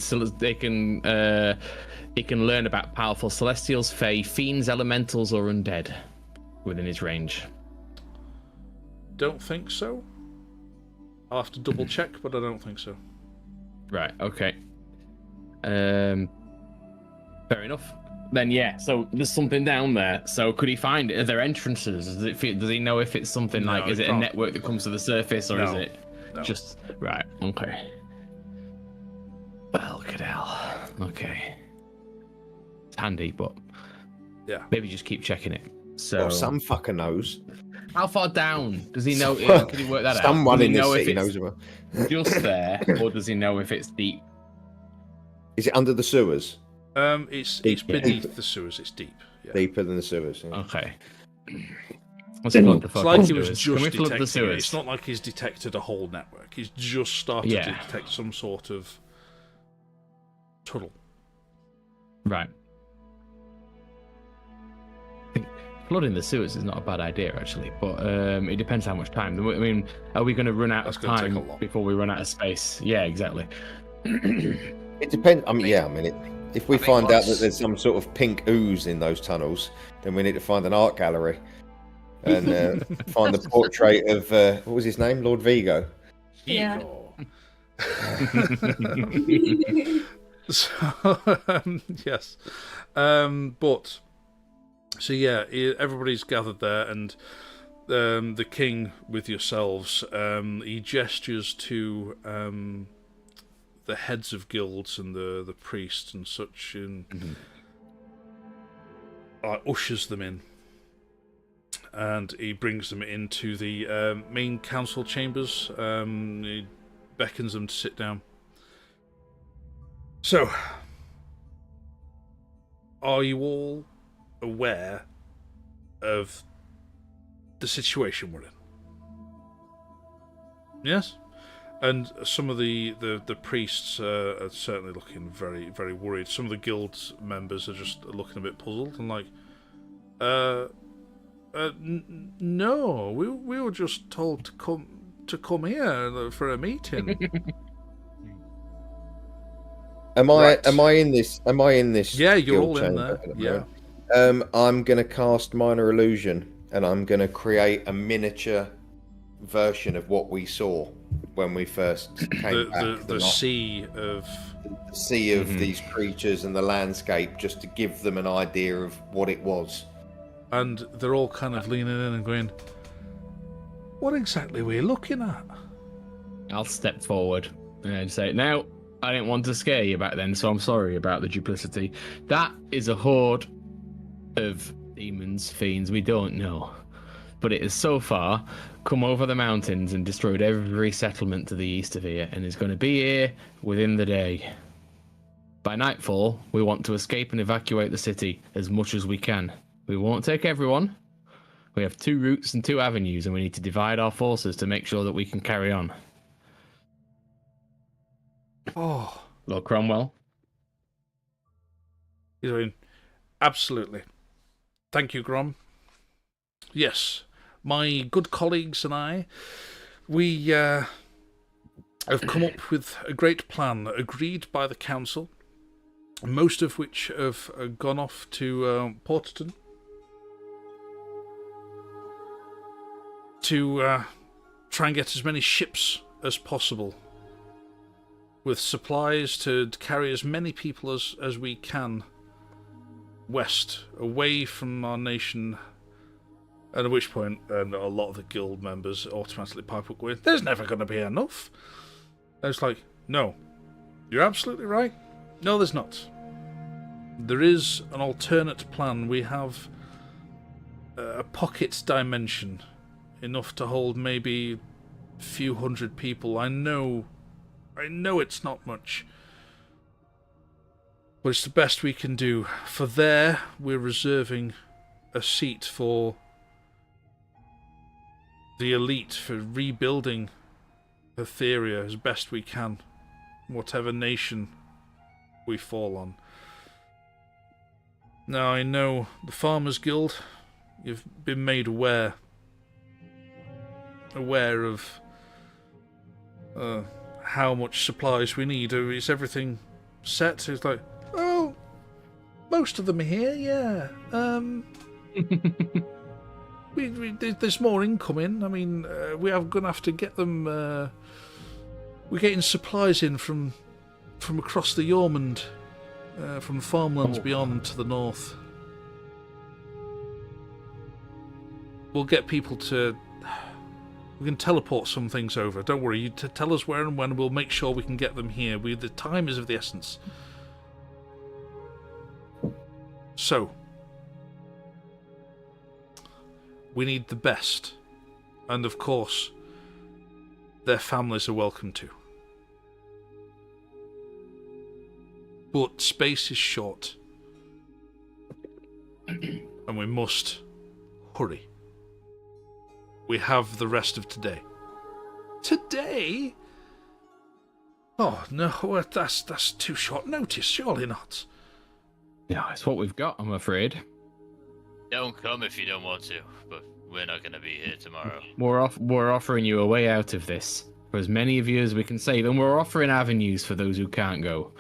learn about powerful celestials, fae, fiends, elementals, or undead within his range. Don't think so. I'll have to double check, but I don't think so. Right. Okay. Fair enough. Then so there's something down there. So could he find it? Are there entrances? Does he know if it's something is it a network that comes to the surface, or is it just right? Okay. Well, Cadell. Okay. It's handy, but maybe just keep checking it. So well, some fucker knows. How far down does he know? Can he work that out? Someone in this city knows about. Just there, or does he know if it's deep? Is it under the sewers? It's beneath the sewers. It's deep. Yeah. Deeper than the sewers. Yeah. Okay. Let's flood the it's like he was sewers. just Can we flood the detecting it. sewers? It's not like he's detected a whole network. He's just started to detect some sort of tunnel. Right. I think flooding the sewers is not a bad idea, actually, but it depends how much time. I mean, are we going to run out of time before we run out of space? Yeah, exactly. It depends. If we find out that there's some sort of pink ooze in those tunnels, then we need to find an art gallery and find the portrait of what was his name, Lord Vigo. Yeah. So, yes. But, so yeah, everybody's gathered there, and the king with yourselves, he gestures to the heads of guilds and the priests and such, and ushers them in. And he brings them into the main council chambers. He beckons them to sit down. So, are you all aware of the situation we're in? Yes. And some of the priests are certainly looking very, very worried. Some of the guild members are just looking a bit puzzled and like, no, we were just told to come here for a meeting. Am I in this? Am I in this? Yeah, you're guild all in chamber there. at the Yeah. moment? I'm gonna cast minor illusion, and I'm gonna create a miniature version of what we saw when we first came back. The sea of these creatures and the landscape, just to give them an idea of what it was. And they're all kind of leaning in and going, "What exactly were you looking at?" I'll step forward and say, "Now, I didn't want to scare you back then, so I'm sorry about the duplicity. That is a horde of demons, fiends, we don't know. But it has so far come over the mountains and destroyed every settlement to the east of here, and is going to be here within the day. By nightfall, we want to escape and evacuate the city as much as we can. We won't take everyone. We have 2 routes and 2 avenues, and we need to divide our forces to make sure that we can carry on." Oh, Lord Cromwell. he's going, "Absolutely. Thank you, Grom. Yes, my good colleagues and I, we have come up with a great plan, agreed by the council, most of which have gone off to Porterton to try and get as many ships as possible, with supplies to carry as many people as we can west, away from our nation." And at which point, a lot of the guild members automatically pipe up going, "There's never going to be enough." And it's like, no, you're absolutely right. No, there's not. There is an alternate plan. We have a pocket dimension, enough to hold maybe a few hundred people. I know it's not much, but it's the best we can do. For there, we're reserving a seat for the elite, for rebuilding Hatheria as best we can, whatever nation we fall on. Now, I know the Farmers Guild, you've been made aware of how much supplies we need. Is everything set? It's like, oh, most of them are here, yeah. There's more incoming. I mean, we are going to have to get them. We're getting supplies in from across the Yormond, from farmlands beyond to the north. We'll get people to. We can teleport some things over. Don't worry. You tell us where and when. We'll make sure we can get them here. The time is of the essence. So. We need the best, and of course, their families are welcome too. But space is short, and we must hurry. We have the rest of today. Today? Oh no, that's too short notice. Surely not. Yeah, it's what we've got, I'm afraid. Don't come if you don't want to, but we're not going to be here tomorrow. We're offering you a way out of this for as many of you as we can save, and we're offering avenues for those who can't go.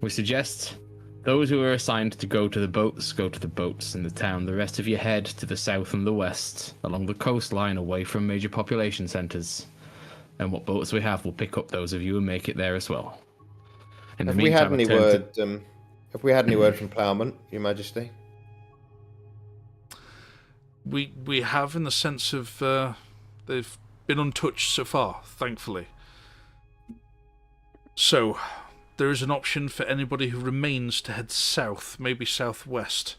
We suggest those who are assigned to go to the boats go to the boats in the town. The rest of you head to the south and the west, along the coastline, away from major population centres. And what boats we have will pick up those of you and make it there as well. Have we had any word from Plowman, Your Majesty? We have, in the sense of they've been untouched so far, thankfully. So there is an option for anybody who remains to head south, maybe southwest.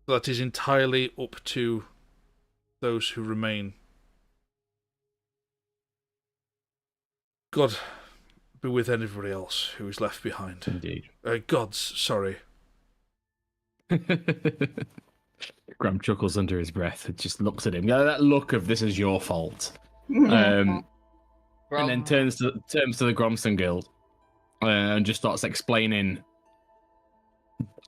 That is entirely up to those who remain. God be with anybody else who is left behind. Indeed. Gods, sorry. Graham chuckles under his breath. It just looks at him. Yeah, that look of this is your fault. And then turns to the Gromston Guild and just starts explaining,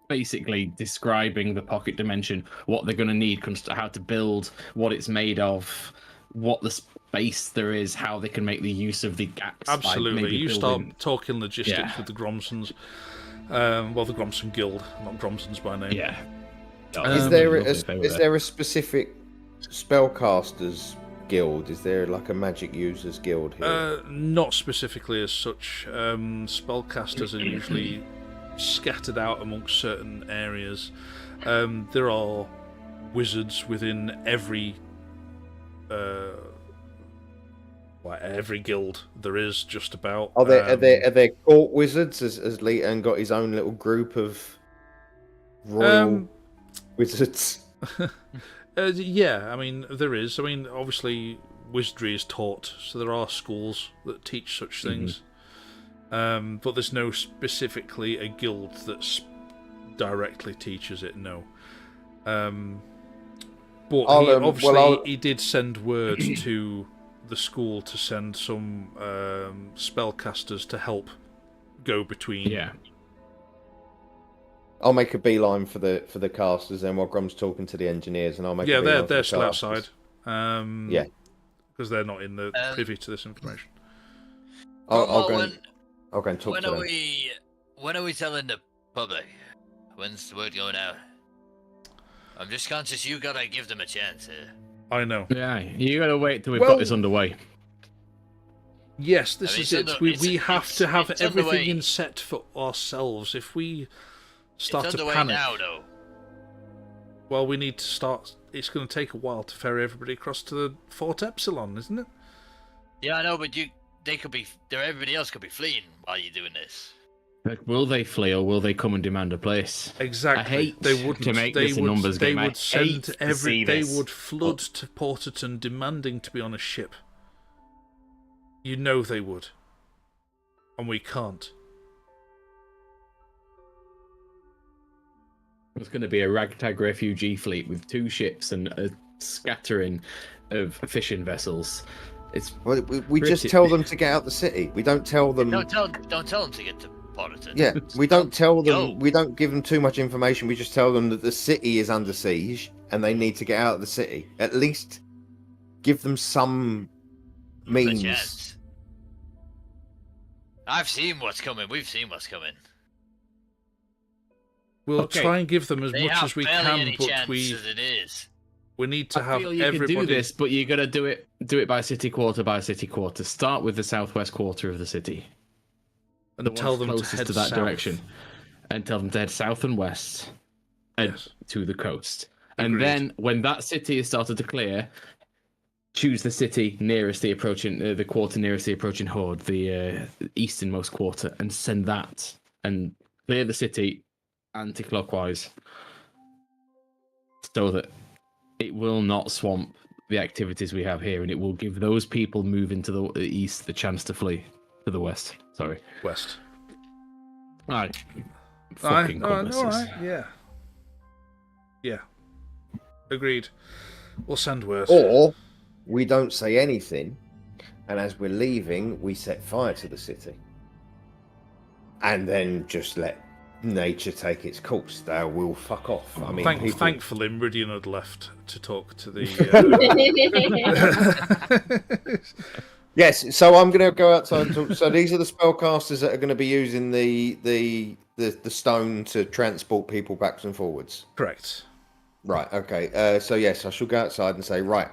basically describing the pocket dimension, what they're going to need, how to build, what it's made of, what the space there is, how they can make the use of the gaps. Absolutely. You building... start talking logistics with the Gromsons. The Gromston Guild, not Gromsons by name. Yeah. Is there a specific spellcasters guild? Is there like a magic users guild here? Not specifically as such. Spellcasters are usually scattered out amongst certain areas. There are wizards within every guild there is, just about. Are there court wizards? As Leighton got his own little group of royal wizards? Yeah, I mean there is. I mean, obviously wizardry is taught, so there are schools that teach such things. But there's no specifically a guild that directly teaches it. No. But he did send word to the school to send some spellcasters to help go between. Yeah. I'll make a beeline for the casters then while Grum's talking to the engineers, and I'll make a beeline they're for still the outside. Yeah, because they're not in the privy to this information. I'll go and talk to them. When are we telling the public? When's the word going out? I'm just conscious you gotta give them a chance here. I know. Yeah, you gotta wait till we've got this underway. Yes, this is it. We have to have everything in set for ourselves. If we start to panic now, though. Well, we need to start. It's going to take a while to ferry everybody across to the Fort Epsilon, isn't it? Yeah, I know, but everybody else could be fleeing while you're doing this. But will they flee or will they come and demand a place? Exactly. I hate they wouldn't. To make this a numbers game. They would send They this. would flood to Porterton demanding to be on a ship. You know they would, and we can't. It's going to be a ragtag refugee fleet with 2 ships and a scattering of fishing vessels. We just tell them to get out the city. We don't tell them. Don't tell them to get to Porterton. Yeah, we don't tell them. We don't give them too much information. We just tell them that the city is under siege and they need to get out of the city. At least give them some means. I've seen what's coming. We've seen what's coming. We'll try and give them as much as we can, but we need to have everybody. You can do this, but you got to do it by city quarter by city quarter. Start with the southwest quarter of the city, and tell them to head to that south. direction, and tell them to head south and west, and to the coast. Agreed. And then when that city is started to clear, choose the city nearest the approaching, the quarter nearest the approaching horde, the easternmost quarter, and send that and clear the city anti-clockwise, so that it will not swamp the activities we have here, and it will give those people moving to the east the chance to flee to the west. Sorry, west. Alright. Fucking alright. Yeah. Agreed. We'll send word. Or we don't say anything, and as we're leaving, we set fire to the city, and then just let nature take its course. They will fuck off. I mean, thankfully, Meridian had left to talk to the. Yes, so I'm going to go outside and talk. So these are the spellcasters that are going to be using the stone to transport people backwards and forwards. Correct. Right. Okay. So yes, I shall go outside and say, right.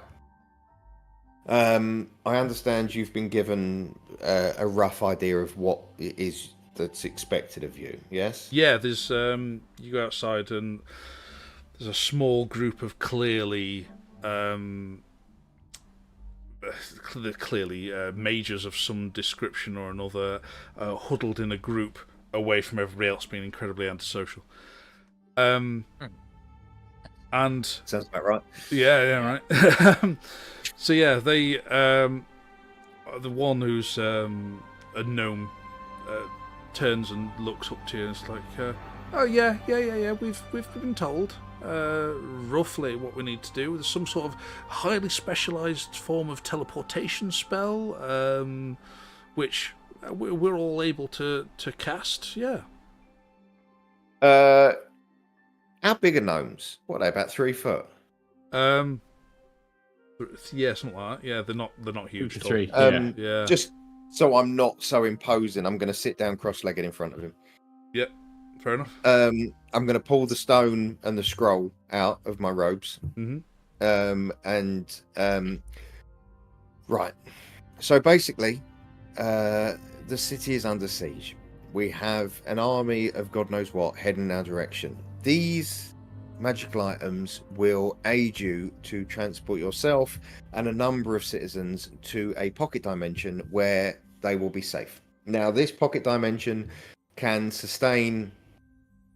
I understand you've been given a rough idea of what it is that's expected of you. Yes. Yeah. There's you go outside and there's a small group of clearly mages of some description or another, huddled in a group away from everybody else, being incredibly antisocial. And sounds about right. Yeah, right. So yeah, they the one who's a gnome turns and looks up to you and is like, Oh yeah. We've been told roughly what we need to do. There's some sort of highly specialised form of teleportation spell, which we're all able to cast. Yeah. How big are gnomes? What are they, about 3 foot? Yeah, something like that. Yeah, they're not huge. 2 to 3. Yeah. Just so I'm not so imposing, I'm going to sit down cross-legged in front of him. Yep. Fair enough. I'm going to pull the stone and the scroll out of my robes. Right. So basically, the city is under siege. We have an army of God knows what heading in our direction. These magical items will aid you to transport yourself and a number of citizens to a pocket dimension where they will be safe. Now, this pocket dimension can sustain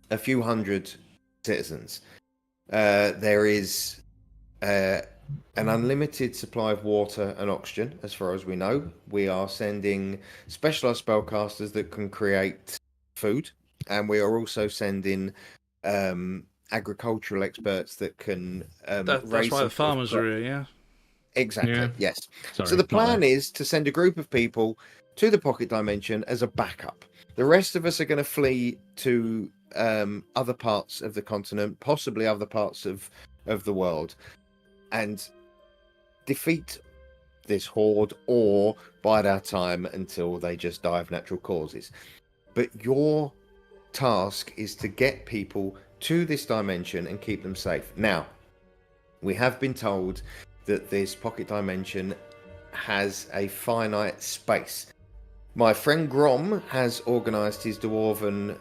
a few hundred citizens. There is an unlimited supply of water and oxygen, as far as we know. We are sending specialized spellcasters that can create food, and we are also sending agricultural experts that can that's why the farmers are here, yeah. Exactly, yes. Sorry, so the plan is to send a group of people to the pocket dimension as a backup. The rest of us are going to flee to other parts of the continent, possibly other parts of the world, and defeat this horde or bide our time until they just die of natural causes. But your task is to get people to this dimension and keep them safe. Now, we have been told that this pocket dimension has a finite space. My friend Grom has organised his dwarven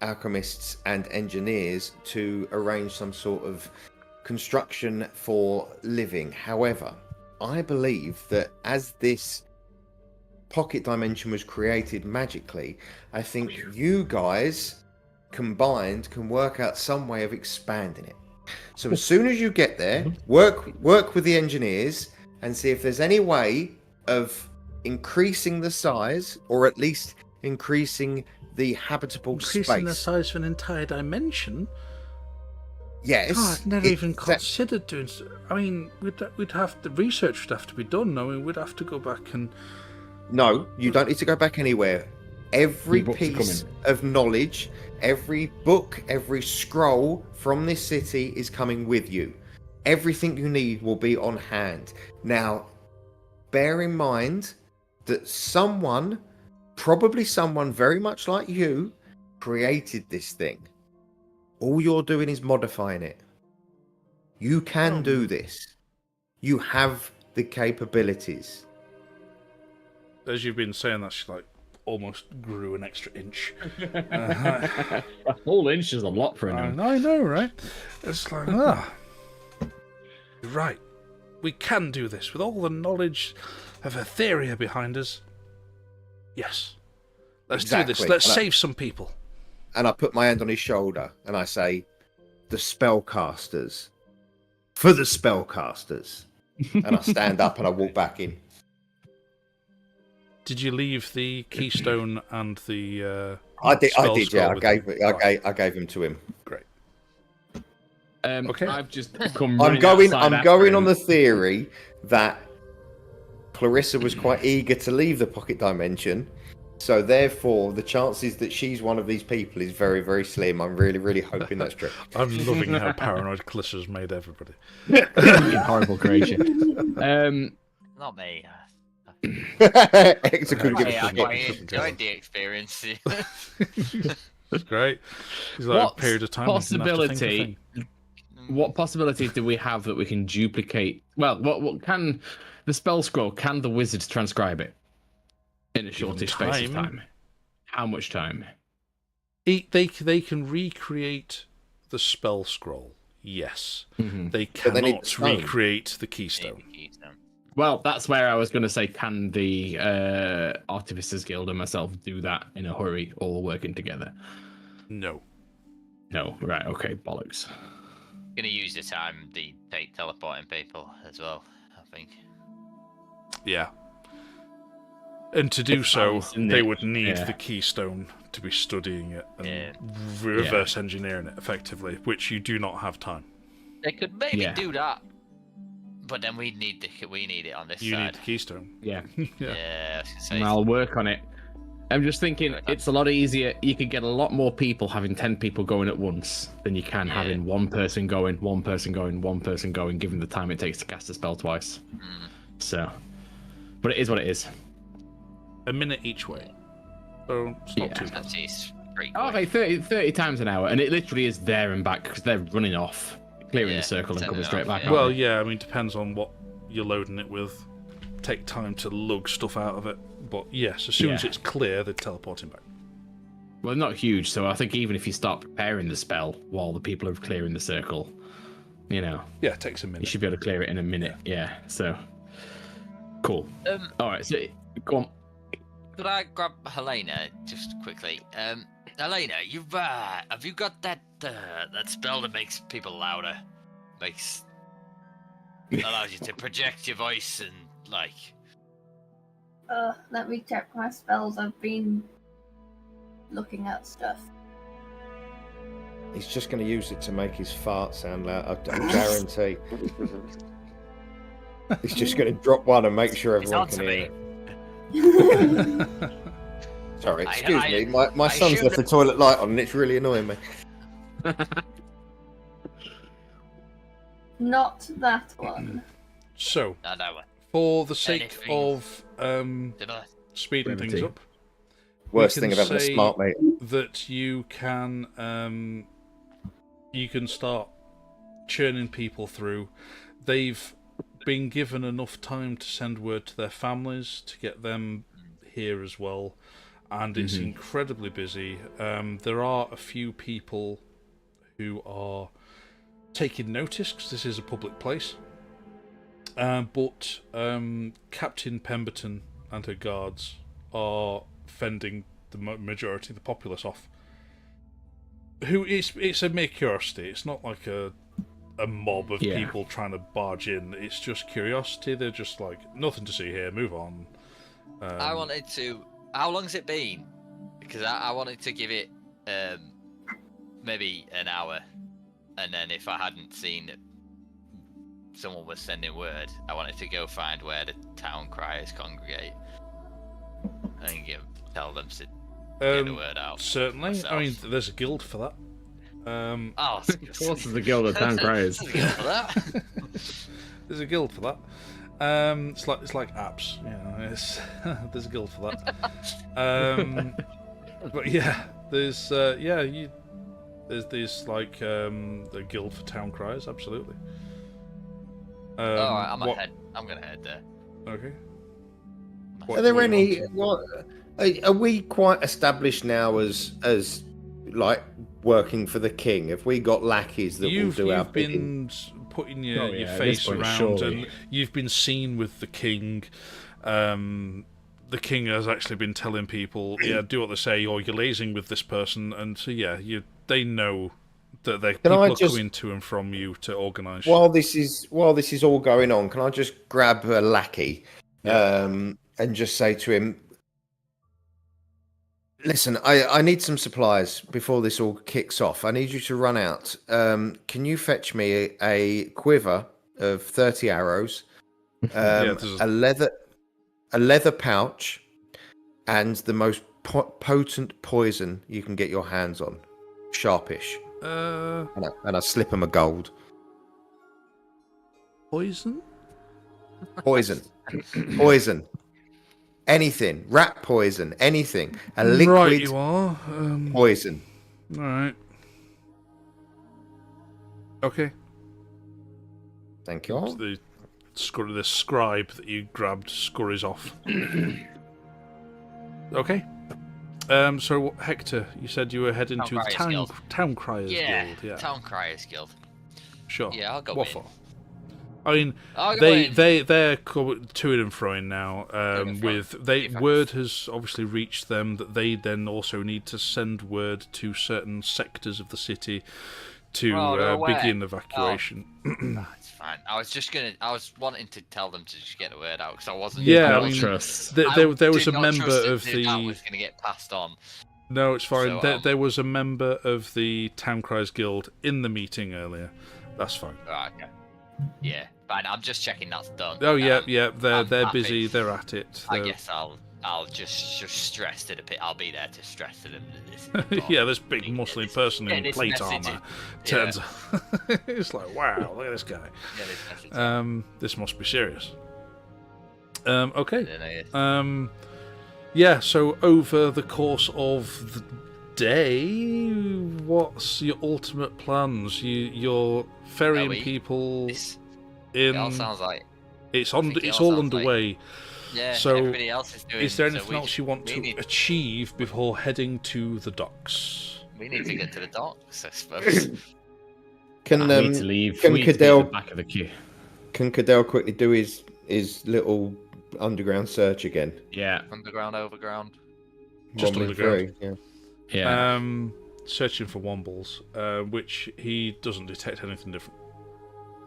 alchemists and engineers to arrange some sort of construction for living. However, I believe that as this pocket dimension was created magically, I think you guys combined can work out some way of expanding it. So as soon as you get there, work with the engineers and see if there's any way of increasing the size, or at least increasing the habitable space. Increasing the size of an entire dimension? Yes. God, I've never even considered doing so. I mean, we'd have the research would have to be done. I mean, we'd have to go back and... No, you don't need to go back anywhere. Every piece of knowledge, every book, every scroll from this city is coming with you. Everything you need will be on hand. Now, bear in mind that someone, probably someone very much like you, created this thing. All you're doing is modifying it. You can do this. You have the capabilities. As you've been saying that, she like almost grew an extra inch. A whole inch is a lot for a gnome. I know, right? It's like, right. We can do this with all the knowledge of Hatheria behind us. Yes. Let's do this. Let's save some people. And I put my hand on his shoulder and I say, the spellcasters. For the spellcasters. And I stand up and I walk back in. Did you leave the keystone and the I did, yeah. I I gave him to him. Great. Okay. I've just come I'm going on the theory that Clarissa was quite eager to leave the pocket dimension, so therefore the chances that she's one of these people is very, very slim. I'm really, really hoping that's true. I'm loving how paranoid Clarissa's made everybody. Horrible creation. Not me. It's a good I enjoyed the experience. That's great. It's like a period of time. What possibilities do we have that we can duplicate? Well, what can the spell scroll? Can the wizards transcribe it in a shortish space of time? How much time? They can recreate the spell scroll. Yes, they cannot recreate the keystone. Well, that's where I was going to say, can the Artificers Guild and myself do that in a hurry, all working together? No. Right, okay, bollocks. Gonna use the time they take teleporting people as well, I think. Yeah. And to do so, isn't they it? would need Yeah. the keystone to be studying it and Yeah. reverse engineering it effectively, which you do not have time. They could maybe Yeah. do that, but then we need it on this You need side. the keystone. Yeah. Yeah, I was gonna say. And I'll work on it. I'm just thinking it's a lot easier. You could get a lot more people having 10 people going at once than you can having one person going, one person going, one person going, given the time it takes to cast a spell twice. So, but it is what it is. A minute each way. So it's not too bad. That's it's pretty Oh, quick. okay, 30 times an hour, and it literally is there and back because they're running off, clearing Yeah, the circle and sending coming it straight off, back. yeah. aren't Well, they? yeah, I mean, depends on what you're loading it with. Take time to lug stuff out of it. But yes, as soon as Yeah. it's clear, they're teleporting back. Well, not huge, so I think even if you start preparing the spell while the people are clearing the circle, Yeah, it takes a you minute. should be able to clear it in a minute. Yeah, so cool. All right, so go on. Could I grab Helena just quickly? Helena, you've have you got that spell that makes people louder? Allows you to project your voice and like. Let me check my spells. I've been looking at stuff. He's just going to use it to make his fart sound loud. I guarantee. He's just going to drop one and make sure It's everyone on can to hear me. it. Sorry, I- excuse I- me. My I son's should- left the toilet light on and it's really annoying me. Not that one. So, No. for the sake Anything. of Did I? speeding things Brevity. up, Worst we thing can of having a say smart mate. that you can start churning people through. They've been given enough time to send word to their families to get them here as well, and it's incredibly busy. There are a few people who are taking notice because this is a public place, but Captain Pemberton and her guards are fending the majority of the populace off. It's a mere curiosity. It's not like a mob of people trying to barge in. It's just curiosity. They're just like, nothing to see here, move on. I wanted to. How long's it been? Because I wanted to give it maybe an hour, and then if I hadn't seen that someone was sending word, I wanted to go find where the town criers congregate and tell them to get the word out. Certainly. myself. I mean, there's a guild for that. Oh, Of course, there's a guild of town criers. There's a guild for that. There's a guild for that. It's like apps, you know. There's a guild for that. But yeah, there's there's like the guild for town criers, absolutely. Alright, what- I'm gonna head there. Okay. Are there any? Are we quite established now as like working for the king? Have we got lackeys that will do our You've bidding? been putting your at this face point, around, surely. and you've been seen with the king. The king has actually been telling people, yeah, do what they say, or you're liaising with this person, and so yeah, they know that people I are just- coming to and from you to organise. While this is all going on, can I just grab a lackey and just say to him, listen, I need some supplies before this all kicks off. I need you to run out. Can you fetch me a quiver of 30 arrows, there's a leather pouch, and the most potent poison you can get your hands on, sharpish, and I slip him a gold. Poison? Poison. Anything. Rat poison. Anything. A liquid Right, you are. poison. All right. Okay. Thank you. The scribe that you grabbed scurries off. Okay. So Hector, you said you were heading Town to the Criers Guild. town criers Yeah, guild. Yeah. Town Criers Guild. Sure. Yeah, I'll go What in. for? I mean, I'll go in. they're to and froing now. and fro. Word has obviously reached them that they then also need to send word to certain sectors of the city to begin evacuation. That's fine. I was wanting to tell them to just get the word out because I wasn't. Yeah, I mean, there was a member of that was going to get passed on. No, it's fine. So, there was a member of the Town Cries Guild in the meeting earlier. That's fine. Right, okay. Yeah, fine. I'm just checking that's done. Oh yeah. They're happy. busy. They're at it. I guess I'll just stress to the pit. I'll be there to stress to them that this. Yeah, this big muscly person in plate armor turns. It's like, wow, look at this guy. This must be serious. Okay. Yeah, so over the course of the day, what's your ultimate plans? You're ferrying people in. It all sounds like it's all underway. Yeah. So, everybody else is doing. Is there anything else you want to achieve before heading to the docks? We need to get to the docks, I suppose. Can need to leave. Can Cadell back of the queue? Can Cadell quickly do his little underground search again? Yeah. Underground, overground. Just underground. Yeah. Searching for wombles, which he doesn't detect anything different.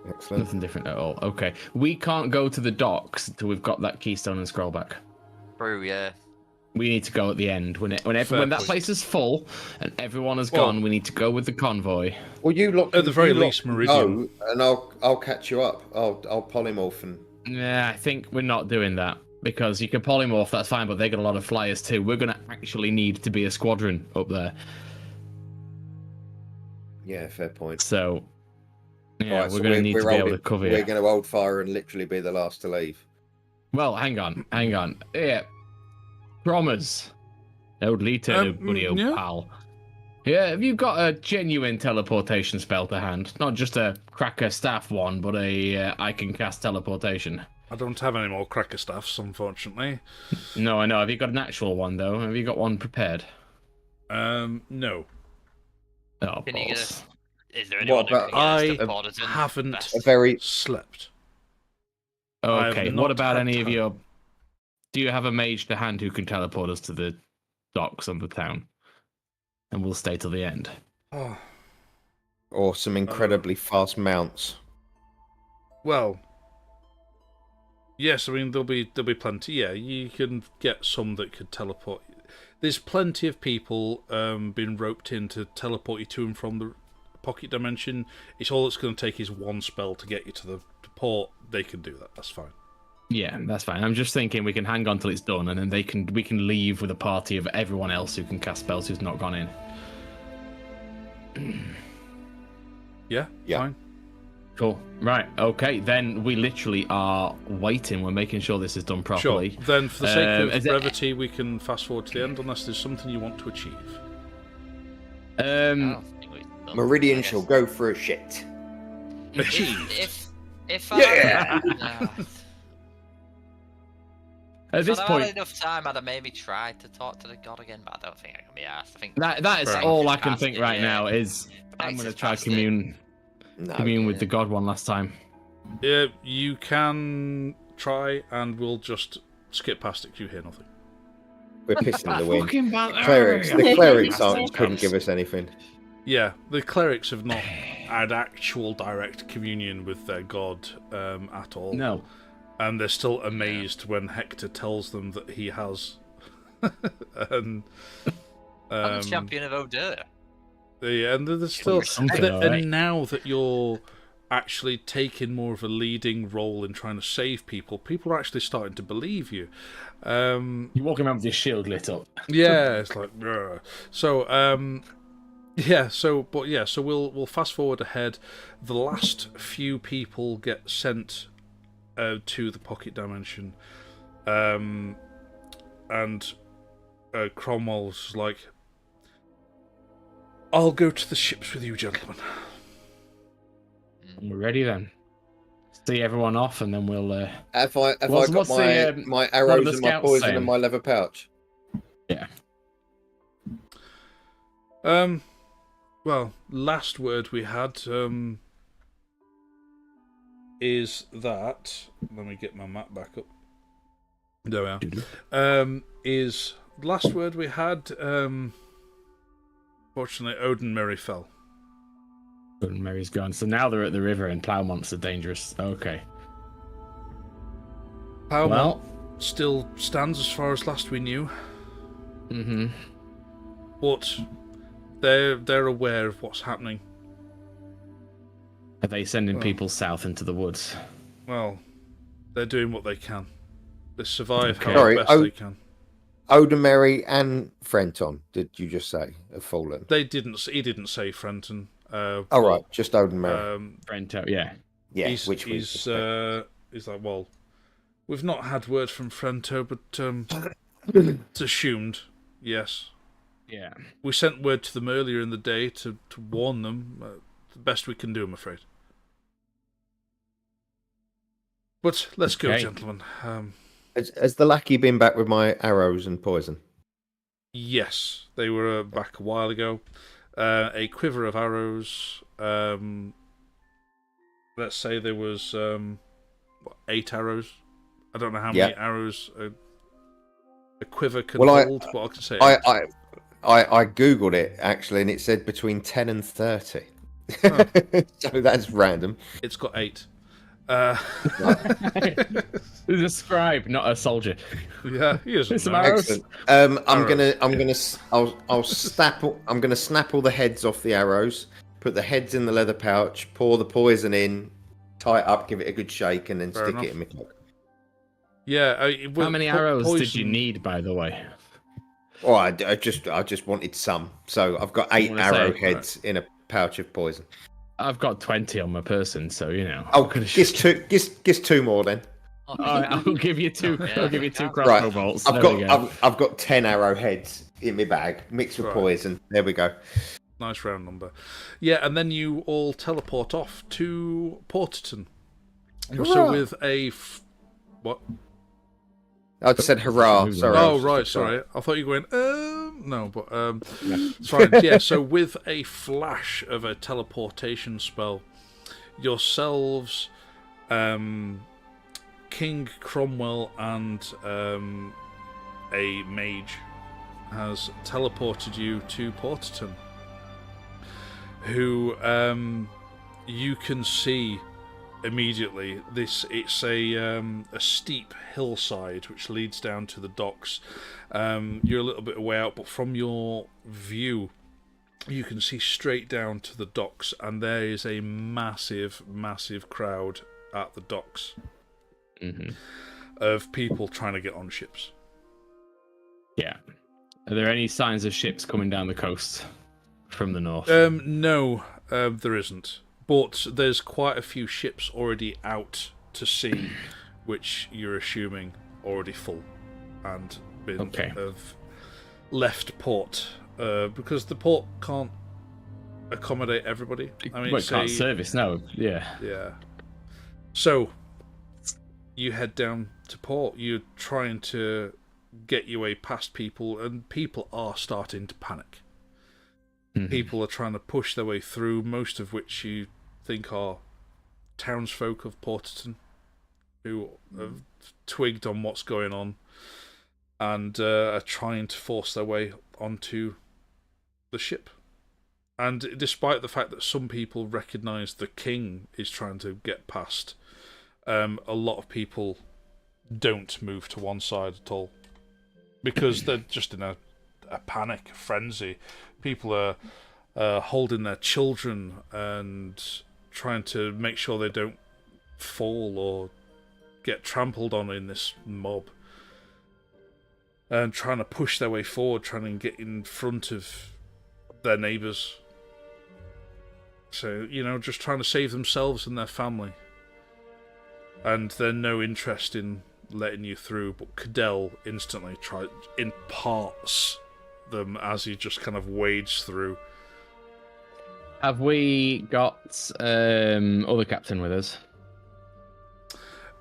Excellent. Nothing different at all. Okay. We can't go to the docks until we've got that keystone and scroll back. True, yeah. We need to go at the end when that place is full and everyone has gone. We need to go with the convoy. Well, you look at the very least, Meridian. And I'll catch you up. I'll polymorph and. Yeah, I think we're not doing that because you can polymorph. That's fine, but they got a lot of flyers too. We're gonna actually need to be a squadron up there. Yeah, fair point. So, yeah, Right, we're gonna need to be able to cover. We're gonna hold fire and literally be the last to leave. Well, hang on. Yeah. Promise. Old Lita, buddy, old pal. Yeah, have you got a genuine teleportation spell to hand? Not just a cracker staff one, but I can cast teleportation. I don't have any more cracker staffs, unfortunately. No, I know. Have you got an actual one, though? Have you got one prepared? No. Oh, can you get us? Is there anyone who can get us to I haven't slept. Okay, what about any of your... Do you have a mage to hand who can teleport us to the docks of the town? And we'll stay till the end. Oh. Or some incredibly fast mounts. Well, yes, I mean there'll be plenty. Yeah, you can get some that could teleport. There's plenty of people been roped in to teleport you to and from the pocket dimension. It's all it's going to take is one spell to get you to the port. They can do that. That's fine. Yeah, that's fine. I'm just thinking we can hang on till it's done, and then we can leave with a party of everyone else who can cast spells who's not gone in. Yeah, fine. Cool. Right, okay, then we literally are waiting. We're making sure this is done properly. Sure. Then, for the sake of brevity, we can fast forward to the end, unless there's something you want to achieve. Meridian shall go for a shit. If at this I point, had enough time, I'd have maybe tried to talk to the god again, but I don't think I can be asked. I think that is all I can think right now is I'm going to try commune with the god one last time. Yeah, you can try, and we'll just skip past it because you hear nothing. We're pissing in the wind. The clerics couldn't give us anything. Yeah, the clerics have not had actual direct communion with their god at all. No. And they're still amazed when Hector tells them that he has. I'm the champion of Odeur. Yeah, and they're still. And now that you're actually taking more of a leading role in trying to save people, people are actually starting to believe you. You're walking around with your shield lit up. Yeah, it's like. Bruh. So, so we'll fast forward ahead. The last few people get sent to the pocket dimension, and Cromwell's like, "I'll go to the ships with you, gentlemen." We're ready then. See everyone off, and then we'll. Have I got my arrows and my poison in my leather pouch? Yeah. Well, last word we had is that. Let me get my map back up. There we are. Is last word we had. Fortunately, Odin Merry fell. And Mary's gone. So now they're at the river and Plowmonts are dangerous. Okay. Plowmont still stands as far as last we knew. Mm-hmm. But they're aware of what's happening. Are they sending people south into the woods? Well, they're doing what they can. They survive Okay. how best they can. Odamery and Frenton, did you just say, have fallen? He didn't say Frenton. Right, just Odamery. Frento, yeah. Yeah, he's like, well, we've not had word from Frento, but it's assumed, yes. Yeah. We sent word to them earlier in the day to warn them. The best we can do, I'm afraid. But let's go, gentlemen. Has the lackey been back with my arrows and poison? Yes, they were back a while ago. A quiver of arrows. Let's say there was 8 arrows. I don't know how many arrows a quiver can hold, but I can say I googled it actually, and it said between 10 and 30. Oh. So that's random. It's got 8. He's a scribe, not a soldier. Yeah, he is. Some arrows. Excellent. I'll snap all the heads off the arrows, put the heads in the leather pouch, pour the poison in, tie it up, give it a good shake, and then stick it in my cloak. Yeah. How many arrows did you need, by the way? Oh, I just wanted some, so I've got 8 arrowheads in a pouch of poison. I've got 20 on my person, so you know. Oh, guess 2 more then. I'll give you 2. I'll give you 2 crossbow bolts. I've got 10 arrowheads in my bag, mixed with poison. There we go. Nice round number. Yeah, and then you all teleport off to Porterton. So with a what? I just said hurrah. Sorry. Oh, right. Sorry. I thought you were going, no, but it's fine. Yeah, so with a flash of a teleportation spell, yourselves, King Cromwell, and a mage has teleported you to Porterton, who you can see immediately. It's a steep hillside which leads down to the docks. You're a little bit way out, but from your view you can see straight down to the docks, and there is a massive crowd at the docks of people trying to get on ships. Yeah. Are there any signs of ships coming down the coast from the north? No, there isn't. But there's quite a few ships already out to sea, which you're assuming already full and have left port, because the port can't accommodate everybody. I mean, it can't service, no. Yeah. So you head down to port. You're trying to get your way past people, and people are starting to panic. People are trying to push their way through, most of which you think are townsfolk of Porterton who have twigged on what's going on and are trying to force their way onto the ship. And despite the fact that some people recognise the king is trying to get past, a lot of people don't move to one side at all because they're just in a panic, a frenzy. People are holding their children and trying to make sure they don't fall or get trampled on in this mob, and trying to push their way forward, trying to get in front of their neighbours. So, just trying to save themselves and their family. And they're no interest in letting you through, but Cadell instantly imparts them as he just kind of wades through. Have we got other captain with us?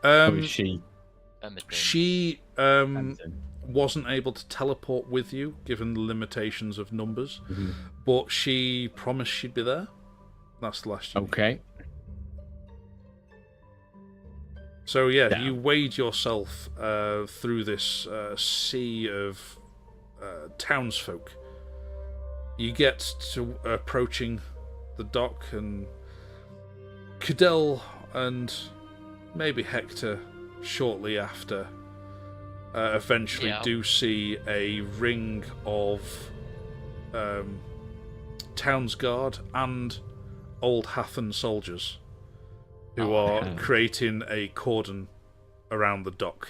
Or is she? She wasn't able to teleport with you, given the limitations of numbers, but she promised she'd be there. That's the last. Okay. So you wade yourself through this sea of townsfolk. You get to approaching the dock, and Cadell and maybe Hector shortly after eventually do see a ring of Townsguard and old Hathen soldiers who are creating a cordon around the dock,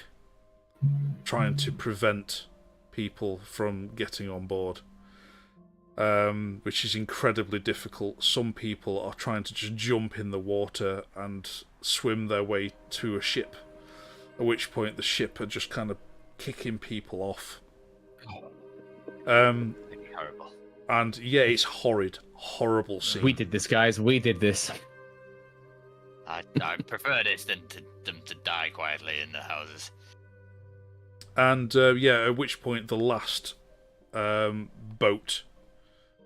trying to prevent people from getting on board, which is incredibly difficult. Some people are trying to just jump in the water and swim their way to a ship, at which point the ship are just kind of kicking people off. Horrible. And yeah, it's horrible scene. We did this, guys. We did this. I prefer this than them to die quietly in the houses. And at which point the last boat,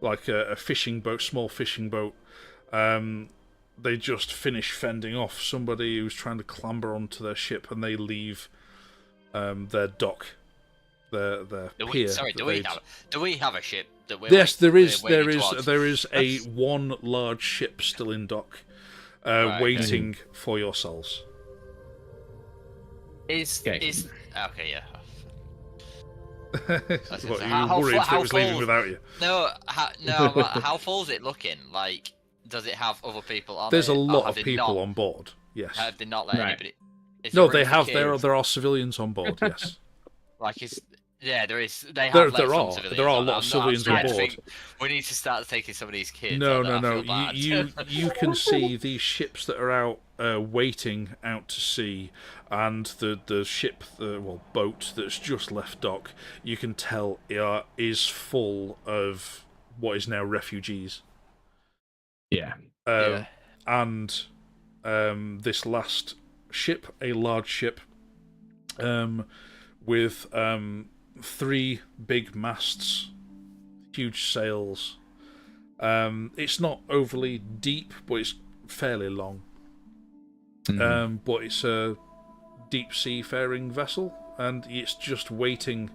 like a fishing boat, small fishing boat, they just finish fending off somebody who's trying to clamber onto their ship, and they leave their dock, their pier. Do we have a ship that we're? Yes, there is a That's... one large ship still in dock, waiting for yourselves. Is okay? Yeah. What, you were worried if it was leaving without you? No. How full is it looking? Like, does it have other people on? There's a lot of people on board. Yes. Have they not let anybody? No, they have. There are civilians on board. Yes. There is. There are a lot of civilians on board. We need to start taking some of these kids. No. You can see these ships that are out waiting out to sea, and the ship, boat that's just left dock. You can tell is full of what is now refugees. Yeah. And this last ship, a large ship, with 3 big masts, huge sails. It's not overly deep, but it's fairly long. But it's a deep seafaring vessel, and it's just waiting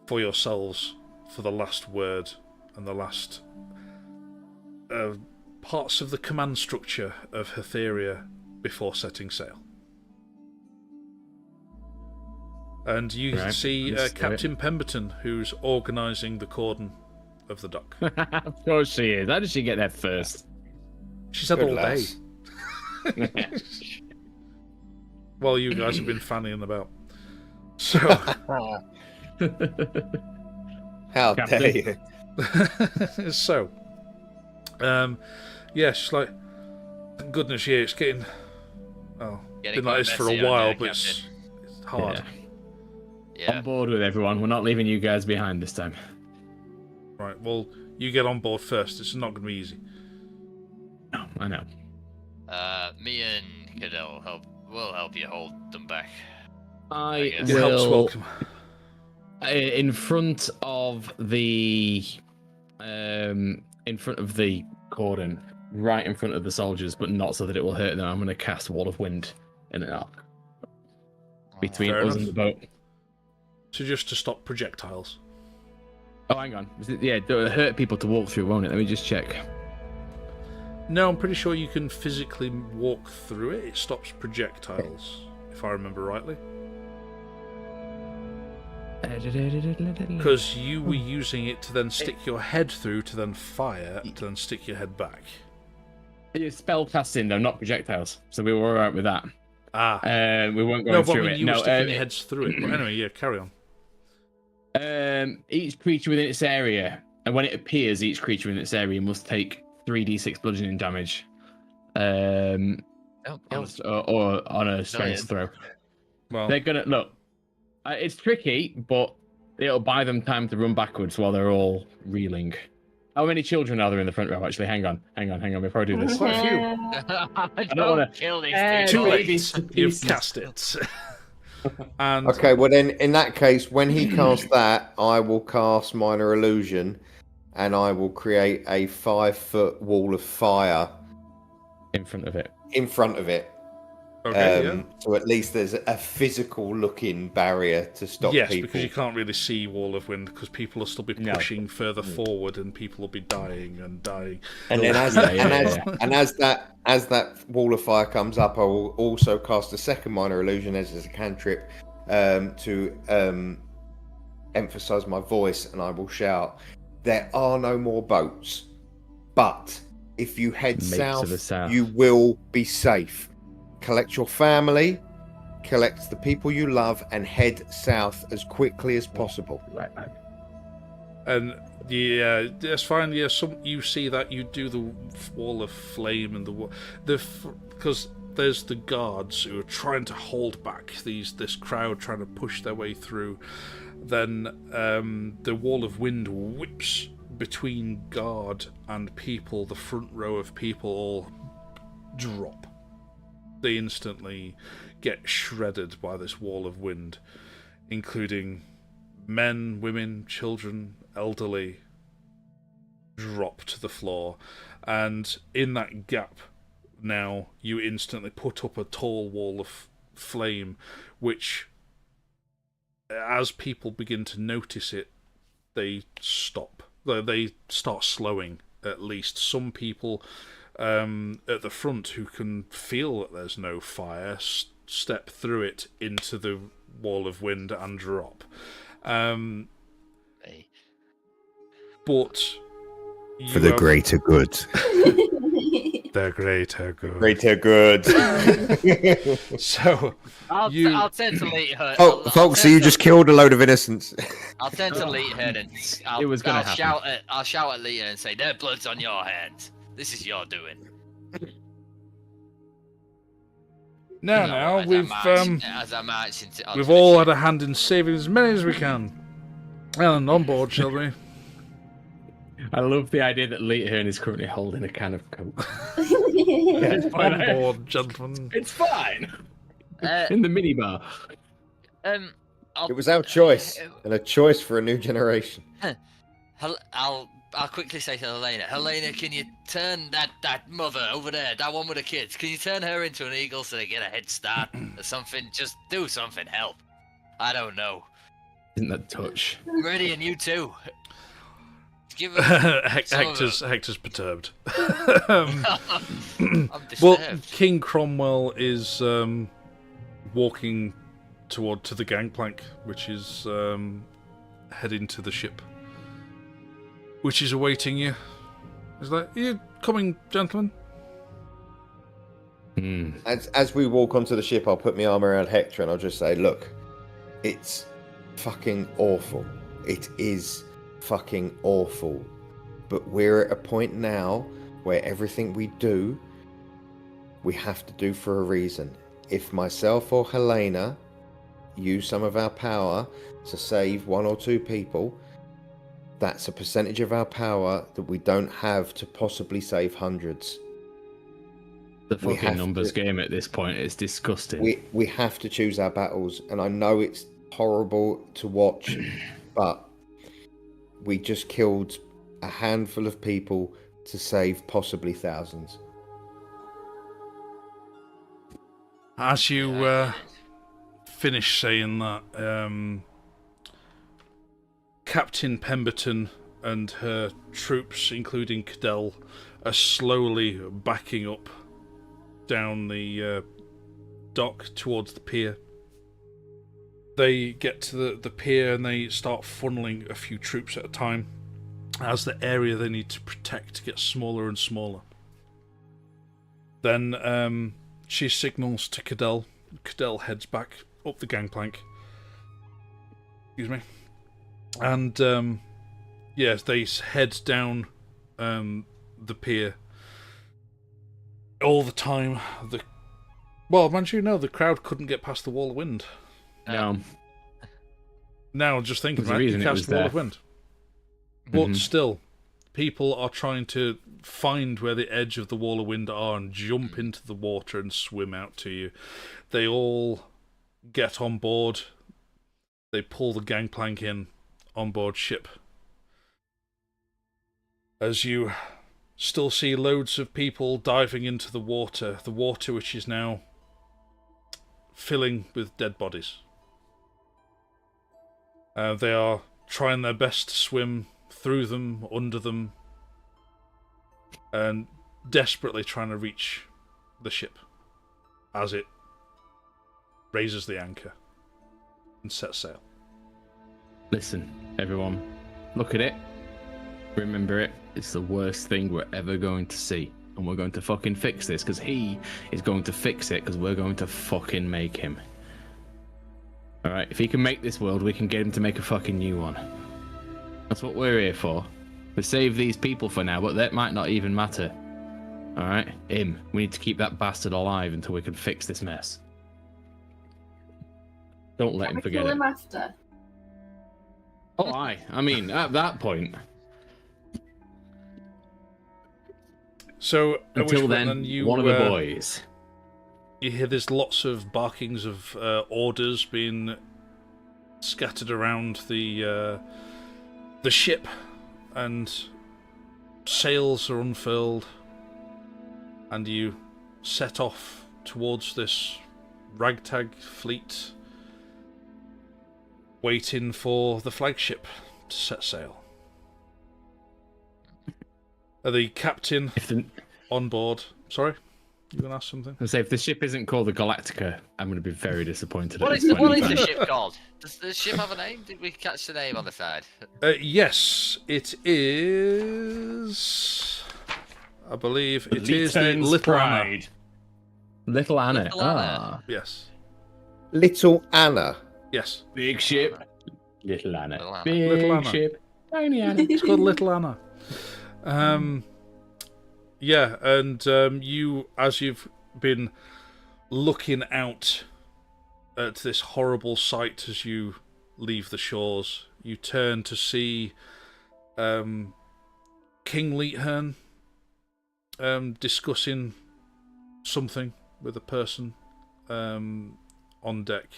for yourselves for the last word and the last parts of the command structure of Hatheria before setting sail. And you can see Captain Pemberton, who's organising the cordon of the dock. Of course she is. How did she get there first? She's had all day. Well, you guys have been fanning about. So... How dare you? So... she's like... Goodness, yeah, it's getting... been like this for a while, but it's hard. Yeah. On board with everyone. We're not leaving you guys behind this time. Right, well, you get on board first. It's not going to be easy. No, I know. Me and Cadell will help you hold them back. I will... Help's welcome. In front of the... cordon, right in front of the soldiers, but not so that it will hurt them, I'm going to cast Wall of Wind in an arc. Between us and the boat. So just to stop projectiles. Oh, hang on. It'll hurt people to walk through, won't it? Let me just check. No, I'm pretty sure you can physically walk through it. It stops projectiles, if I remember rightly. Because you were using it to then stick your head through, to then fire, to then stick your head back. It's spell casting, though, not projectiles. So we were alright with that. We weren't going through it. You were sticking your heads through it. But anyway, yeah, carry on. Each creature within its area, and when it appears, each creature within its area must take 3d6 bludgeoning damage. Or on a strength throw. Well, they're gonna look. It's tricky, but it'll buy them time to run backwards while they're all reeling. How many children are there in the front row? Actually, hang on. Before I do this, quite a few. I don't want to kill these too late. You've cast it. And okay, well then, in that case, when he casts that, I will cast Minor Illusion, and I will create a 5-foot wall of fire in front of it. Okay, So at least there's a physical-looking barrier to stop yes, people. because you can't really see wall of wind because people will still be pushing further forward and people will be dying and dying. And then as that wall of fire comes up, I will also cast a second minor illusion as a cantrip to emphasize my voice, and I will shout, "There are no more boats, but if you head to the south, you will be safe. Collect your family, collect the people you love, and head south as quickly as possible." Right. And yeah, that's fine. Yeah, you see that you do the wall of flame and because there's the guards who are trying to hold back this crowd trying to push their way through. Then the wall of wind whips between guard and people. The front row of people all drop. They instantly get shredded by this wall of wind, including men, women, children, elderly, drop to the floor. And in that gap now, you instantly put up a tall wall of flame, which, as people begin to notice it, they stop. They start slowing, at least. Some people at the front who can feel that there's no fire step through it into the wall of wind and drop. But for the greater good. The greater good. Greater good. So I'll turn to Leet her. Oh, folks, so you just killed a load of innocents. I'll turn to Leet her and I'll shout at Leet and say, "Their blood's on your hands. This is your doing." Now we've we've all had a hand in saving as many as we can. And on board, shall we? I love the idea that Leetahern is currently holding a can of Coke. On board, gentlemen. It's fine. In the minibar. It was our choice, and a choice for a new generation. I'll quickly say to Helena, can you turn that mother over there, that one with the kids, can you turn her into an eagle so they get a head start or something? Just do something, help. I don't know. Isn't that touch? Meridian, you too. Give her Hector's perturbed. I'm disturbed. Well, King Cromwell is walking to the gangplank, which is heading to the ship, which is awaiting you. Is like, "Are you coming, gentlemen?" As we walk onto the ship, I'll put my arm around Hector and I'll just say, "Look, it's fucking awful. It is fucking awful. But we're at a point now where everything we do, we have to do for a reason. If myself or Helena use some of our power to save one or two people, that's a percentage of our power that we don't have to possibly save hundreds." The fucking numbers game at this point is disgusting. We have to choose our battles, and I know it's horrible to watch, but we just killed a handful of people to save possibly thousands. As you finish saying that, Captain Pemberton and her troops, including Cadell, are slowly backing up down the dock towards the pier. They get to the pier and they start funneling a few troops at a time as the area they need to protect gets smaller and smaller. Then she signals to Cadell. Cadell heads back up the gangplank. Excuse me. And yes, they head down the pier. All the time, the crowd couldn't get past the wall of wind. No. Now, just think about it, you cast the wall of wind. But still, people are trying to find where the edge of the wall of wind are and jump into the water and swim out to you. They all get on board. They pull the gangplank in on board ship. As you still see loads of people diving into the water which is now filling with dead bodies. They are trying their best to swim through them, under them, and desperately trying to reach the ship as it raises the anchor and sets sail. Listen, everyone, look at it. Remember it. It's the worst thing we're ever going to see. And we're going to fucking fix this, because he is going to fix it, because we're going to fucking make him. Alright, if he can make this world, we can get him to make a fucking new one. That's what we're here for. We save these people for now, but that might not even matter. Alright, him. We need to keep that bastard alive until we can fix this mess. Don't let him forget kill it. him after. Oh, aye. I mean, at that point. So, at which Until point then, you, one of the boys. You hear there's lots of barkings of orders being scattered around the ship, and sails are unfurled, and you set off towards this ragtag fleet, waiting for the flagship to set sail. The captain on board. Sorry, you gonna ask something? I say, if the ship isn't called the Galactica, I'm going to be very disappointed. What at is this the point in time. ship called? Does the ship have a name? Did we catch the name on the side? Yes, it is. I believe it is the Litton's Little Anna. Pride. Little Anna. Little Anna. Ah, Yes. Little Anna. Yes. big ship. Little Anna. Little Anna. Big Little Anna. ship. Tiny Anna. It's called Little Anna. Yeah, and you, as you've been looking out at this horrible sight as you leave the shores, you turn to see King Leethern discussing something with a person on deck.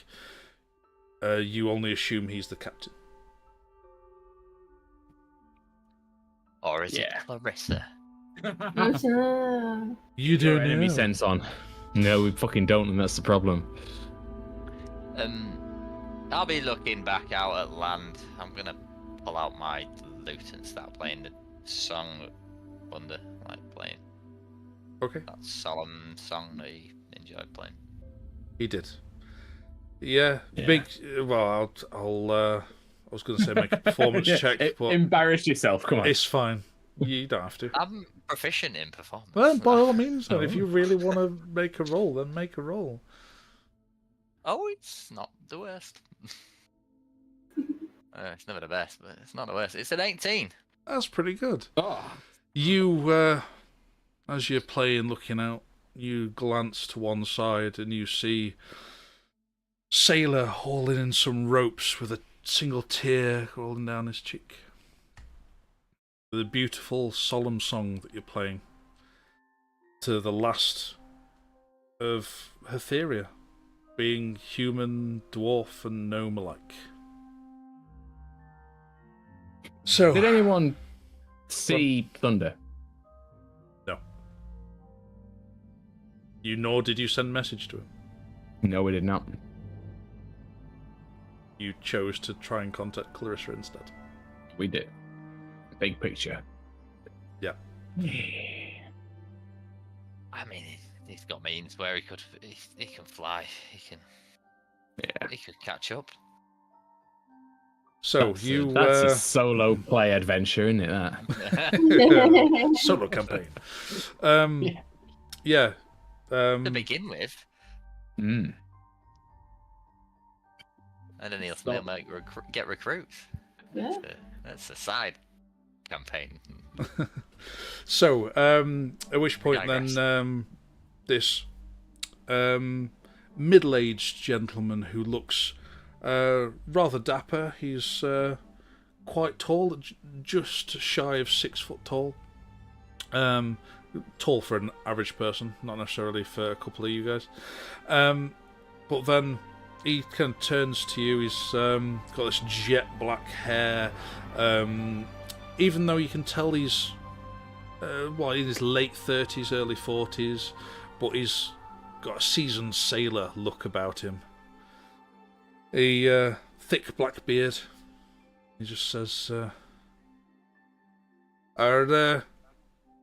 You only assume he's the captain. Or is Yeah. it Clarissa? You Your don't enemy know. sense on. No, we fucking don't, and that's the problem. I'll be looking back out at land. I'm gonna pull out my lute and start playing the song Wonder, like playing Okay. that solemn song that he enjoyed playing. He did. Yeah. Yeah. Big. Well, I'll I was going to say make a performance check, but Embarrass yourself, come on. it's fine. You don't have to. I'm proficient in performance. Well, by all means, then, if Oh. you really want to make a roll, then make a roll. Oh, it's not the worst. It's never the best, but it's not the worst. It's an 18. That's pretty good. Oh, You, as you're playing, looking out, you glance to one side and you see Sailor hauling in some ropes with a single tear rolling down his cheek. With a beautiful, solemn song that you're playing to the last of Hatheria, being human, dwarf, and gnome alike. So, did anyone see thunder? no. Nor did you send a message to him. No, we did not. You chose to try and contact Clarissa instead. We did. Big picture. Yeah. I mean, he's got means where he can fly. He could catch up. So That's a solo play adventure, isn't it? That. solo campaign. To begin with, Mm. and then he'll Stop. make get recruits. Yeah. That's a side campaign. So, at which point digress. then this middle-aged gentleman who looks rather dapper, he's quite tall, just shy of 6 foot tall. Tall for an average person, not necessarily for a couple of you guys. But then he kind of turns to you. He's got this jet black hair. Even though you can tell he's in his late 30s, early 40s, but he's got a seasoned sailor look about him. A thick black beard. He just says, "Are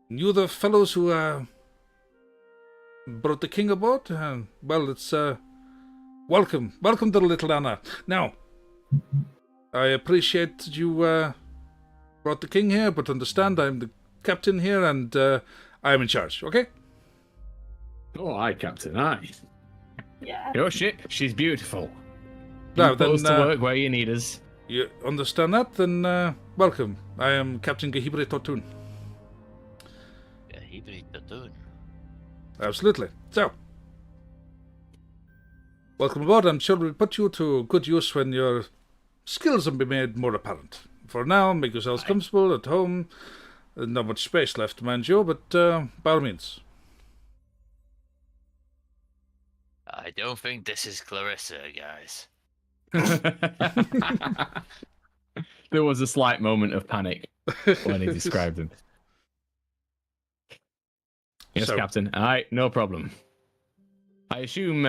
you the fellows who brought the king aboard? Well, it's welcome to the Little Anna. Now, I appreciate that you brought the king here, but understand I'm the captain here, and I am in charge. Okay?" Oh, aye, Captain, aye. Yeah. Your ship, she's beautiful. Now, You put us then, to work where you need us. You understand that? Then welcome. I am Captain Gehibre Tortun. Absolutely. So, welcome aboard. I'm sure we'll put you to good use when your skills will be made more apparent. For now, make yourselves comfortable at home. Not much space left, mind you, but by all means. I don't think this is Clarissa, guys. There was a slight moment of panic when he described him. Yes, So- Captain. Aye, no problem. I assume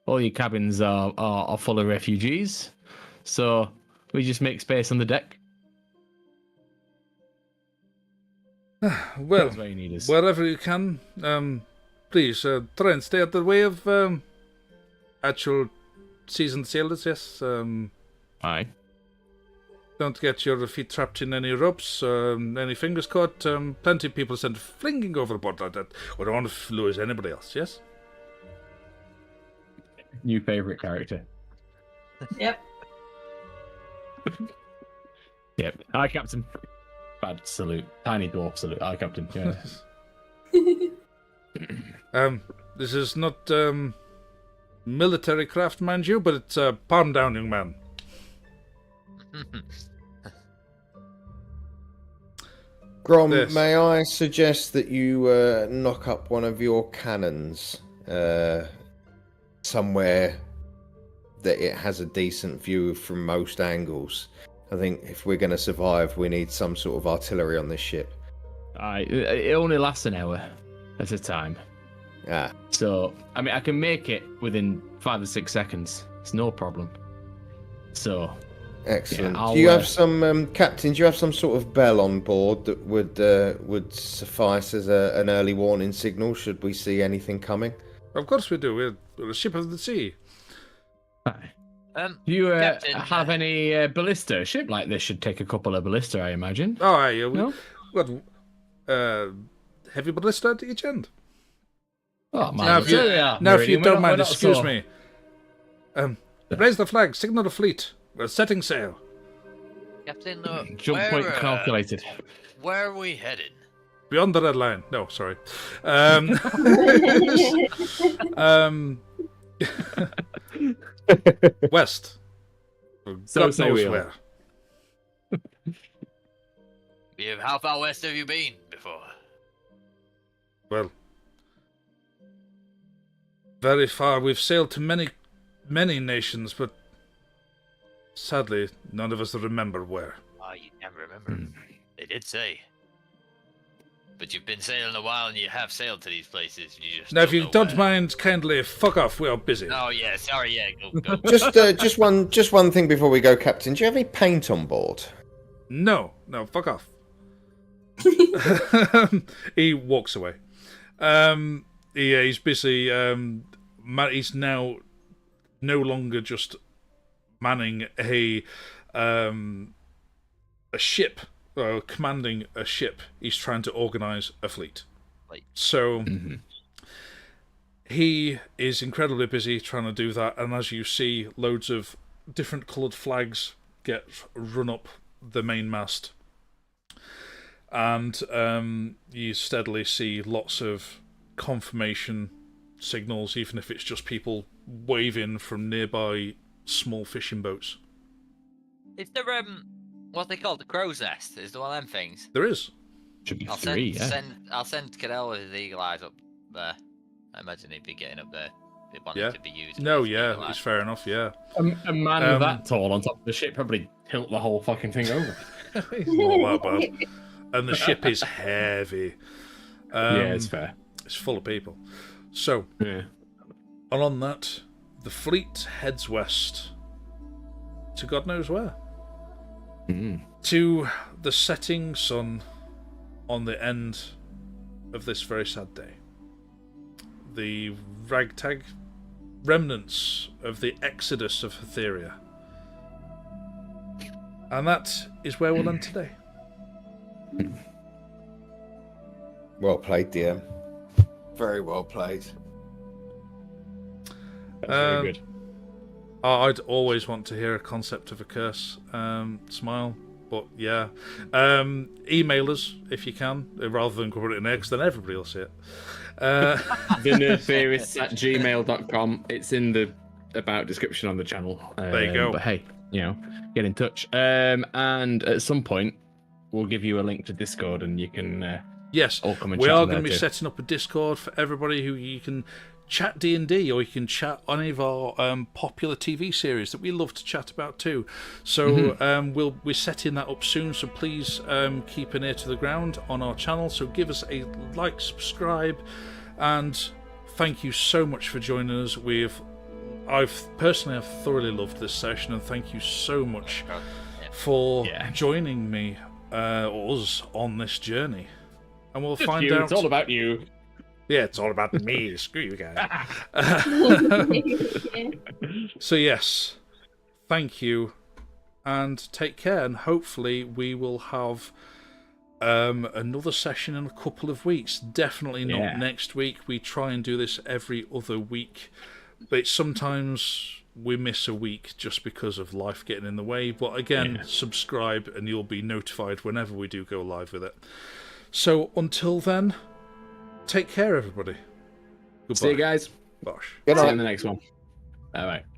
all your cabins are full of refugees, so we just make space on the deck. Well, That's where you need us. wherever you can, please try and stay out of the way of actual seasoned sailors, yes. Aye. Don't get your feet trapped in any ropes, any fingers caught. Plenty of people sent flinging overboard like that. We don't want to lose anybody else, yes? New favourite character. Yep. Yep. Aye, Captain. Bad salute. Tiny dwarf salute. Aye, Captain. Yeah. This is not military craft, mind you, but it's palm down, young man. Grom, This. may I suggest that you knock up one of your cannons somewhere that it has a decent view from most angles? I think if we're going to survive, we need some sort of artillery on this ship. Aye. It only lasts an hour at a time. Ah, So, I mean, I can make it within 5 or 6 seconds. It's no problem. So, excellent. Yeah, do you I'll, have some, Captain? Do you have some sort of bell on board that would suffice as an early warning signal should we see anything coming? Of course we do. We're a ship of the sea. aye. Do you Captain, have any ballista? A ship like this should take a couple of ballista, I imagine. Oh, aye, No? what? Heavy ballista at each end. Oh, man. Now, if you, Yeah, now, if you we're don't not- mind, we're not excuse so- me. Raise the flag, signal the fleet. We're setting sail. Captain, Jump point calculated. where are we headed? Beyond the red line. No, sorry. West. So God say knows we all. where. How far west have you been before? Well, very far. We've sailed to many nations, but sadly, none of us remember where. Oh, you never remember. They did say. But you've been sailing a while and you have sailed to these places. You just Now, if don't you know don't where. mind, kindly fuck off. We are busy. Oh, yeah, sorry, yeah, go. Just one thing before we go, Captain. Do you have any paint on board? No, fuck off. He walks away. He's busy. He's now no longer just manning a ship, or commanding a ship. He's trying to organize a fleet. Right. So he is incredibly busy trying to do that, and as you see, loads of different coloured flags get run up the mainmast. And you steadily see lots of confirmation signals, even if it's just people waving from nearby small fishing boats. Is there, what they call the crow's nest? Is there one of them things? There is. Should be I'll 3, I'll send Cadell with his eagle eyes up there. I imagine he'd be getting up there. They want Yeah. it to be used. No, with his yeah, eagle it's eye. fair enough, yeah. A man that tall on top of the ship probably tilt the whole fucking thing over. It's not that bad. And the ship is heavy. Yeah, it's fair. It's full of people. So, Yeah. And on that, the fleet heads west to God knows where. To the setting sun on the end of this very sad day. The ragtag remnants of the exodus of Hatheria. And that is where we'll end today. Well played, DM. Very well played. That's very good. I'd always want to hear a concept of a curse. Smile. But yeah. Email us if you can, rather than put it in there, because then everybody will see it. TheNerdTheorists@gmail.com. It's in the about description on the channel. There you go. But hey, get in touch. And at some point, we'll give you a link to Discord, and you can yes, all come and we chat are on going to be there too. setting up a Discord for everybody who you can chat D&D, or you can chat any of our popular TV series that we love to chat about too. So we're setting that up soon, so please keep an ear to the ground on our channel. So give us a like, subscribe, and thank you so much for joining us. I've personally thoroughly loved this session, and thank you so much for joining me or us on this journey. And we'll find out. It's all about you. Yeah, it's all about me. Screw you guys. So yes, thank you, and take care. And hopefully we will have another session in a couple of weeks. Definitely not next week. We try and do this every other week, but sometimes we miss a week just because of life getting in the way. But again, subscribe and you'll be notified whenever we do go live with it. So until then, take care, everybody. Goodbye. See you guys. Bosh. Good See you night. in the next one. Bye bye.